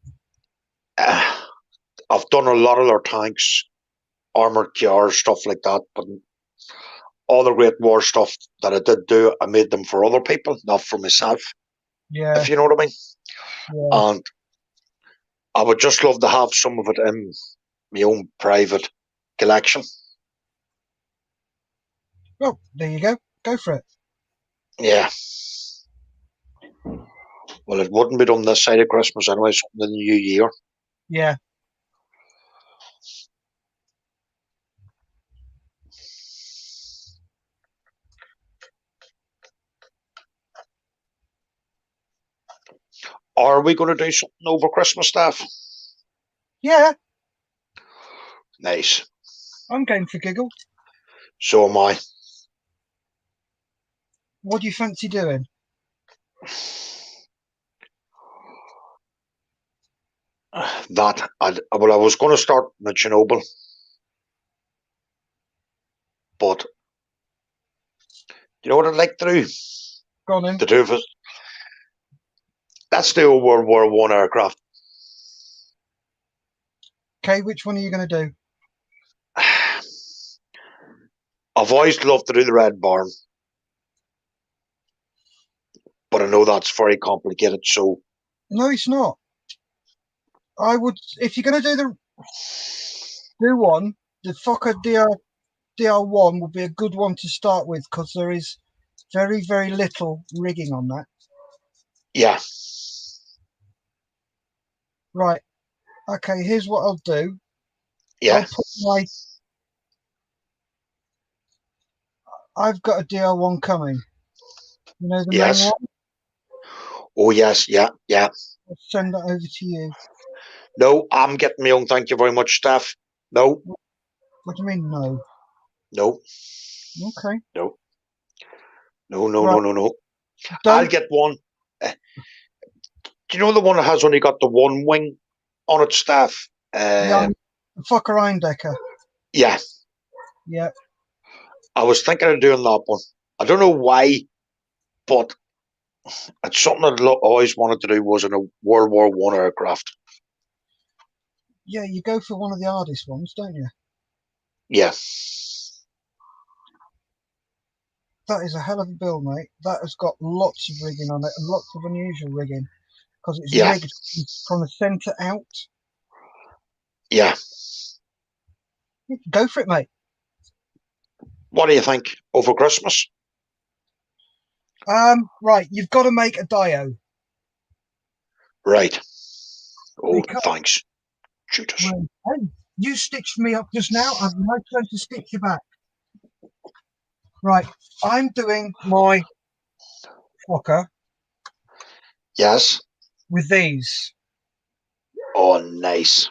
[SPEAKER 2] I've done a lot of their tanks, armored cars, stuff like that, but all the Great War stuff that I did do, I made them for other people, not for myself.
[SPEAKER 1] Yeah.
[SPEAKER 2] If you know what I mean.
[SPEAKER 1] Yeah.
[SPEAKER 2] And I would just love to have some of it in my own private collection.
[SPEAKER 1] Well, there you go. Go for it.
[SPEAKER 2] Yeah. Well, it wouldn't be done this side of Christmas anyway, something in the new year.
[SPEAKER 1] Yeah.
[SPEAKER 2] Are we going to do something over Christmas, Steph?
[SPEAKER 1] Yeah.
[SPEAKER 2] Nice.
[SPEAKER 1] I'm game for giggle.
[SPEAKER 2] So am I.
[SPEAKER 1] What do you fancy doing?
[SPEAKER 2] That I was going to start with Chernobyl, but you know what I'd like to do?
[SPEAKER 1] Go on in.
[SPEAKER 2] The two of us. Let's do a World War One aircraft.
[SPEAKER 1] Okay, which one are you going to do?
[SPEAKER 2] I've always loved to do the red barn, but I know that's very complicated. So
[SPEAKER 1] No, it's not. I would, if you're going to do one, the Fokker DR1 would be a good one to start with because there is very, very little rigging on that.
[SPEAKER 2] yeah,
[SPEAKER 1] Right. Okay, here's what I'll do.
[SPEAKER 2] yeah,
[SPEAKER 1] I've got a DR1 coming. You know the main
[SPEAKER 2] yes.
[SPEAKER 1] one?
[SPEAKER 2] Oh yes, yeah, yeah.
[SPEAKER 1] I'll send that over to you.
[SPEAKER 2] No, I'm getting my own. Thank you very much, staff. No,
[SPEAKER 1] What do you mean, no?
[SPEAKER 2] no,
[SPEAKER 1] Okay.
[SPEAKER 2] no, no, no,
[SPEAKER 1] Right.
[SPEAKER 2] no, no, no. I'll
[SPEAKER 1] Don't.
[SPEAKER 2] get one. Do you know the one that has only got the one wing on its staff?
[SPEAKER 1] Yeah, Fokker Eindecker.
[SPEAKER 2] Yeah,
[SPEAKER 1] Yeah.
[SPEAKER 2] I was thinking of doing that one. I don't know why, but it's something that I always wanted to do. Was in a World War One aircraft.
[SPEAKER 1] Yeah, you go for one of the hardest ones, don't you?
[SPEAKER 2] Yeah,
[SPEAKER 1] That is a hell of a build, mate. That has got lots of rigging on it and lots of unusual rigging because it's
[SPEAKER 2] yeah,
[SPEAKER 1] rigged from the centre out.
[SPEAKER 2] yeah.
[SPEAKER 1] Go for it, mate.
[SPEAKER 2] What do you think over Christmas?
[SPEAKER 1] Right, you've got to make a dio.
[SPEAKER 2] Right. Oh,
[SPEAKER 1] Because
[SPEAKER 2] thanks. Shoot us.
[SPEAKER 1] hey, you stitched me up just now. I've no turn to stitch you back. Right, I'm doing my Fokker
[SPEAKER 2] Yes.
[SPEAKER 1] with these.
[SPEAKER 2] Oh, nice.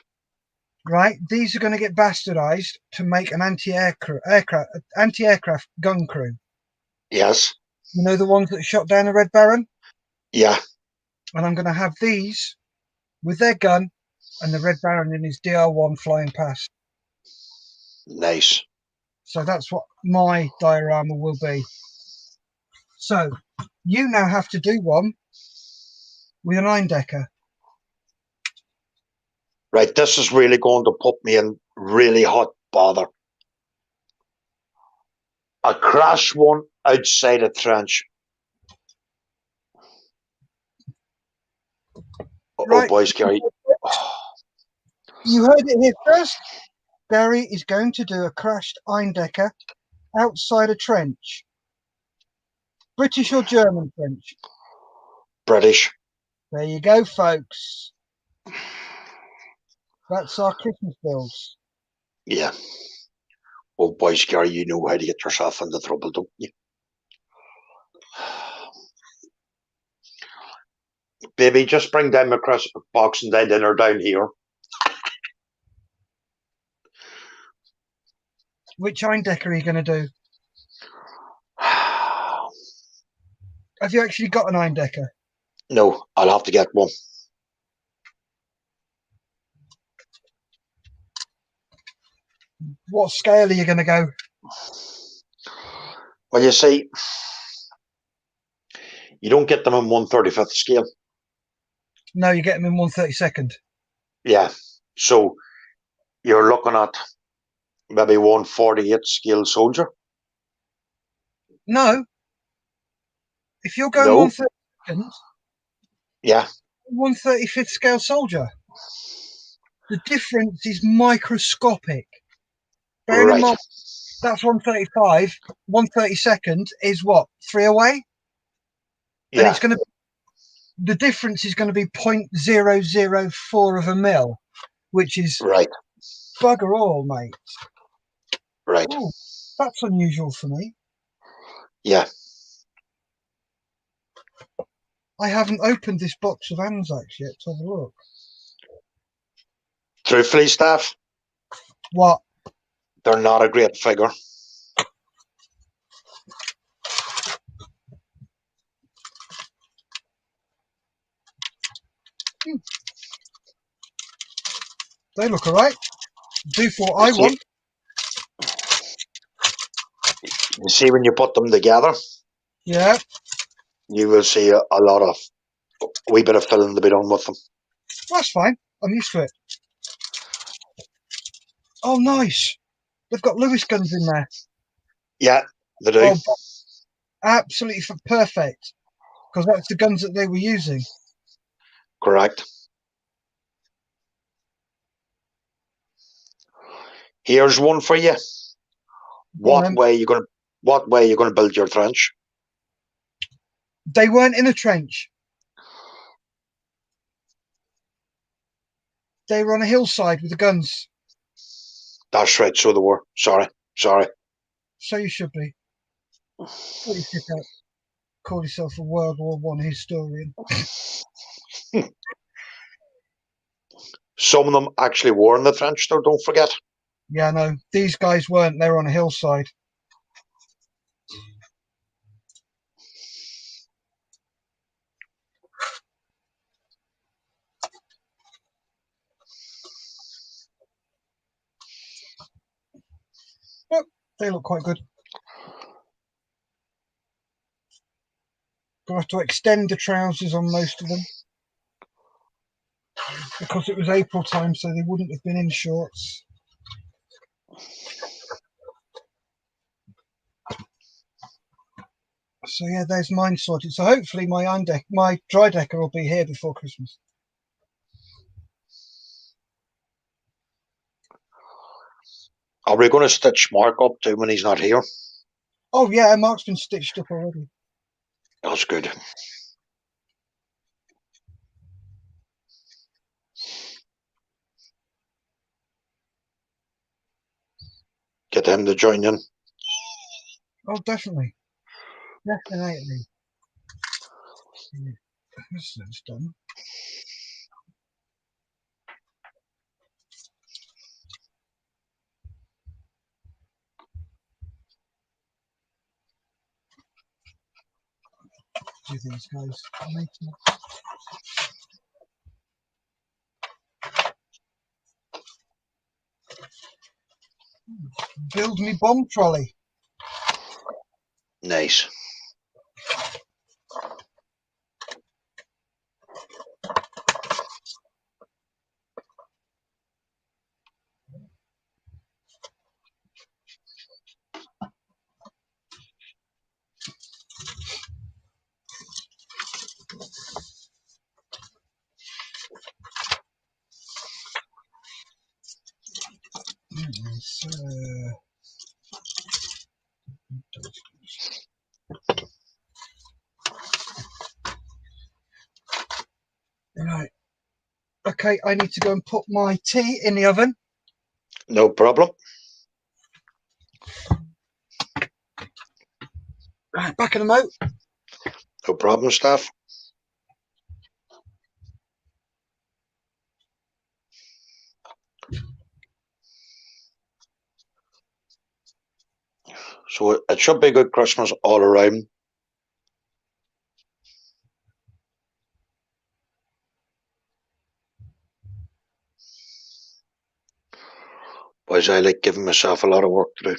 [SPEAKER 1] Right, these are going to get bastardized to make an anti-aircraft gun crew.
[SPEAKER 2] Yes.
[SPEAKER 1] You know the ones that shot down the Red Baron?
[SPEAKER 2] Yeah.
[SPEAKER 1] And I'm going to have these with their gun and the Red Baron in his DR1 flying past.
[SPEAKER 2] Nice.
[SPEAKER 1] So that's what my diorama will be. So you now have to do one with an Eindecker.
[SPEAKER 2] Right. This is really going to put me in really hot bother. I crashed one outside a trench. Oh,
[SPEAKER 1] Right,
[SPEAKER 2] boys, Gary.
[SPEAKER 1] you heard it here first. Gary is going to do a crashed Eindecker outside a trench. British or German trench?
[SPEAKER 2] British.
[SPEAKER 1] There you go, folks. That's our Christmas builds.
[SPEAKER 2] Yeah. Oh, boys, Gary, you know how to get yourself into trouble, don't you? Baby, just bring down my Christmas Boxing Day dinner down here.
[SPEAKER 1] Which Eindecker are you going to do? Have you actually got an Eindecker?
[SPEAKER 2] No, I'll have to get one.
[SPEAKER 1] What scale are you going to go?
[SPEAKER 2] Well, you see, you don't get them in 1/35th scale.
[SPEAKER 1] No, you get them in 1/32nd.
[SPEAKER 2] Yeah. So you're looking at maybe 1/48 scale soldier.
[SPEAKER 1] No, if you're going
[SPEAKER 2] No.
[SPEAKER 1] 1/32nd,
[SPEAKER 2] Yeah.
[SPEAKER 1] 1/35th scale soldier. The difference is microscopic. Bearing in
[SPEAKER 2] Right.
[SPEAKER 1] mind, that's 135. 1/32nd is what? 3 away? And
[SPEAKER 2] Yeah.
[SPEAKER 1] it's going to, the difference is going to be 0.004 of a mil, which is
[SPEAKER 2] Right.
[SPEAKER 1] bugger all, mate.
[SPEAKER 2] Right.
[SPEAKER 1] Oh, that's unusual for me.
[SPEAKER 2] Yeah.
[SPEAKER 1] I haven't opened this box of Anzacs yet to have a look.
[SPEAKER 2] Truthfully, staff,
[SPEAKER 1] What?
[SPEAKER 2] they're not a great figure.
[SPEAKER 1] They look all right. Do for I want.
[SPEAKER 2] You see, when you put them together,
[SPEAKER 1] Yeah,
[SPEAKER 2] you will see a lot of wee bit of filling to be done with them.
[SPEAKER 1] that's fine. I'm used to it. Oh, nice. They've got Lewis guns in there.
[SPEAKER 2] Yeah, they do.
[SPEAKER 1] Oh, absolutely perfect, because that's the guns that they were using.
[SPEAKER 2] Correct. Here's one for you. What way are you going to build your trench?
[SPEAKER 1] They weren't in a trench. They were on a hillside with the guns.
[SPEAKER 2] That's right. So they were. Sorry.
[SPEAKER 1] So you should be. What you pick up? Call yourself a World War One historian.
[SPEAKER 2] Some of them actually were in the trench, though. Don't forget.
[SPEAKER 1] Yeah, no, these guys weren't. They were on a hillside. But they look quite good. Gonna have to extend the trousers on most of them because it was April time, so they wouldn't have been in shorts. So yeah, there's mine sorted. So hopefully my dry decker will be here before Christmas.
[SPEAKER 2] Are we going to stitch Mark up too when he's not here?
[SPEAKER 1] Oh yeah, Mark's been stitched up already.
[SPEAKER 2] That's good. Get him to join in.
[SPEAKER 1] Oh, definitely. Definitely. That's done. Do these guys build me bomb trolley?
[SPEAKER 2] Nice.
[SPEAKER 1] Right. Okay, I need to go and put my tea in the oven.
[SPEAKER 2] No problem.
[SPEAKER 1] Right, back in a mo.
[SPEAKER 2] No problem, staff. So it should be a good Christmas all around. Boys, I like giving myself a lot of work to do.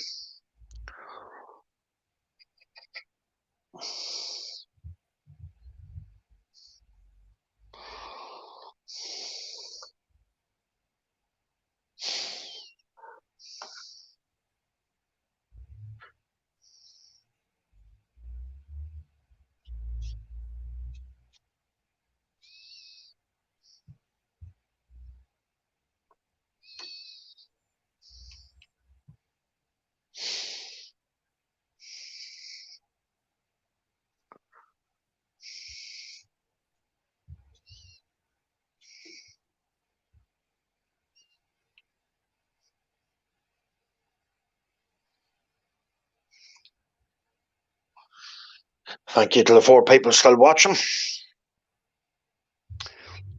[SPEAKER 2] Thank you to the 4 people still watching.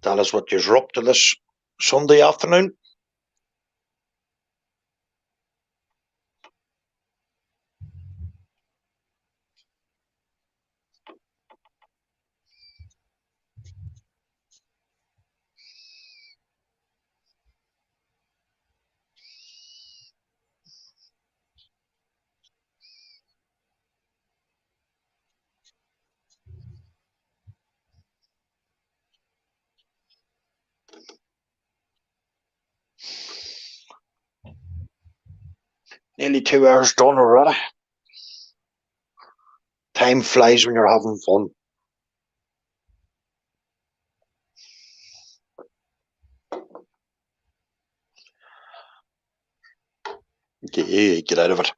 [SPEAKER 2] Tell us what you're up to this Sunday afternoon. Nearly 2 hours done already. Time flies when you're having fun. Get out of it.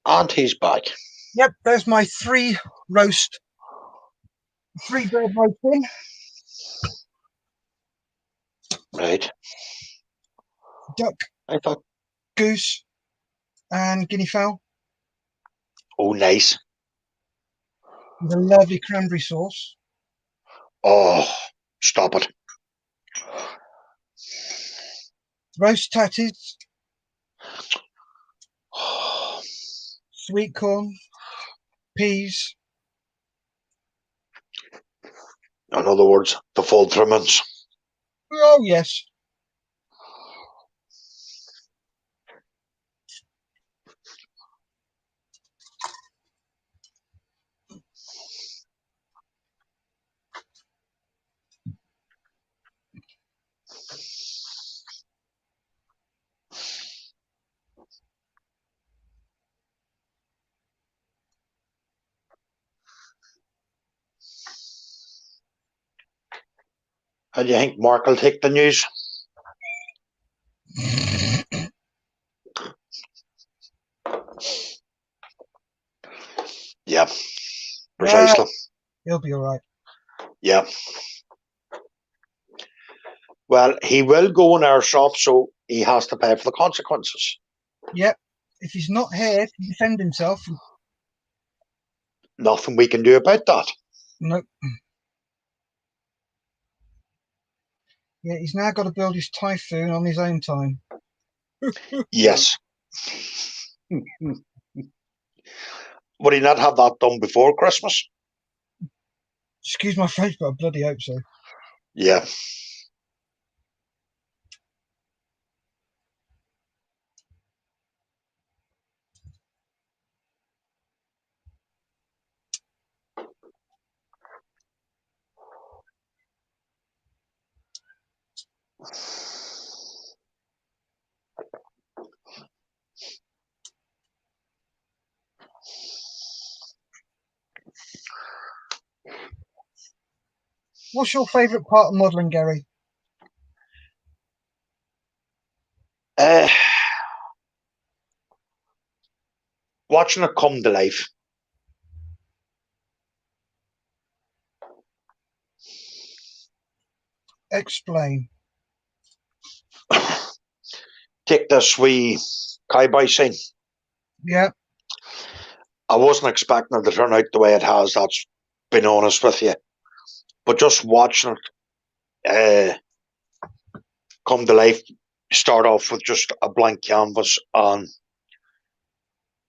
[SPEAKER 2] And he's back.
[SPEAKER 1] Yep, there's my 3 roast, 3 bird roasting.
[SPEAKER 2] Right.
[SPEAKER 1] Duck,
[SPEAKER 2] I thought,
[SPEAKER 1] goose, and guinea fowl.
[SPEAKER 2] oh, nice.
[SPEAKER 1] With a lovely cranberry sauce.
[SPEAKER 2] Oh, stop it.
[SPEAKER 1] Roast tatties. Sweet corn. Peas.
[SPEAKER 2] In other words, the full trimmings.
[SPEAKER 1] Oh, yes.
[SPEAKER 2] How do you think Mark will take the news? Yeah, precisely.
[SPEAKER 1] He'll be all right.
[SPEAKER 2] Yeah. Well, he will go in our shop, so he has to pay for the consequences.
[SPEAKER 1] Yep. If he's not here to defend himself,
[SPEAKER 2] Nothing we can do about that.
[SPEAKER 1] nope. Yeah, he's now got to build his typhoon on his own time.
[SPEAKER 2] Yes. Would he not have that done before Christmas?
[SPEAKER 1] Excuse my French, but I bloody hope so.
[SPEAKER 2] Yeah.
[SPEAKER 1] What's your favourite part of modelling, Gary?
[SPEAKER 2] Watching it come to life.
[SPEAKER 1] Explain.
[SPEAKER 2] Take this wee cowboy scene.
[SPEAKER 1] Yeah.
[SPEAKER 2] I wasn't expecting it to turn out the way it has. That's been honest with you. but just watching it come to life, start off with just a blank canvas and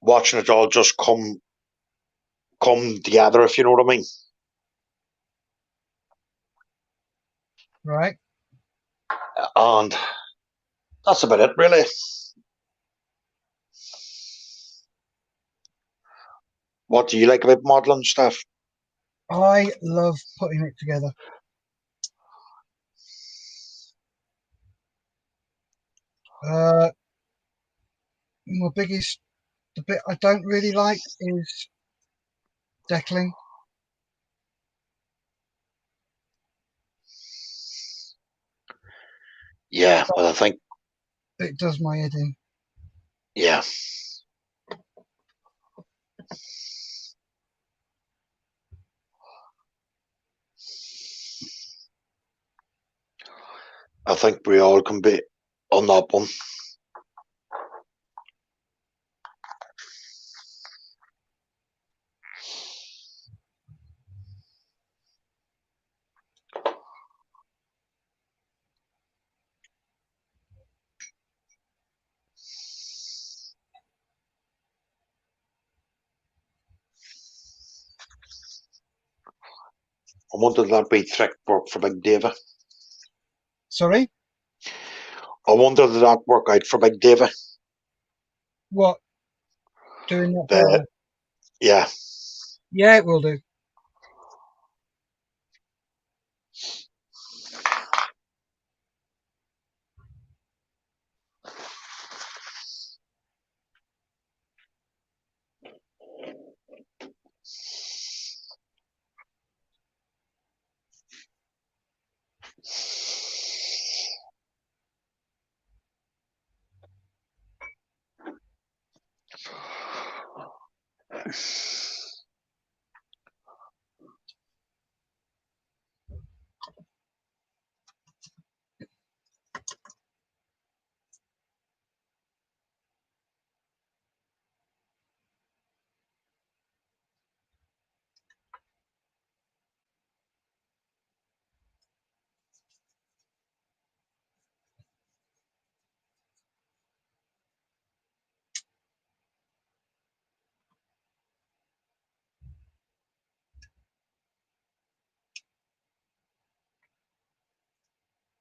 [SPEAKER 2] watching it all just come together, if you know what I mean.
[SPEAKER 1] Right.
[SPEAKER 2] And that's about it, really. What do you like about modelling stuff?
[SPEAKER 1] I love putting it together. My biggest, the bit I don't really like is deckling.
[SPEAKER 2] Yeah, well, I think,
[SPEAKER 1] It does my head in.
[SPEAKER 2] yeah. I think we all can be on that one. I wonder if that be trick work for Big Davy.
[SPEAKER 1] Sorry?
[SPEAKER 2] I wonder if that work out for Big Davy.
[SPEAKER 1] What? Doing that powder?
[SPEAKER 2] Yeah.
[SPEAKER 1] Yeah, it will do.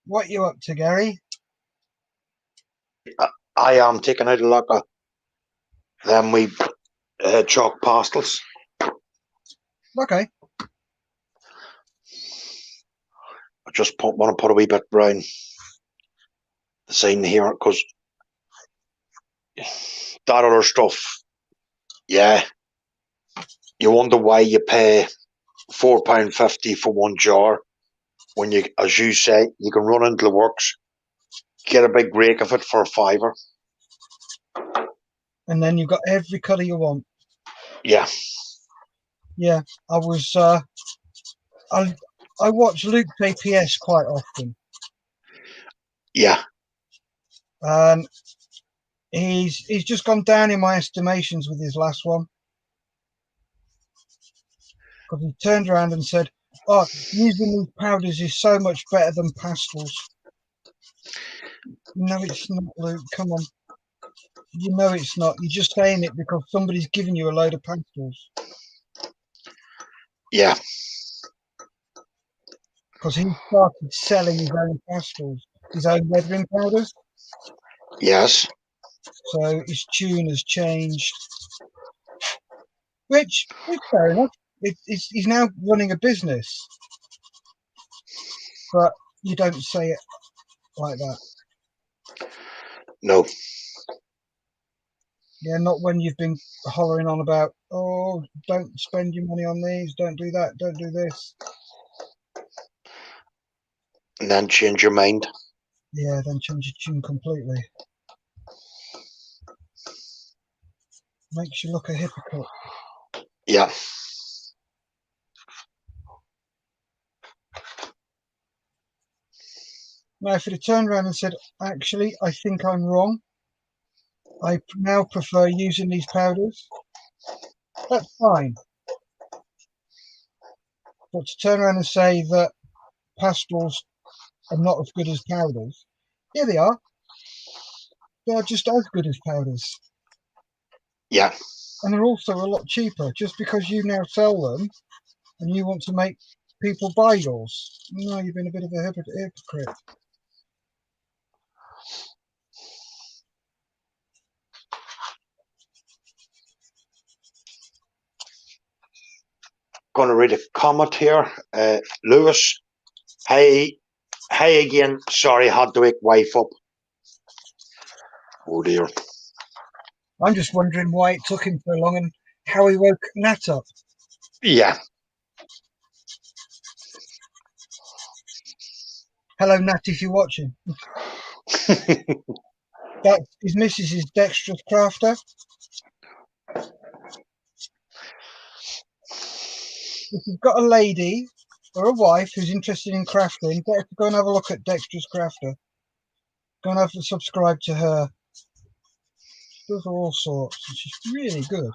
[SPEAKER 1] What you up to, Gary?
[SPEAKER 2] I am taking out a lot of them we chalk pastels.
[SPEAKER 1] Okay.
[SPEAKER 2] I just want to put a wee bit around the sign here because that other stuff, yeah, you wonder why you pay £4.50 for one jar when you, as you say, you can run into the works, get a big rake of it for a fiver.
[SPEAKER 1] And then you've got every colour you want.
[SPEAKER 2] Yeah.
[SPEAKER 1] Yeah, I was. I watch Luke's APS quite often.
[SPEAKER 2] Yeah.
[SPEAKER 1] And he's just gone down in my estimations with his last one. Because he turned around and said, "Oh, using these powders is so much better than pastels." No, it's not, Luke. Come on. You know it's not. You're just saying it because somebody's giving you a load of pastels.
[SPEAKER 2] Yeah.
[SPEAKER 1] Because he started selling his own pastels, his own weathering powders.
[SPEAKER 2] Yes.
[SPEAKER 1] So his tune has changed, which is fair enough. He's now running a business, but you don't say it like that.
[SPEAKER 2] No.
[SPEAKER 1] Yeah, not when you've been hollering on about, oh, don't spend your money on these, don't do that, don't do this.
[SPEAKER 2] And then change your mind.
[SPEAKER 1] Yeah, then change your tune completely. Makes you look a hypocrite.
[SPEAKER 2] Yeah.
[SPEAKER 1] Now, if he'd turned around and said, actually, I think I'm wrong, I now prefer using these powders, that's fine. But to turn around and say that pastels are not as good as powders, yeah, they are. They are just as good as powders.
[SPEAKER 2] Yeah.
[SPEAKER 1] And they're also a lot cheaper. Just because you now sell them and you want to make people buy yours, no, you've been a bit of a hypocrite.
[SPEAKER 2] Going to read a comment here. Lewis, hey again. Sorry, had to wake wife up. Oh dear.
[SPEAKER 1] I'm just wondering why it took him so long and how he woke Nat up.
[SPEAKER 2] Yeah.
[SPEAKER 1] Hello, Nat, if you're watching. That his missus is dexterous crafter. If you've got a lady or a wife who's interested in crafting, better to go and have a look at Dexterous Crafter. Go and have to subscribe to her. She does all sorts, and she's really good.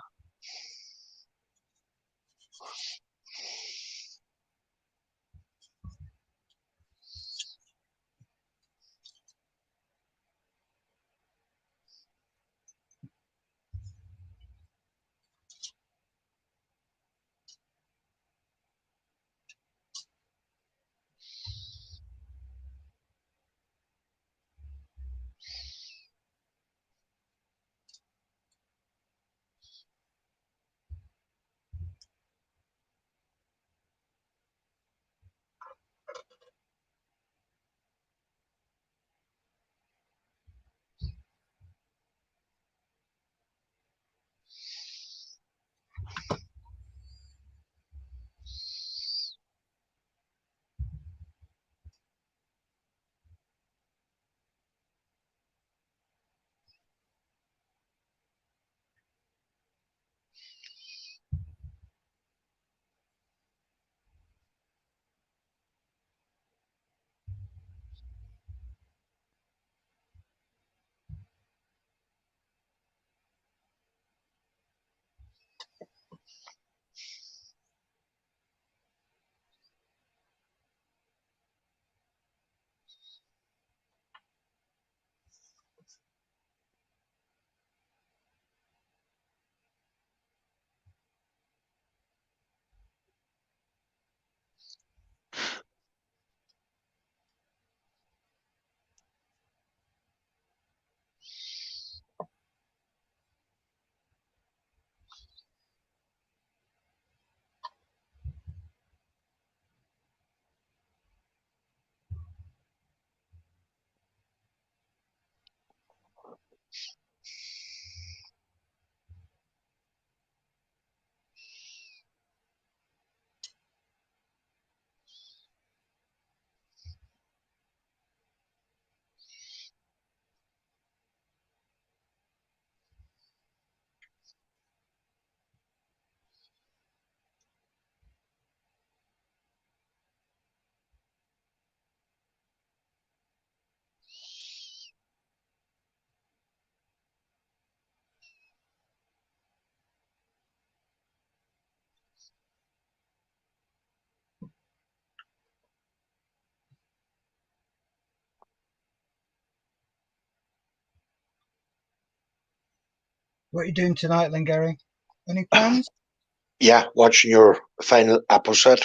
[SPEAKER 1] What are you doing tonight then, Gary? Any plans?
[SPEAKER 2] Yeah, watching your final episode.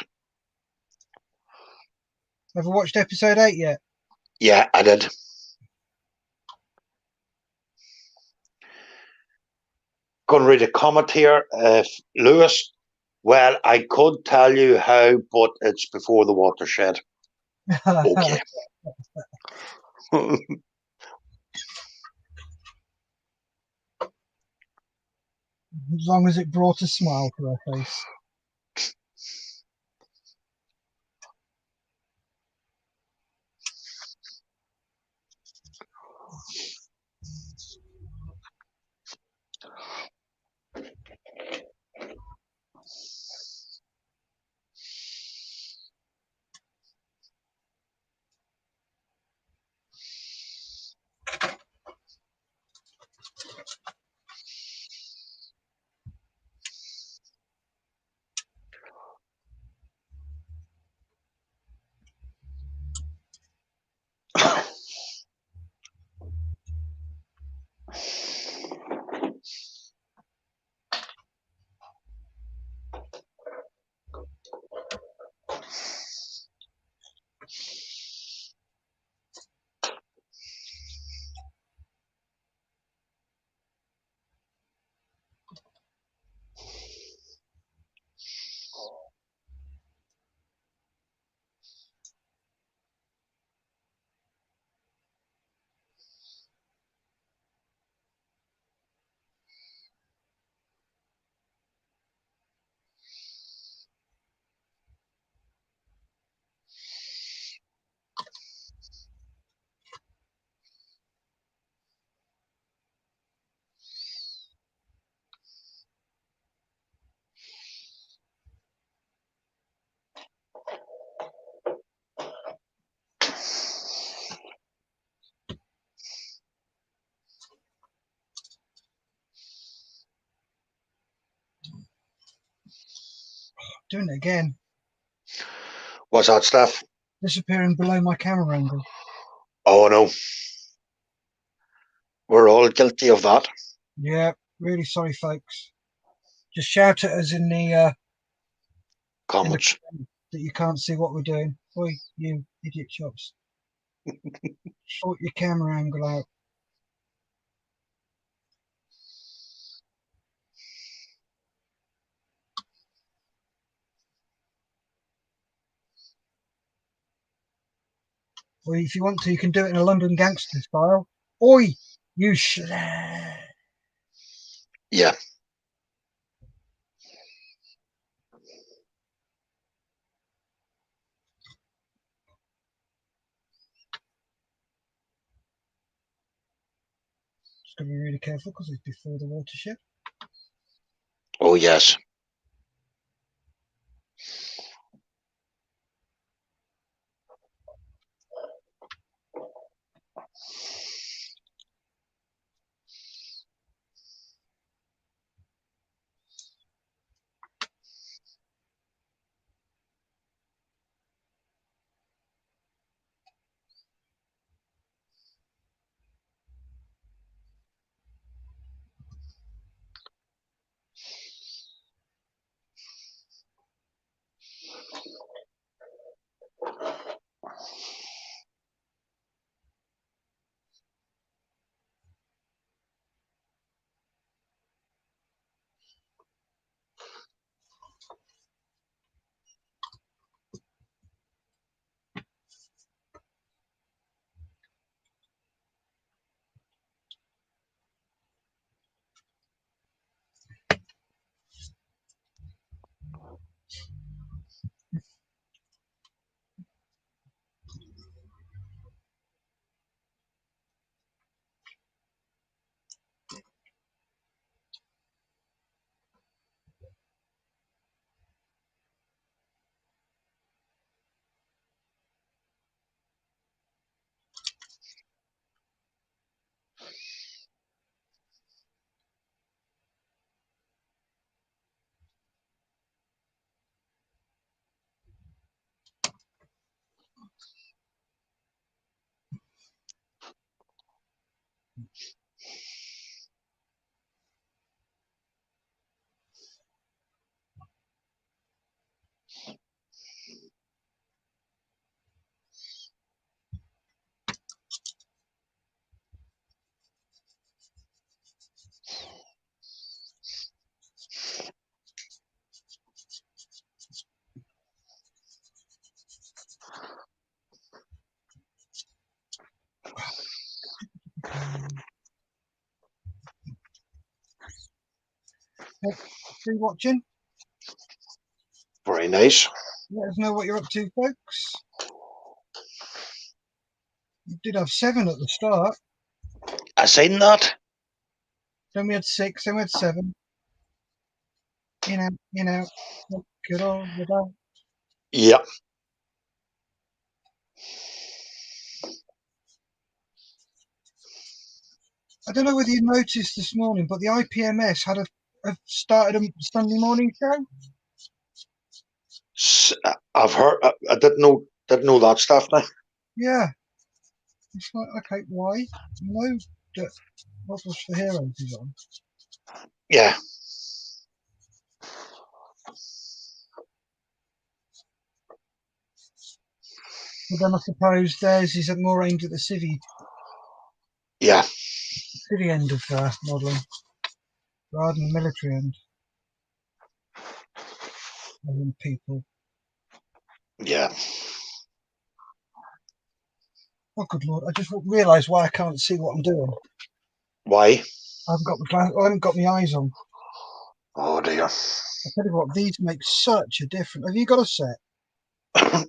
[SPEAKER 1] Ever watched episode 8 yet?
[SPEAKER 2] Yeah, I did. Going to read a comment here. Lewis, well, I could tell you how, but it's before the watershed. Okay.
[SPEAKER 1] As long as it brought a smile to her face. Doing it again.
[SPEAKER 2] What's that stuff?
[SPEAKER 1] Disappearing below my camera angle.
[SPEAKER 2] Oh no. We're all guilty of that.
[SPEAKER 1] Yeah, really sorry, folks. Just shout at us in the
[SPEAKER 2] Comments.
[SPEAKER 1] that you can't see what we're doing. Oi, you idiot chops. Sort your camera angle out. Or if you want to, you can do it in a London gangster style. Oi, you
[SPEAKER 2] Yeah.
[SPEAKER 1] Just gotta be really careful because it's before the watershed.
[SPEAKER 2] Oh yes.
[SPEAKER 1] Free watching.
[SPEAKER 2] Very nice.
[SPEAKER 1] Let us know what you're up to, folks. You did have 7 at the start.
[SPEAKER 2] I seen that.
[SPEAKER 1] Then we had 6. Then we had 7. In out. Good old without.
[SPEAKER 2] Yeah.
[SPEAKER 1] I don't know whether you noticed this morning, but the IPMS have started a Sunday morning show.
[SPEAKER 2] I've heard. I didn't know that stuff now.
[SPEAKER 1] Yeah. It's like, okay, why? You know that Models for Heroes is on.
[SPEAKER 2] Yeah.
[SPEAKER 1] But then I suppose theirs is more aimed at the civvy
[SPEAKER 2] Yeah.
[SPEAKER 1] end of modelling rather than the military end. People.
[SPEAKER 2] Yeah.
[SPEAKER 1] Oh, good lord! I just realised why I can't see what I'm doing.
[SPEAKER 2] Why?
[SPEAKER 1] I haven't got my eyes on.
[SPEAKER 2] Oh dear.
[SPEAKER 1] I tell you what, these make such a difference. Have you got a set?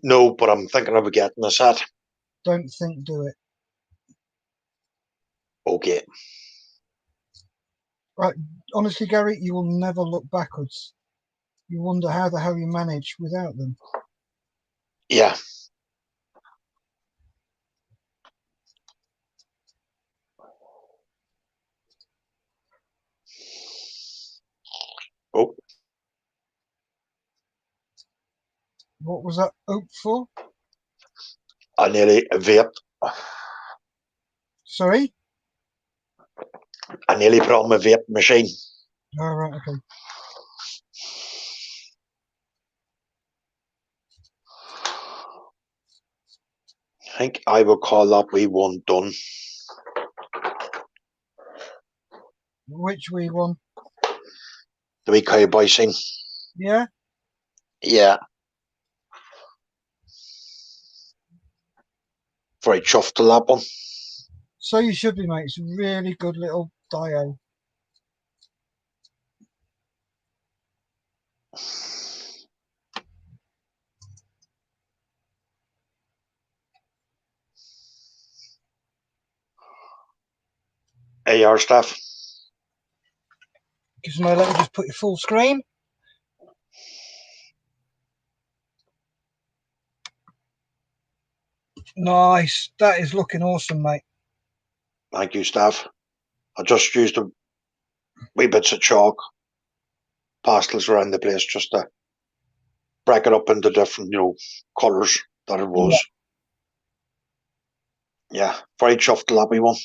[SPEAKER 2] No, but I'm thinking of getting a set.
[SPEAKER 1] Don't think, do it.
[SPEAKER 2] Okay.
[SPEAKER 1] Right, honestly, Gary, you will never look backwards. You wonder how the hell you manage without them.
[SPEAKER 2] Yeah. Oh.
[SPEAKER 1] What was that oak for?
[SPEAKER 2] I nearly vaped.
[SPEAKER 1] Sorry?
[SPEAKER 2] I nearly put on my vape machine.
[SPEAKER 1] Oh, right, okay.
[SPEAKER 2] I think I will call that wee one done.
[SPEAKER 1] Which wee one?
[SPEAKER 2] The wee cowboy scene.
[SPEAKER 1] Yeah?
[SPEAKER 2] Yeah. Very chuffed to that one.
[SPEAKER 1] So you should be, mate. It's a really good little dio.
[SPEAKER 2] AR stuff.
[SPEAKER 1] Gizmo, let me just put your full screen. Nice. That is looking awesome, mate.
[SPEAKER 2] Thank you, staff. I just used a wee bits of chalk, pastels around the place just to break it up into different, colours that it was. Yeah, very chuffed to that wee one.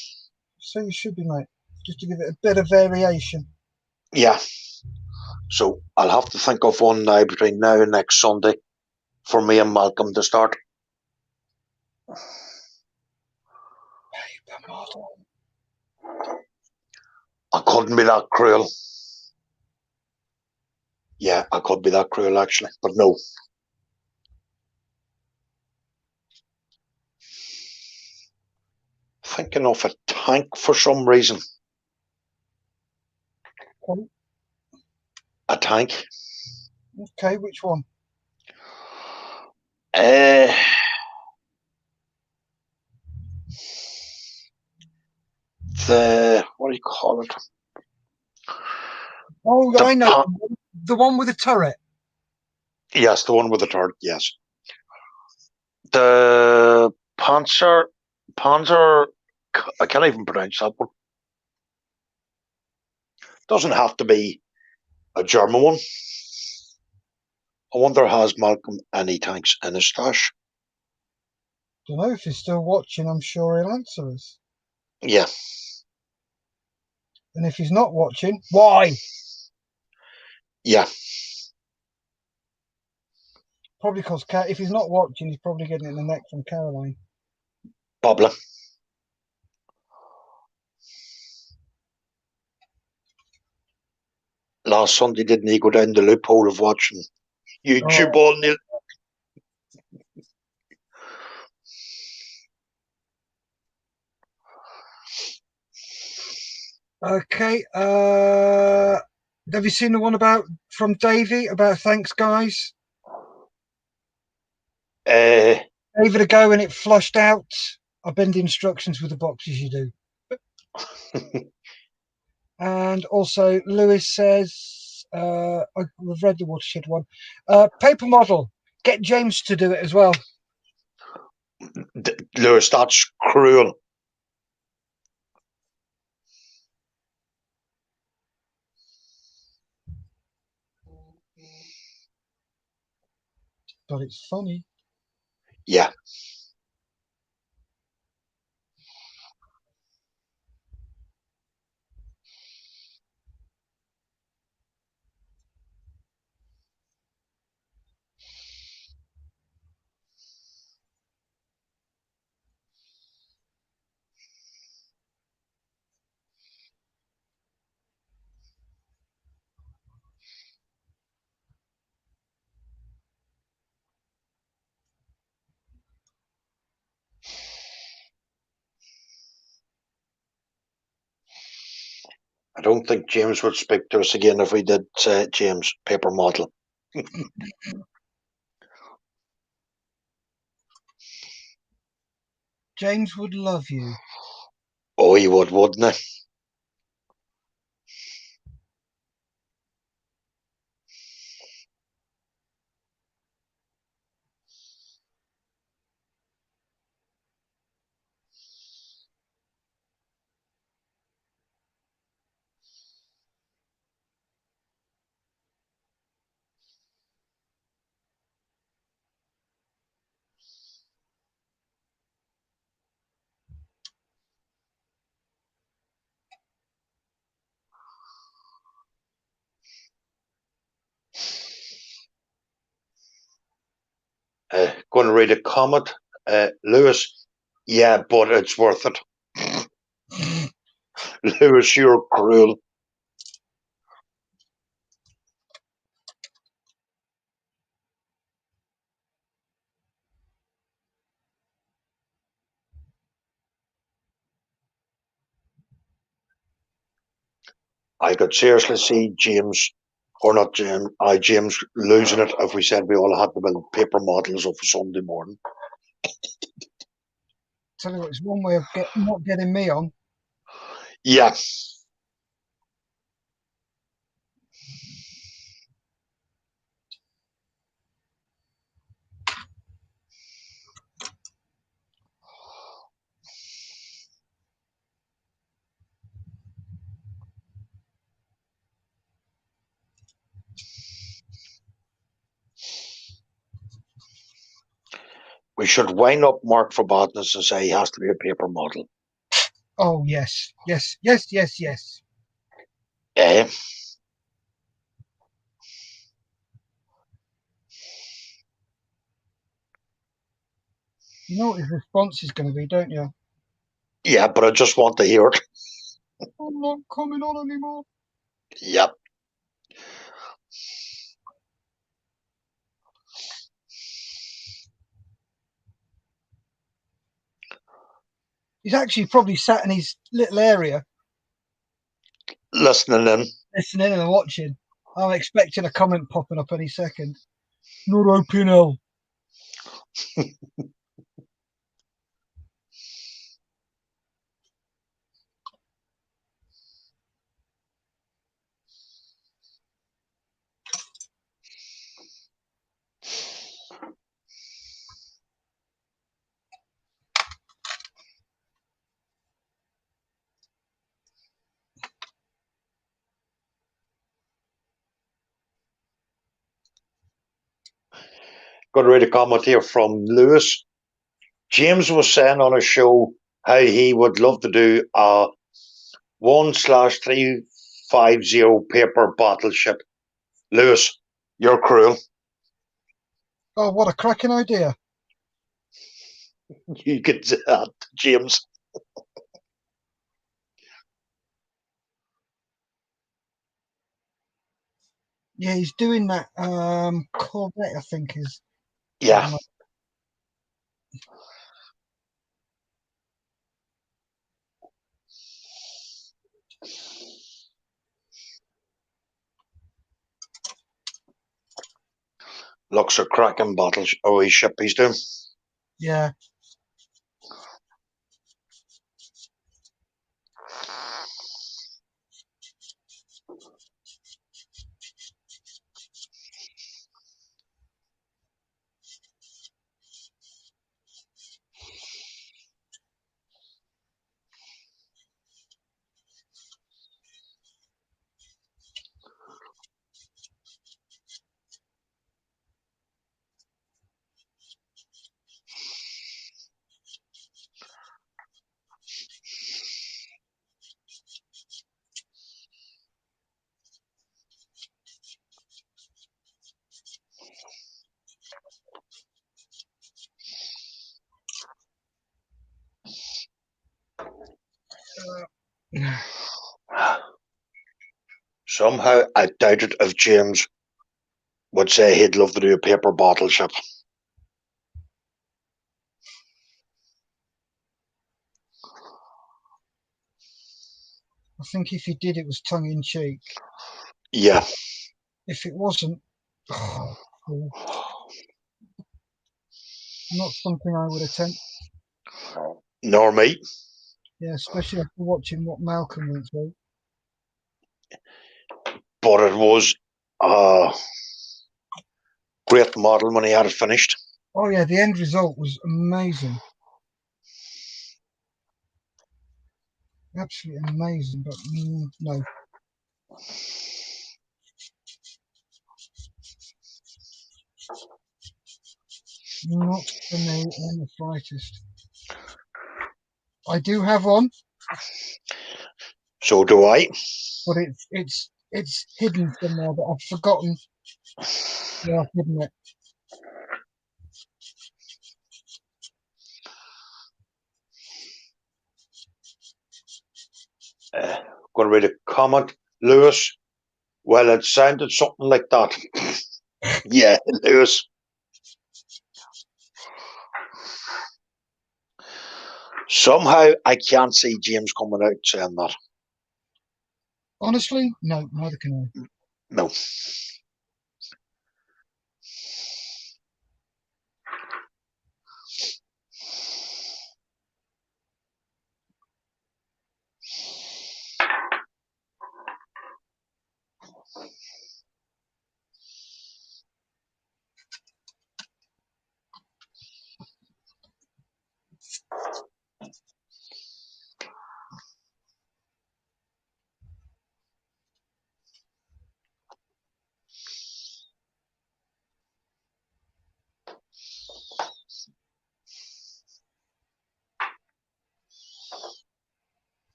[SPEAKER 1] So you should be, mate. Just to give it a bit of variation.
[SPEAKER 2] Yeah. So I'll have to think of one now between now and next Sunday for me and Malcolm to start.
[SPEAKER 1] Paper model.
[SPEAKER 2] I couldn't be that cruel. Yeah, I could be that cruel actually, but no. Thinking of a tank for some reason.
[SPEAKER 1] Okay.
[SPEAKER 2] A tank.
[SPEAKER 1] Okay, which one?
[SPEAKER 2] What do you call it?
[SPEAKER 1] Oh, I know. The one with the turret.
[SPEAKER 2] Yes, the one with the turret, yes. The Panzer, I can't even pronounce that one. Doesn't have to be a German one. I wonder, has Malcolm any tanks in his stash?
[SPEAKER 1] Don't know if he's still watching. I'm sure he'll answer us.
[SPEAKER 2] Yeah.
[SPEAKER 1] And if he's not watching, why?
[SPEAKER 2] Yeah.
[SPEAKER 1] Probably because if he's not watching, he's probably getting it in the neck from Caroline.
[SPEAKER 2] Probably. Last Sunday, didn't he go down the loophole of watching YouTube all night?
[SPEAKER 1] Okay. Have you seen the one from Davey about thanks, guys? Gave it a go and it flushed out. I bend the instructions with the boxes you do. And also, Lewis says, we've read the watershed one. Paper model. Get James to do it as well.
[SPEAKER 2] Lewis, that's cruel.
[SPEAKER 1] But it's funny.
[SPEAKER 2] Yeah. I don't think James would speak to us again if we did James paper model.
[SPEAKER 1] James would love you.
[SPEAKER 2] Oh, he would, wouldn't he? Going to read a comment. Lewis, yeah, but it's worth it. Lewis, you're cruel. I could seriously see James, or not James, James losing it if we said we all had to build paper models of a Sunday morning.
[SPEAKER 1] Tell you what, it's one way of not getting me on.
[SPEAKER 2] Yeah. We should wind up Mark for badness and say he has to be a paper model.
[SPEAKER 1] Oh, yes. Yes, yes, yes, yes.
[SPEAKER 2] Eh?
[SPEAKER 1] You know what his response is going to be, don't you?
[SPEAKER 2] Yeah, but I just want to hear it.
[SPEAKER 1] I'm not coming on anymore.
[SPEAKER 2] Yep.
[SPEAKER 1] He's actually probably sat in his little area
[SPEAKER 2] Listening in.
[SPEAKER 1] listening and watching. I'm expecting a comment popping up any second. Not OPNL.
[SPEAKER 2] Going to read a comment here from Lewis. James was saying on a show how he would love to do a 1/350 paper battleship. Lewis, you're cruel.
[SPEAKER 1] Oh, what a cracking idea.
[SPEAKER 2] You could say that, James.
[SPEAKER 1] Yeah, he's doing that Corvette, I think is.
[SPEAKER 2] Yeah. Looks a cracking battleship. Oh, his ship he's doing.
[SPEAKER 1] Yeah.
[SPEAKER 2] Somehow I doubted if James would say he'd love to do a paper battleship.
[SPEAKER 1] I think if he did, it was tongue in cheek.
[SPEAKER 2] Yeah.
[SPEAKER 1] If it wasn't, not something I would attempt.
[SPEAKER 2] Nor me.
[SPEAKER 1] Yeah, especially after watching what Malcolm went through.
[SPEAKER 2] But it was a great model when he had it finished.
[SPEAKER 1] Oh yeah, the end result was amazing. Absolutely amazing, but no. Not for me in the slightest. I do have one.
[SPEAKER 2] So do I.
[SPEAKER 1] But it's hidden somewhere, but I've forgotten where I've hidden it.
[SPEAKER 2] Going to read a comment. Lewis, well, it sounded something like that. Yeah, Lewis. Somehow I can't see James coming out saying that.
[SPEAKER 1] Honestly, no, neither can I.
[SPEAKER 2] No.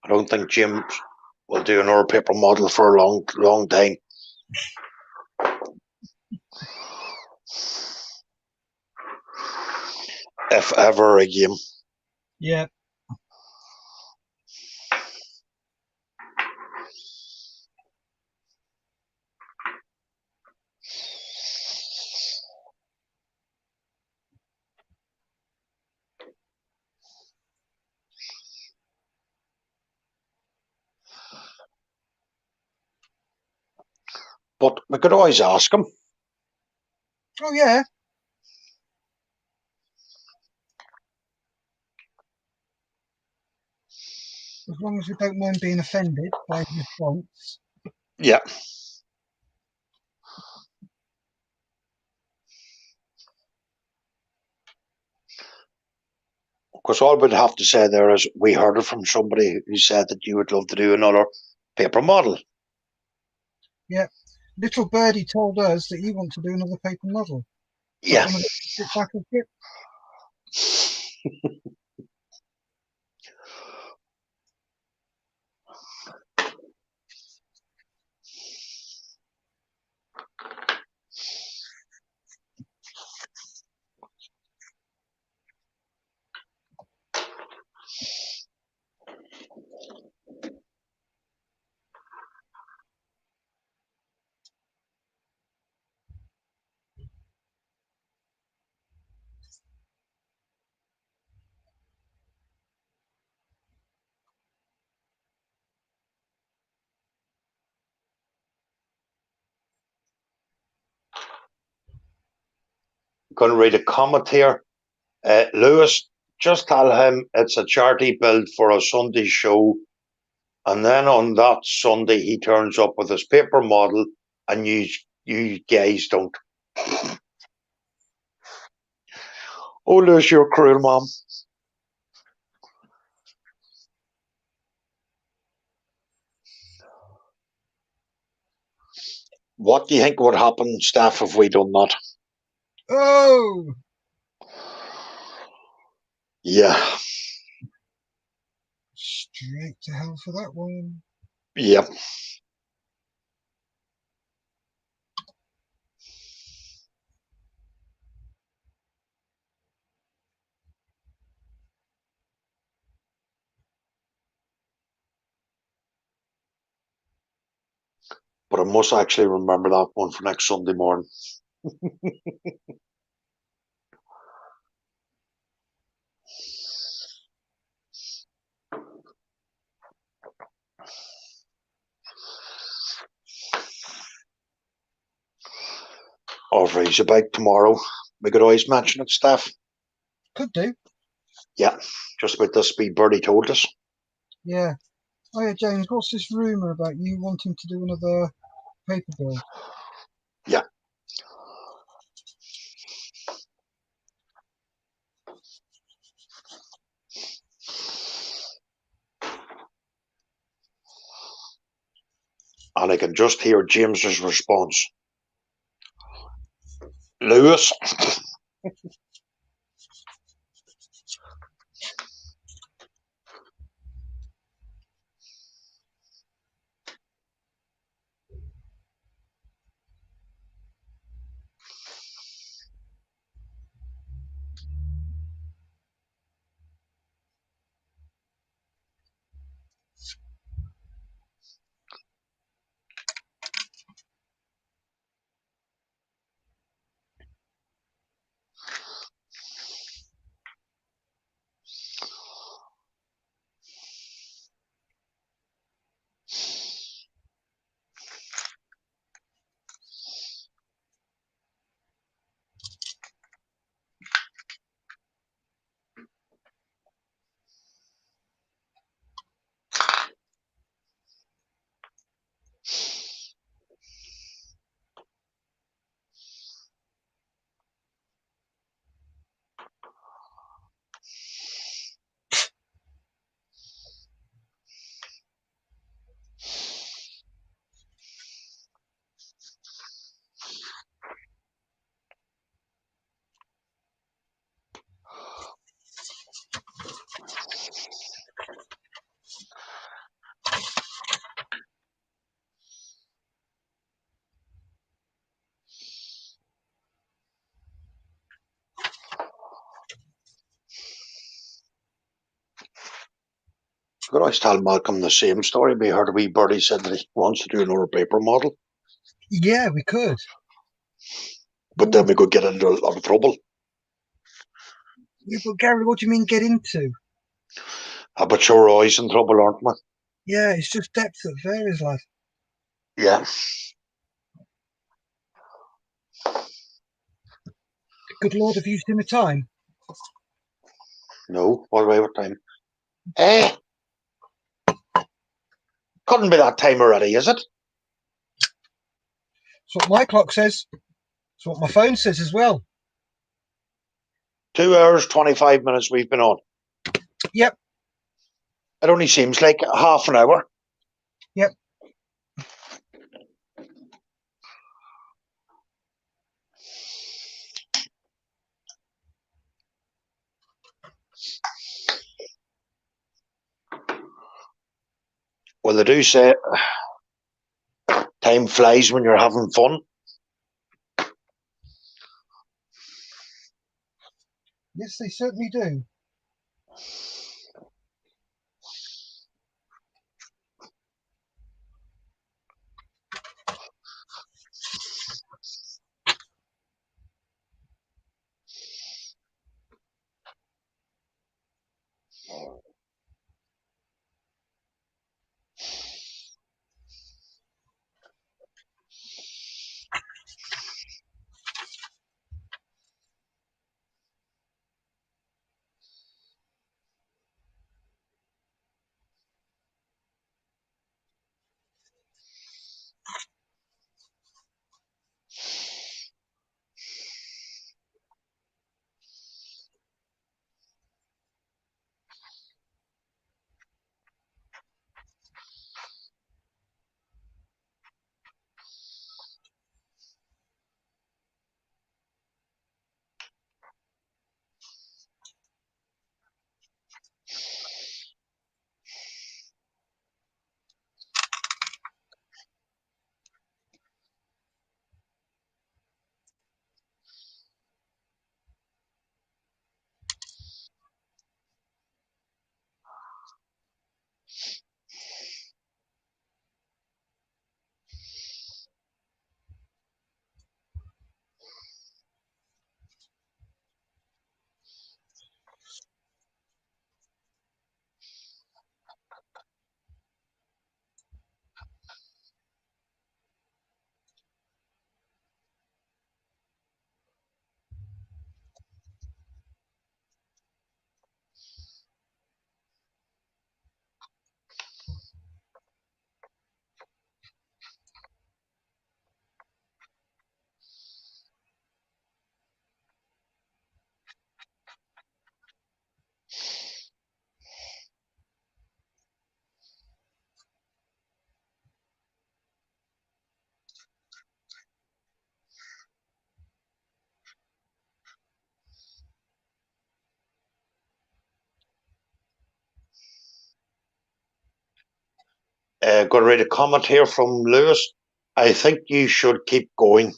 [SPEAKER 2] I don't think James will do another paper model for a long time. If ever again.
[SPEAKER 1] Yeah.
[SPEAKER 2] But we could always ask him.
[SPEAKER 1] Oh, yeah. As long as we don't mind being offended by his response.
[SPEAKER 2] Yeah. Because all we'd have to say there is we heard it from somebody who said that you would love to do another paper model.
[SPEAKER 1] Yeah. Little Birdie told us that you want to do another paper model.
[SPEAKER 2] Yeah.
[SPEAKER 1] One of the back of it.
[SPEAKER 2] Going to read a comment here. Lewis, just tell him it's a charity build for a Sunday show, and then on that Sunday he turns up with his paper model, and you guys don't. Oh, Lewis, you're cruel, Mom. What do you think would happen, Steph, if we done that?
[SPEAKER 1] Oh!
[SPEAKER 2] Yeah.
[SPEAKER 1] Straight to hell for that one.
[SPEAKER 2] Yep. But I must actually remember that one for next Sunday morning. Or if he's about tomorrow, we could always mention it, Steph.
[SPEAKER 1] Could do.
[SPEAKER 2] Yeah, just about this wee birdie told us.
[SPEAKER 1] Yeah. Oh, yeah, James, what's this rumour about you wanting to do another paper build?
[SPEAKER 2] Yeah. And I can just hear James's response. Lewis. could always tell Malcolm the same story. We heard a wee birdie said that he wants to do another paper model,
[SPEAKER 1] Yeah, we could.
[SPEAKER 2] but then we could get into a lot of trouble.
[SPEAKER 1] Yeah, but Gary, what do you mean get into?
[SPEAKER 2] But sure, we're always in trouble, aren't we?
[SPEAKER 1] Yeah, it's just depth that varies, lad.
[SPEAKER 2] Yeah.
[SPEAKER 1] Good Lord, have you seen the time?
[SPEAKER 2] No, what way? What time? Eh, couldn't be that time already, is it?
[SPEAKER 1] That's what my clock says. That's what my phone says as well.
[SPEAKER 2] 2 hours, 25 minutes we've been on.
[SPEAKER 1] Yep.
[SPEAKER 2] It only seems like half an hour.
[SPEAKER 1] Yep.
[SPEAKER 2] Well, they do say time flies when you're having fun.
[SPEAKER 1] Yes, they certainly do.
[SPEAKER 2] Going to read a comment here from Lewis. I think you should keep going.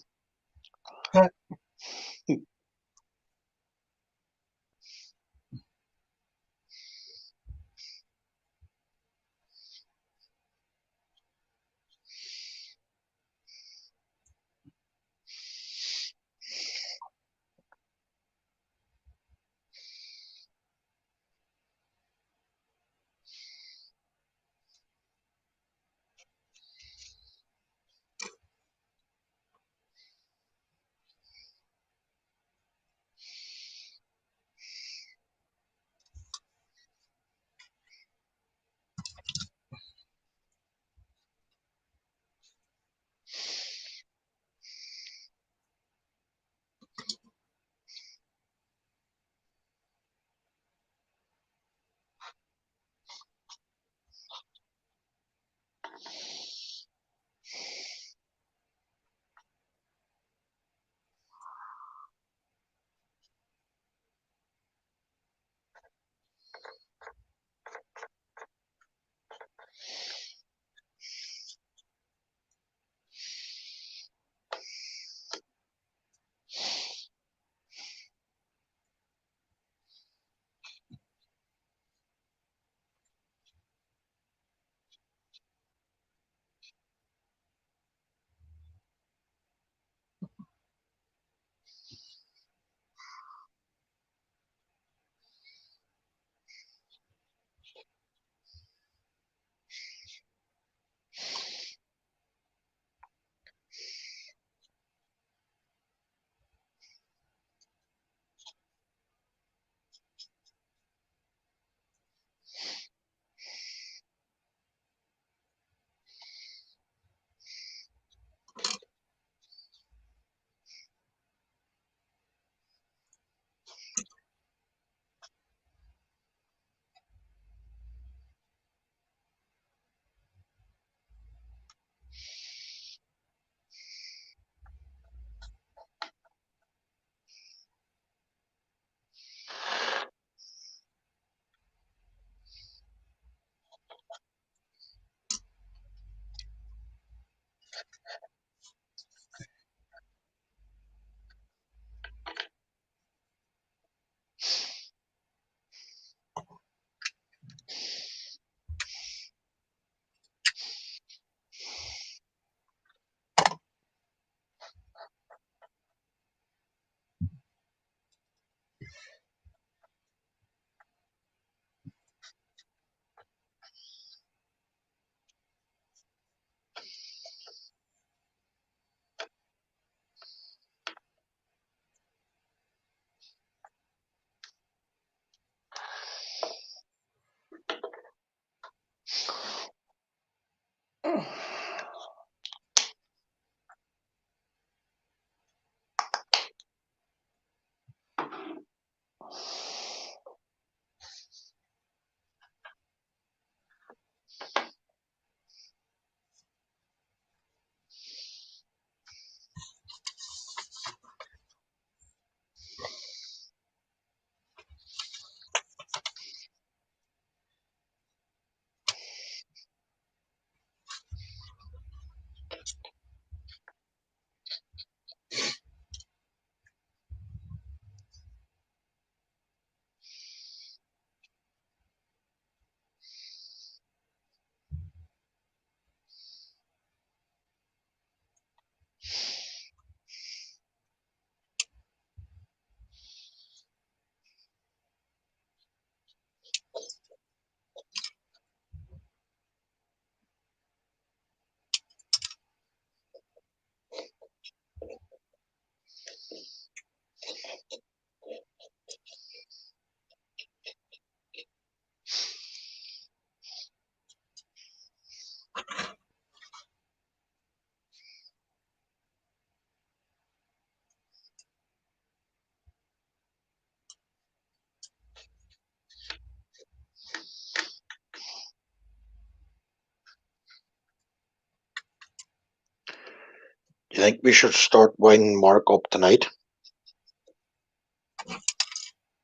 [SPEAKER 2] you think we should start winding Mark up tonight?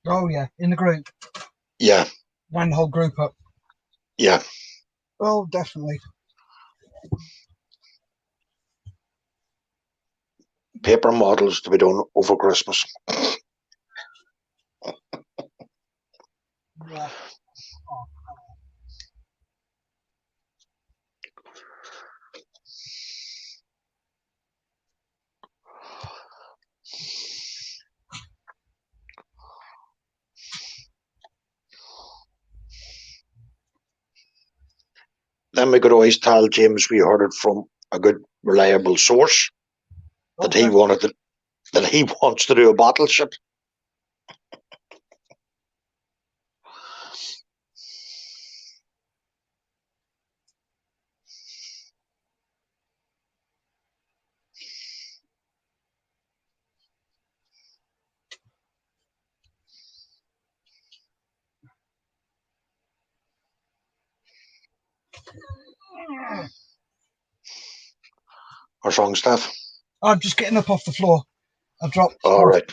[SPEAKER 1] Oh yeah, in the group.
[SPEAKER 2] Yeah,
[SPEAKER 1] Wind the whole group up.
[SPEAKER 2] yeah.
[SPEAKER 1] Oh, definitely.
[SPEAKER 2] Paper models to be done over Christmas.
[SPEAKER 1] Yeah. Oh.
[SPEAKER 2] Then we could always tell James we heard it from a good, reliable source that he wanted to, that he wants to do a battleship. Or song stuff.
[SPEAKER 1] I'm just getting up off the floor. I've dropped.
[SPEAKER 2] All right.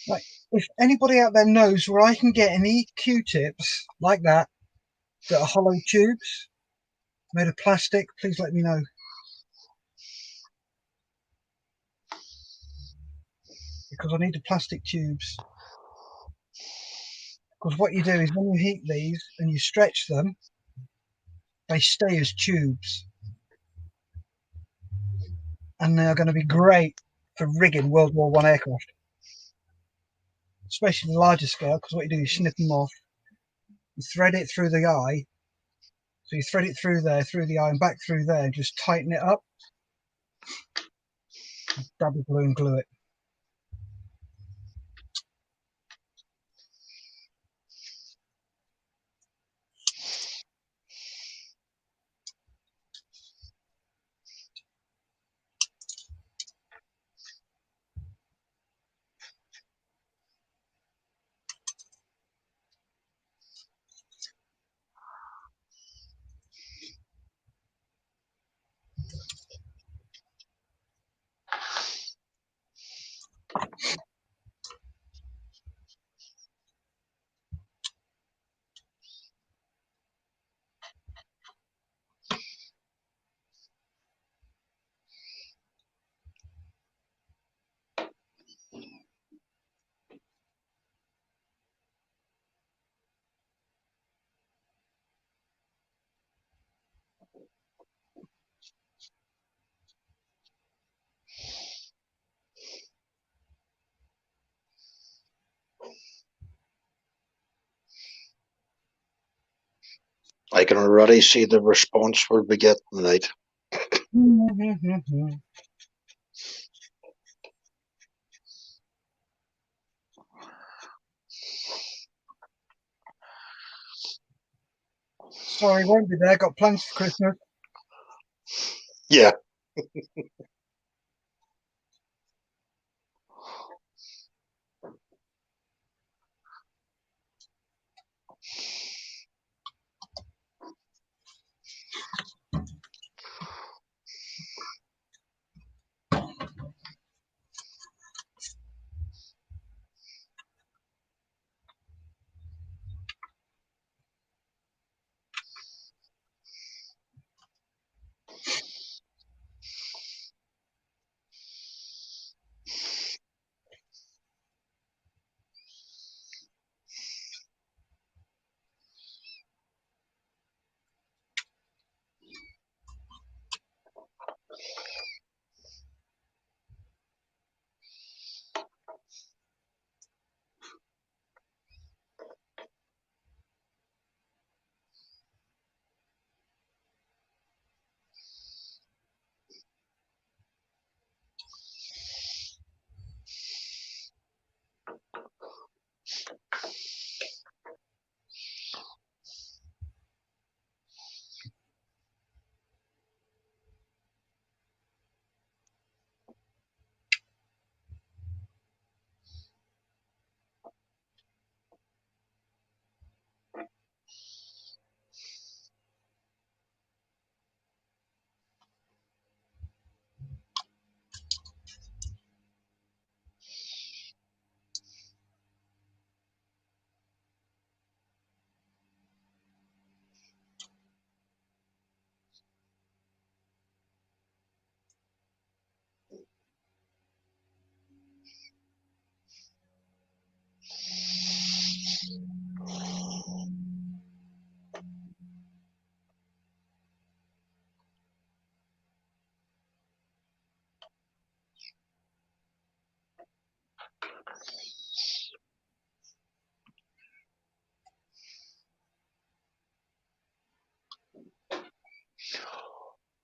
[SPEAKER 1] Like, if anybody out there knows where I can get any Q-tips like that are hollow tubes made of plastic, please let me know. Because I need the plastic tubes. Because what you do is when you heat these and you stretch them, they stay as tubes. And they are going to be great for rigging World War I aircraft. Especially the larger scale, because what you do is snip them off, you thread it through the eye. So you thread it through there, through the eye, and back through there, and just tighten it up. Double glue and glue it.
[SPEAKER 2] I can already see the response we'll be getting tonight.
[SPEAKER 1] Sorry, won't be there. Got plans for Christmas.
[SPEAKER 2] Yeah.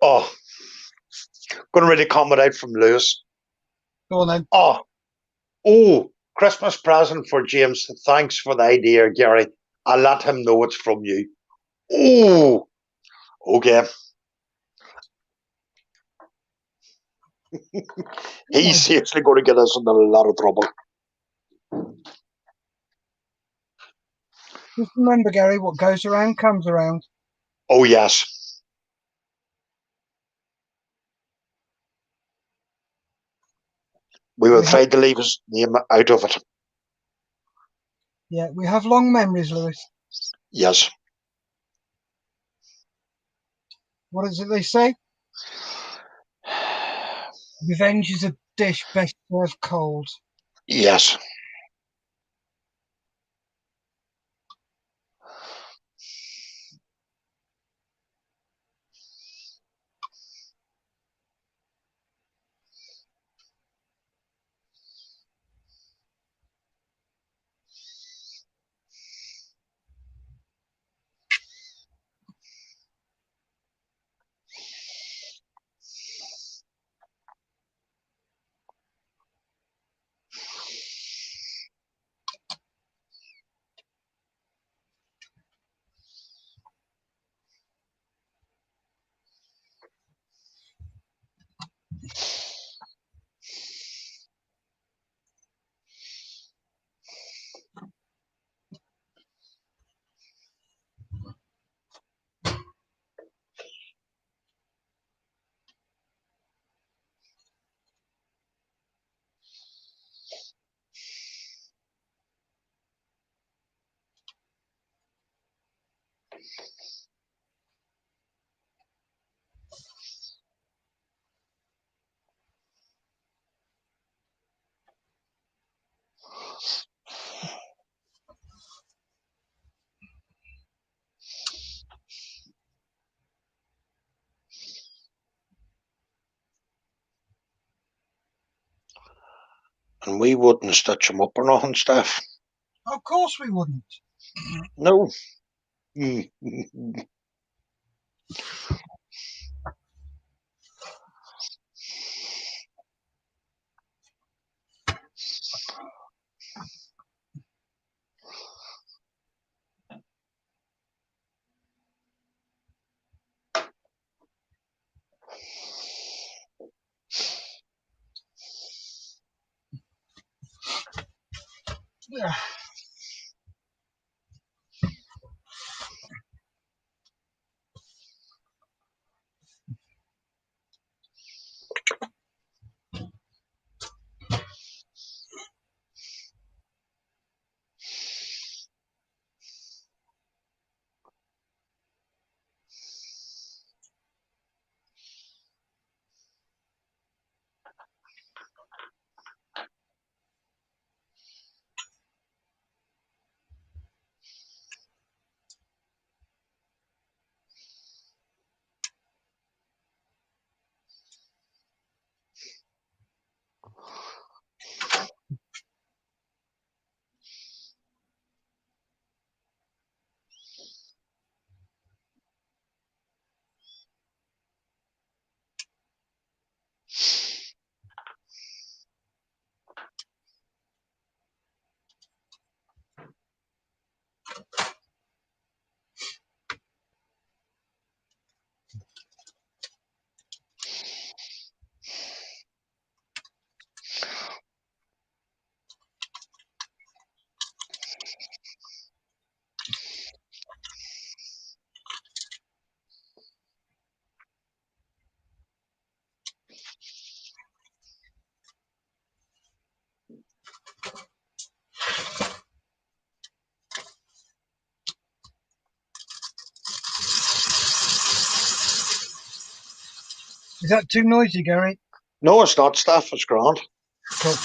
[SPEAKER 2] Oh, going to really comment out from Lewis.
[SPEAKER 1] Go on then.
[SPEAKER 2] Oh, Christmas present for James. Thanks for the idea, Gary. I'll let him know it's from you. Oh, okay. He's seriously going to get us into a lot of trouble.
[SPEAKER 1] Just remember, Gary, what goes around comes around.
[SPEAKER 2] Oh, yes. We will try to leave his name out of it.
[SPEAKER 1] Yeah, we have long memories, Lewis.
[SPEAKER 2] Yes.
[SPEAKER 1] What is it they say? Revenge is a dish best served cold.
[SPEAKER 2] Yes. And we wouldn't stitch him up or nothing, Steph.
[SPEAKER 1] Of course we wouldn't.
[SPEAKER 2] No.
[SPEAKER 1] Yeah. Is that too noisy, Gary?
[SPEAKER 2] No, it's not, Steph. It's grand.
[SPEAKER 1] Cool.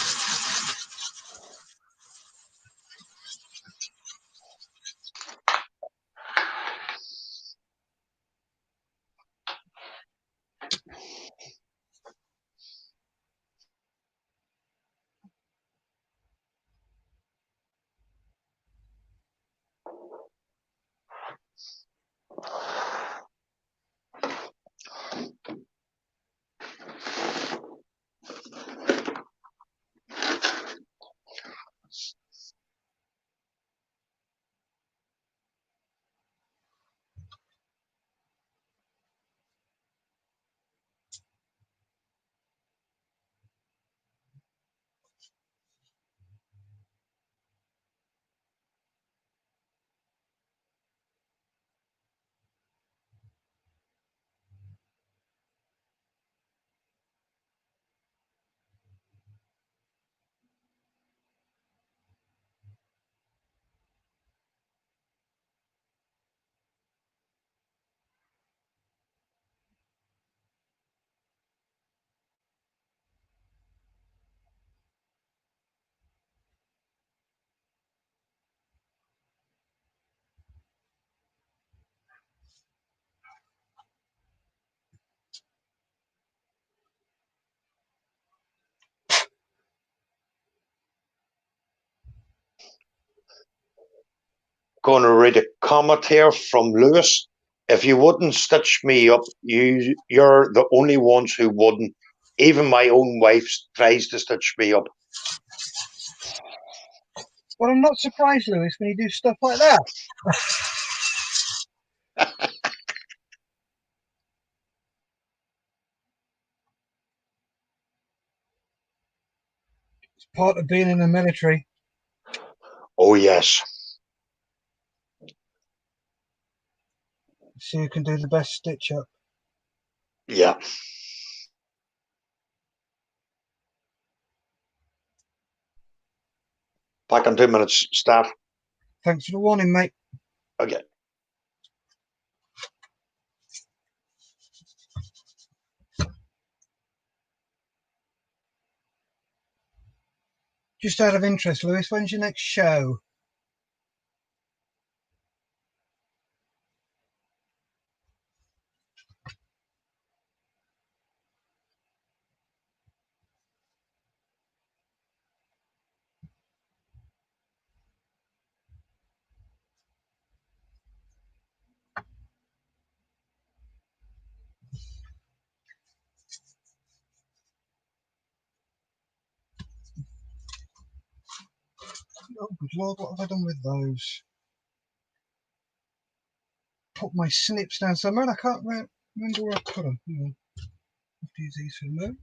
[SPEAKER 2] going to read a comment here from Lewis. If you wouldn't stitch me up, you're the only ones who wouldn't. Even my own wife tries to stitch me up.
[SPEAKER 1] Well, I'm not surprised, Lewis, when you do stuff like that. It's part of being in the military.
[SPEAKER 2] Oh, yes.
[SPEAKER 1] See who can do the best stitch up.
[SPEAKER 2] Yeah. Back in 2 minutes, staff.
[SPEAKER 1] Thanks for the warning, mate.
[SPEAKER 2] Okay.
[SPEAKER 1] Just out of interest, Lewis, when's your next show? Oh, good Lord, what have I done with those? Put my snips down somewhere and I can't remember where I put them. Hang on. I have to use these for a moment.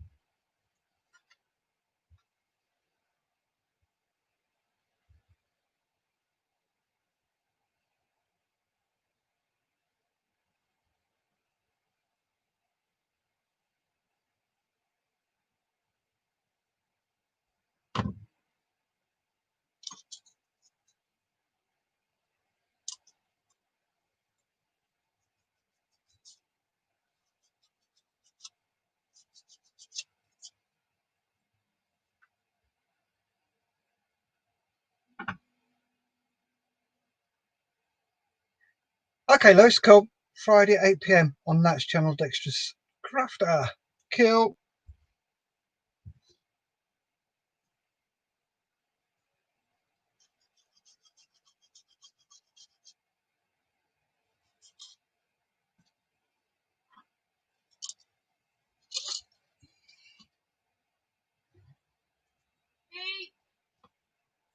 [SPEAKER 1] Okay, Lewis, cool. Friday at 8 PM on Nat's channel, Dexterous Crafter. Kill.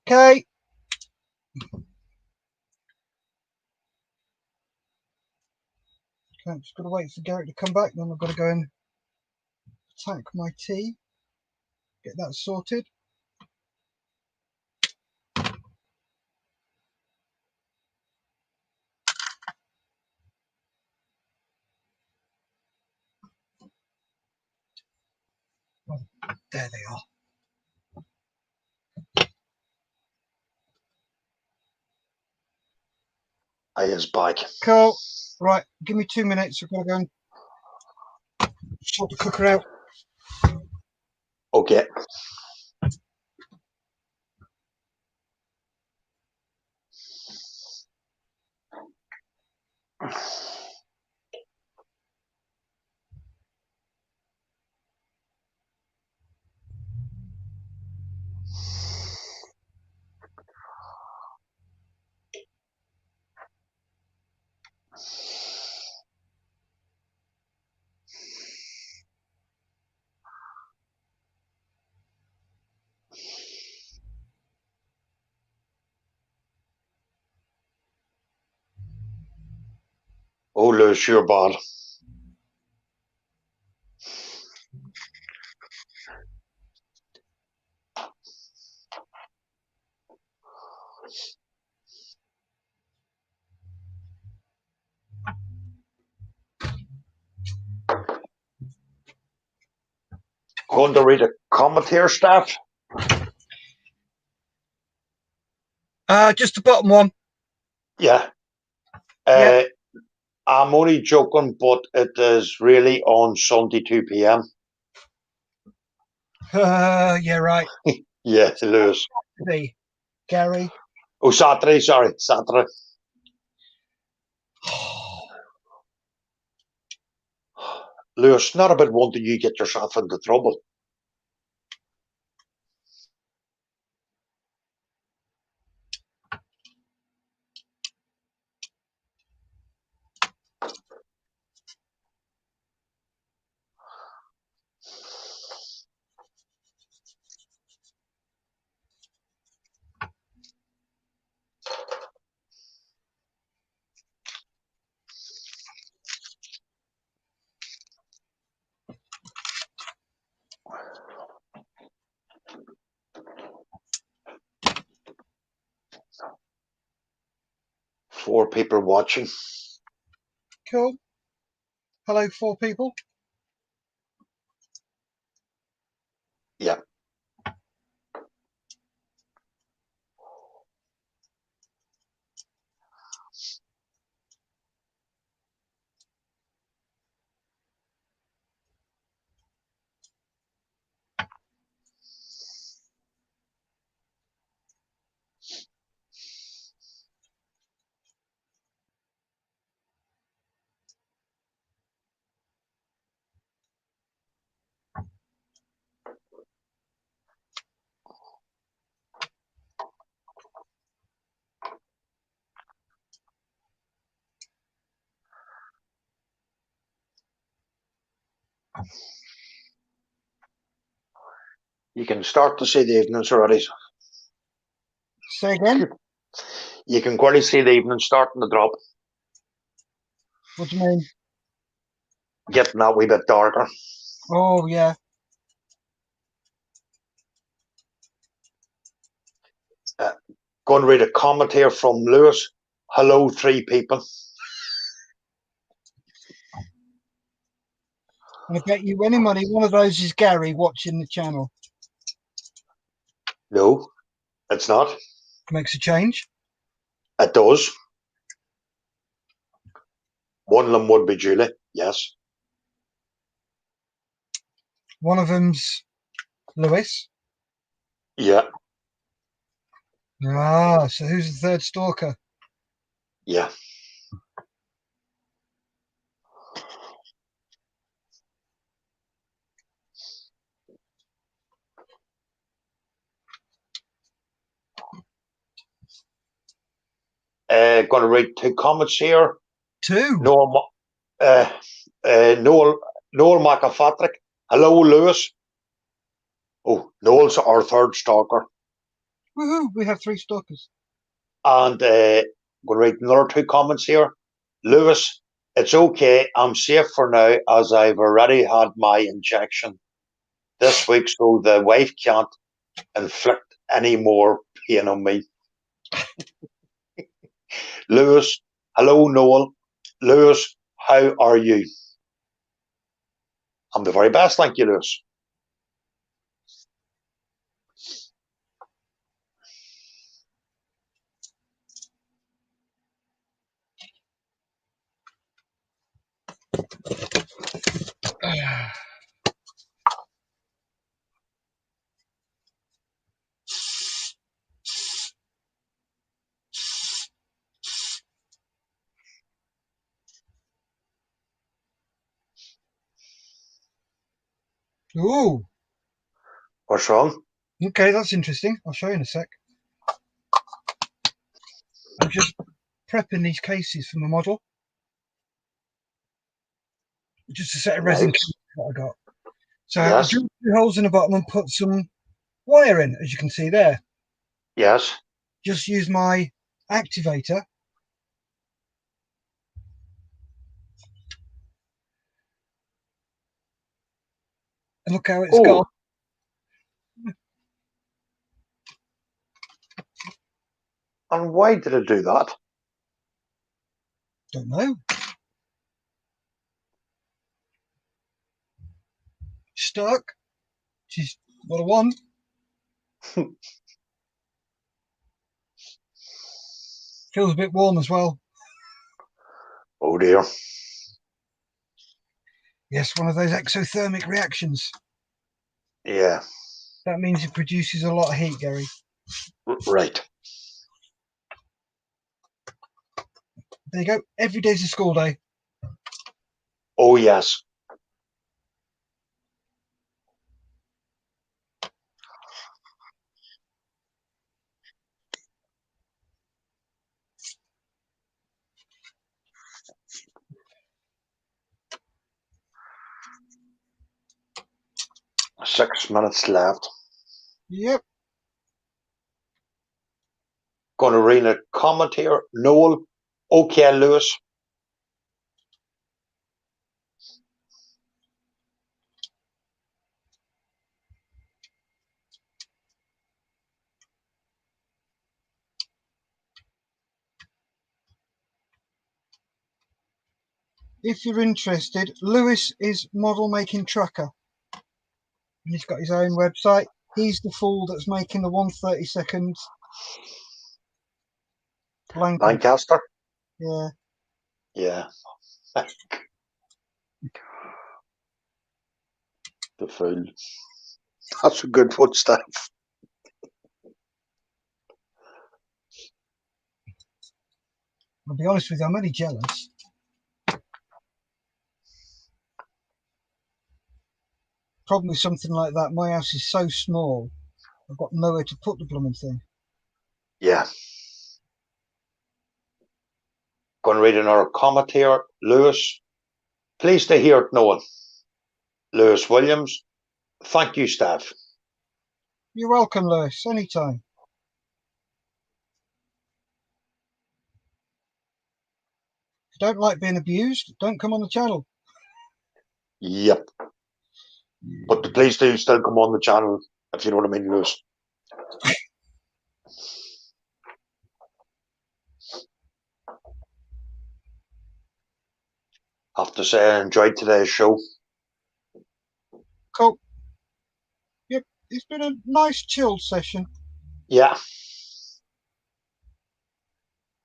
[SPEAKER 1] Okay. Okay, I'm just got to wait for Garrett to come back. Then I've got to go and attack my tea. Get that sorted. Oh, there they are.
[SPEAKER 2] I is back.
[SPEAKER 1] Cool. Right, give me 2 minutes. I've got to go and sort the cooker out.
[SPEAKER 2] Okay. Oh, Lewis, you're bad. Going to read a comment here, staff?
[SPEAKER 1] Just the bottom one.
[SPEAKER 2] Yeah.
[SPEAKER 1] Yeah.
[SPEAKER 2] I'm only joking, but it is really on Sunday 2 PM.
[SPEAKER 1] Yeah, right.
[SPEAKER 2] Yeah, Lewis.
[SPEAKER 1] Hey, Gary.
[SPEAKER 2] Oh, Saturday, sorry, Saturday. Lewis, not about wanting you get yourself into trouble. 4 people watching.
[SPEAKER 1] Cool. Hello, 4 people.
[SPEAKER 2] Yeah. You can start to see the evenings already.
[SPEAKER 1] Say again?
[SPEAKER 2] You can clearly see the evening starting to drop.
[SPEAKER 1] What do you mean?
[SPEAKER 2] Getting that wee bit darker.
[SPEAKER 1] Oh, yeah.
[SPEAKER 2] Going to read a comment here from Lewis. Hello, 3 people.
[SPEAKER 1] And I bet you any money one of those is Gary watching the channel.
[SPEAKER 2] No, it's not.
[SPEAKER 1] Makes a change.
[SPEAKER 2] It does. One of them would be Julie, yes.
[SPEAKER 1] One of them's Lewis.
[SPEAKER 2] Yeah,
[SPEAKER 1] Ah, so who's the third stalker?
[SPEAKER 2] yeah. Going to read 2 comments here.
[SPEAKER 1] 2.
[SPEAKER 2] Noel McAfatrick. Hello, Lewis. Oh, Noel's our 3rd stalker.
[SPEAKER 1] Woohoo! We have 3 stalkers.
[SPEAKER 2] And I'm going to read another 2 comments here. Lewis, it's okay. I'm safe for now as I've already had my injection this week, so the wife can't inflict any more pain on me. Lewis, hello, Noel. Lewis, how are you? I'm the very best, thank you, Lewis.
[SPEAKER 1] Ooh.
[SPEAKER 2] What's wrong?
[SPEAKER 1] Okay, that's interesting. I'll show you in a sec. I'm just prepping these cases for my model. Just a set of resin
[SPEAKER 2] Nice.
[SPEAKER 1] cases that I got. So I
[SPEAKER 2] Yes.
[SPEAKER 1] drilled 2 holes in the bottom and put some wire in, as you can see there.
[SPEAKER 2] Yes.
[SPEAKER 1] Just use my activator. And look how it's gone.
[SPEAKER 2] And why did it do that?
[SPEAKER 1] Don't know. Stuck. Which is what I want. Feels a bit warm as well.
[SPEAKER 2] Oh dear.
[SPEAKER 1] Yes, one of those exothermic reactions.
[SPEAKER 2] Yeah.
[SPEAKER 1] That means it produces a lot of heat, Gary.
[SPEAKER 2] Right.
[SPEAKER 1] There you go. Every day's a school day.
[SPEAKER 2] Oh yes. Six minutes left.
[SPEAKER 1] Yep.
[SPEAKER 2] Going to read a comment here. Noel. Okay, Lewis.
[SPEAKER 1] if you're interested, Lewis is model making tracker. And he's got his own website. He's the fool that's making the 1/32 blank.
[SPEAKER 2] Lancaster?
[SPEAKER 1] Yeah.
[SPEAKER 2] Yeah. The fool. That's a good one, Steph.
[SPEAKER 1] I'll be honest with you, I'm only jealous. Problem with something like that, my house is so small, I've got nowhere to put the blooming thing.
[SPEAKER 2] Yeah. Going to read another comment here. Lewis, pleased to hear it, Noel. Lewis Williams, thank you, Steph.
[SPEAKER 1] You're welcome, Lewis, anytime. If you don't like being abused, don't come on the channel.
[SPEAKER 2] Yep. But please do still come on the channel, if you know what I mean, Lewis. I have to say I enjoyed today's show.
[SPEAKER 1] Cool. Yep, it's been a nice chilled session.
[SPEAKER 2] Yeah.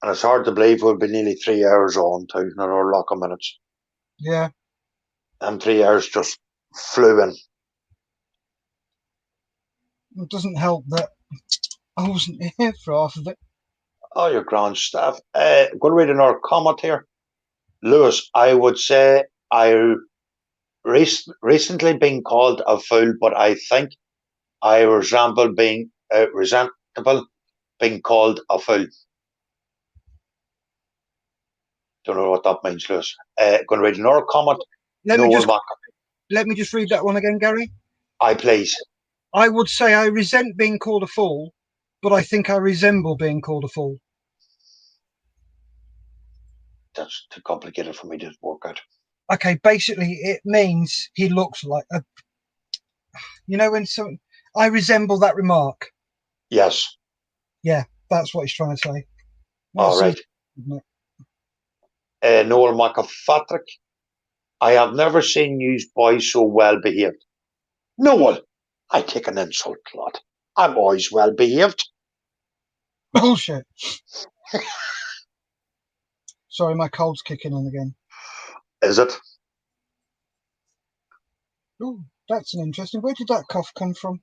[SPEAKER 2] And it's hard to believe we'll be nearly 3 hours on to another lock of minutes.
[SPEAKER 1] Yeah.
[SPEAKER 2] And 3 hours just flew in.
[SPEAKER 1] It doesn't help that I wasn't here for half of it.
[SPEAKER 2] Oh, your grand Steph. I'm going to read another comment here. Lewis, I would say I recently been called a fool, but I think I resemble being resentable being called a fool. Don't know what that means, Lewis. Going to read another comment.
[SPEAKER 1] Let me just read that one again, Gary.
[SPEAKER 2] I please.
[SPEAKER 1] I would say I resent being called a fool, but I think I resemble being called a fool.
[SPEAKER 2] That's too complicated for me to work out.
[SPEAKER 1] Okay, basically it means he looks like a. You know when some. I resemble that remark.
[SPEAKER 2] Yes.
[SPEAKER 1] Yeah, that's what he's trying to say.
[SPEAKER 2] All right. Noel McAfatrick. I have never seen you boys so well behaved. Noel, I take an insult, lad. I'm always well behaved.
[SPEAKER 1] Bullshit. Sorry, my cold's kicking in again.
[SPEAKER 2] Is it?
[SPEAKER 1] Oh, that's an interesting. Where did that cough come from?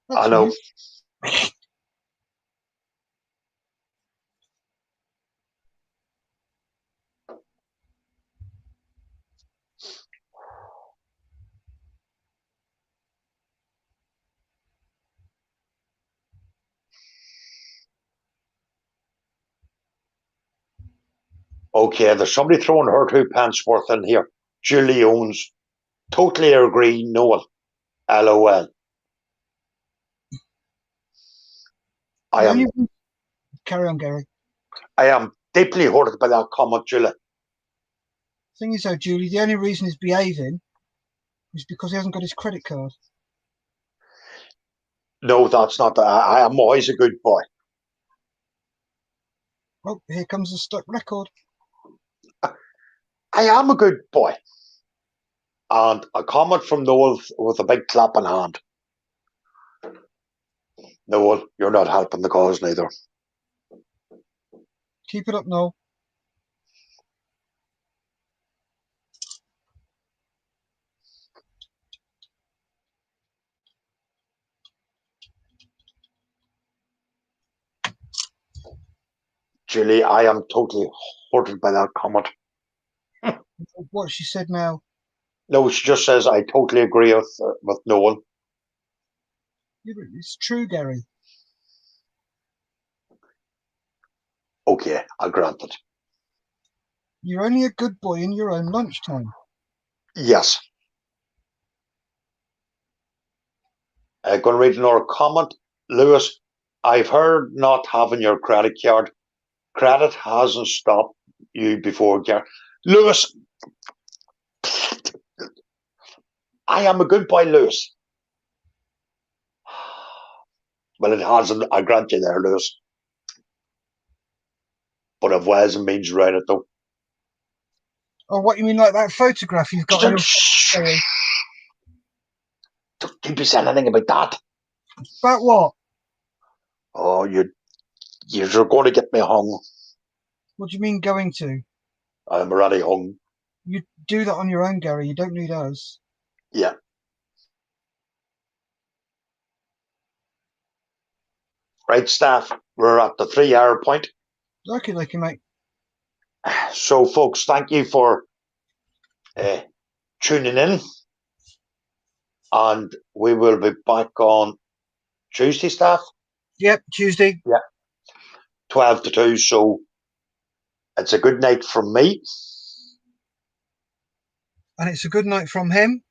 [SPEAKER 2] I know. Okay, there's somebody throwing her 2 pence worth in here. Julie owns. Totally agree, Noel. LOL.
[SPEAKER 1] Carry on, Gary.
[SPEAKER 2] I am deeply hurt by that comment, Julie.
[SPEAKER 1] Thing is, though, Julie, the only reason he's behaving is because he hasn't got his credit card.
[SPEAKER 2] No, that's not. I am always a good boy.
[SPEAKER 1] Oh, here comes the stuck record.
[SPEAKER 2] I am a good boy. And a comment from Noel with a big clap in hand. Noel, you're not helping the cause neither.
[SPEAKER 1] Keep it up, Noel.
[SPEAKER 2] Julie, I am totally hurted by that comment.
[SPEAKER 1] What she said now?
[SPEAKER 2] No, she just says I totally agree with Noel.
[SPEAKER 1] It's true, Gary.
[SPEAKER 2] Okay, I grant it.
[SPEAKER 1] You're only a good boy in your own lunchtime.
[SPEAKER 2] Yes. I'm going to read another comment. Lewis, I've heard not having your credit card. Credit hasn't stopped you before, Gary. Lewis, I am a good boy, Lewis. Well, it hasn't. I grant you there, Lewis. But I've ways and means around it, though.
[SPEAKER 1] Oh, what you mean, like that photograph you've got on your gallery?
[SPEAKER 2] Don't be saying anything about that.
[SPEAKER 1] About what?
[SPEAKER 2] Oh, you're going to get me hung.
[SPEAKER 1] What do you mean going to?
[SPEAKER 2] I'm already hung.
[SPEAKER 1] You do that on your own, Gary. You don't need us.
[SPEAKER 2] Yeah. Right, staff. We're at the 3 hour point.
[SPEAKER 1] Okay, mate.
[SPEAKER 2] So, folks, thank you for tuning in. And we will be back on Tuesday, staff.
[SPEAKER 1] Yep, Tuesday.
[SPEAKER 2] Yeah. 12 to 2. So it's a good night from me.
[SPEAKER 1] And it's a good night from him.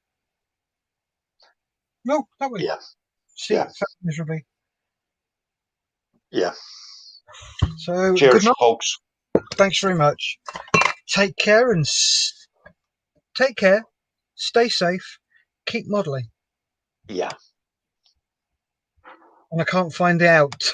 [SPEAKER 1] No, that way.
[SPEAKER 2] Yeah.
[SPEAKER 1] See,
[SPEAKER 2] Yeah.
[SPEAKER 1] miserably.
[SPEAKER 2] Yeah.
[SPEAKER 1] So,
[SPEAKER 2] Cheers,
[SPEAKER 1] good night.
[SPEAKER 2] folks.
[SPEAKER 1] Thanks very much. Take care and stay safe, keep modelling.
[SPEAKER 2] Yeah.
[SPEAKER 1] And I can't find the out.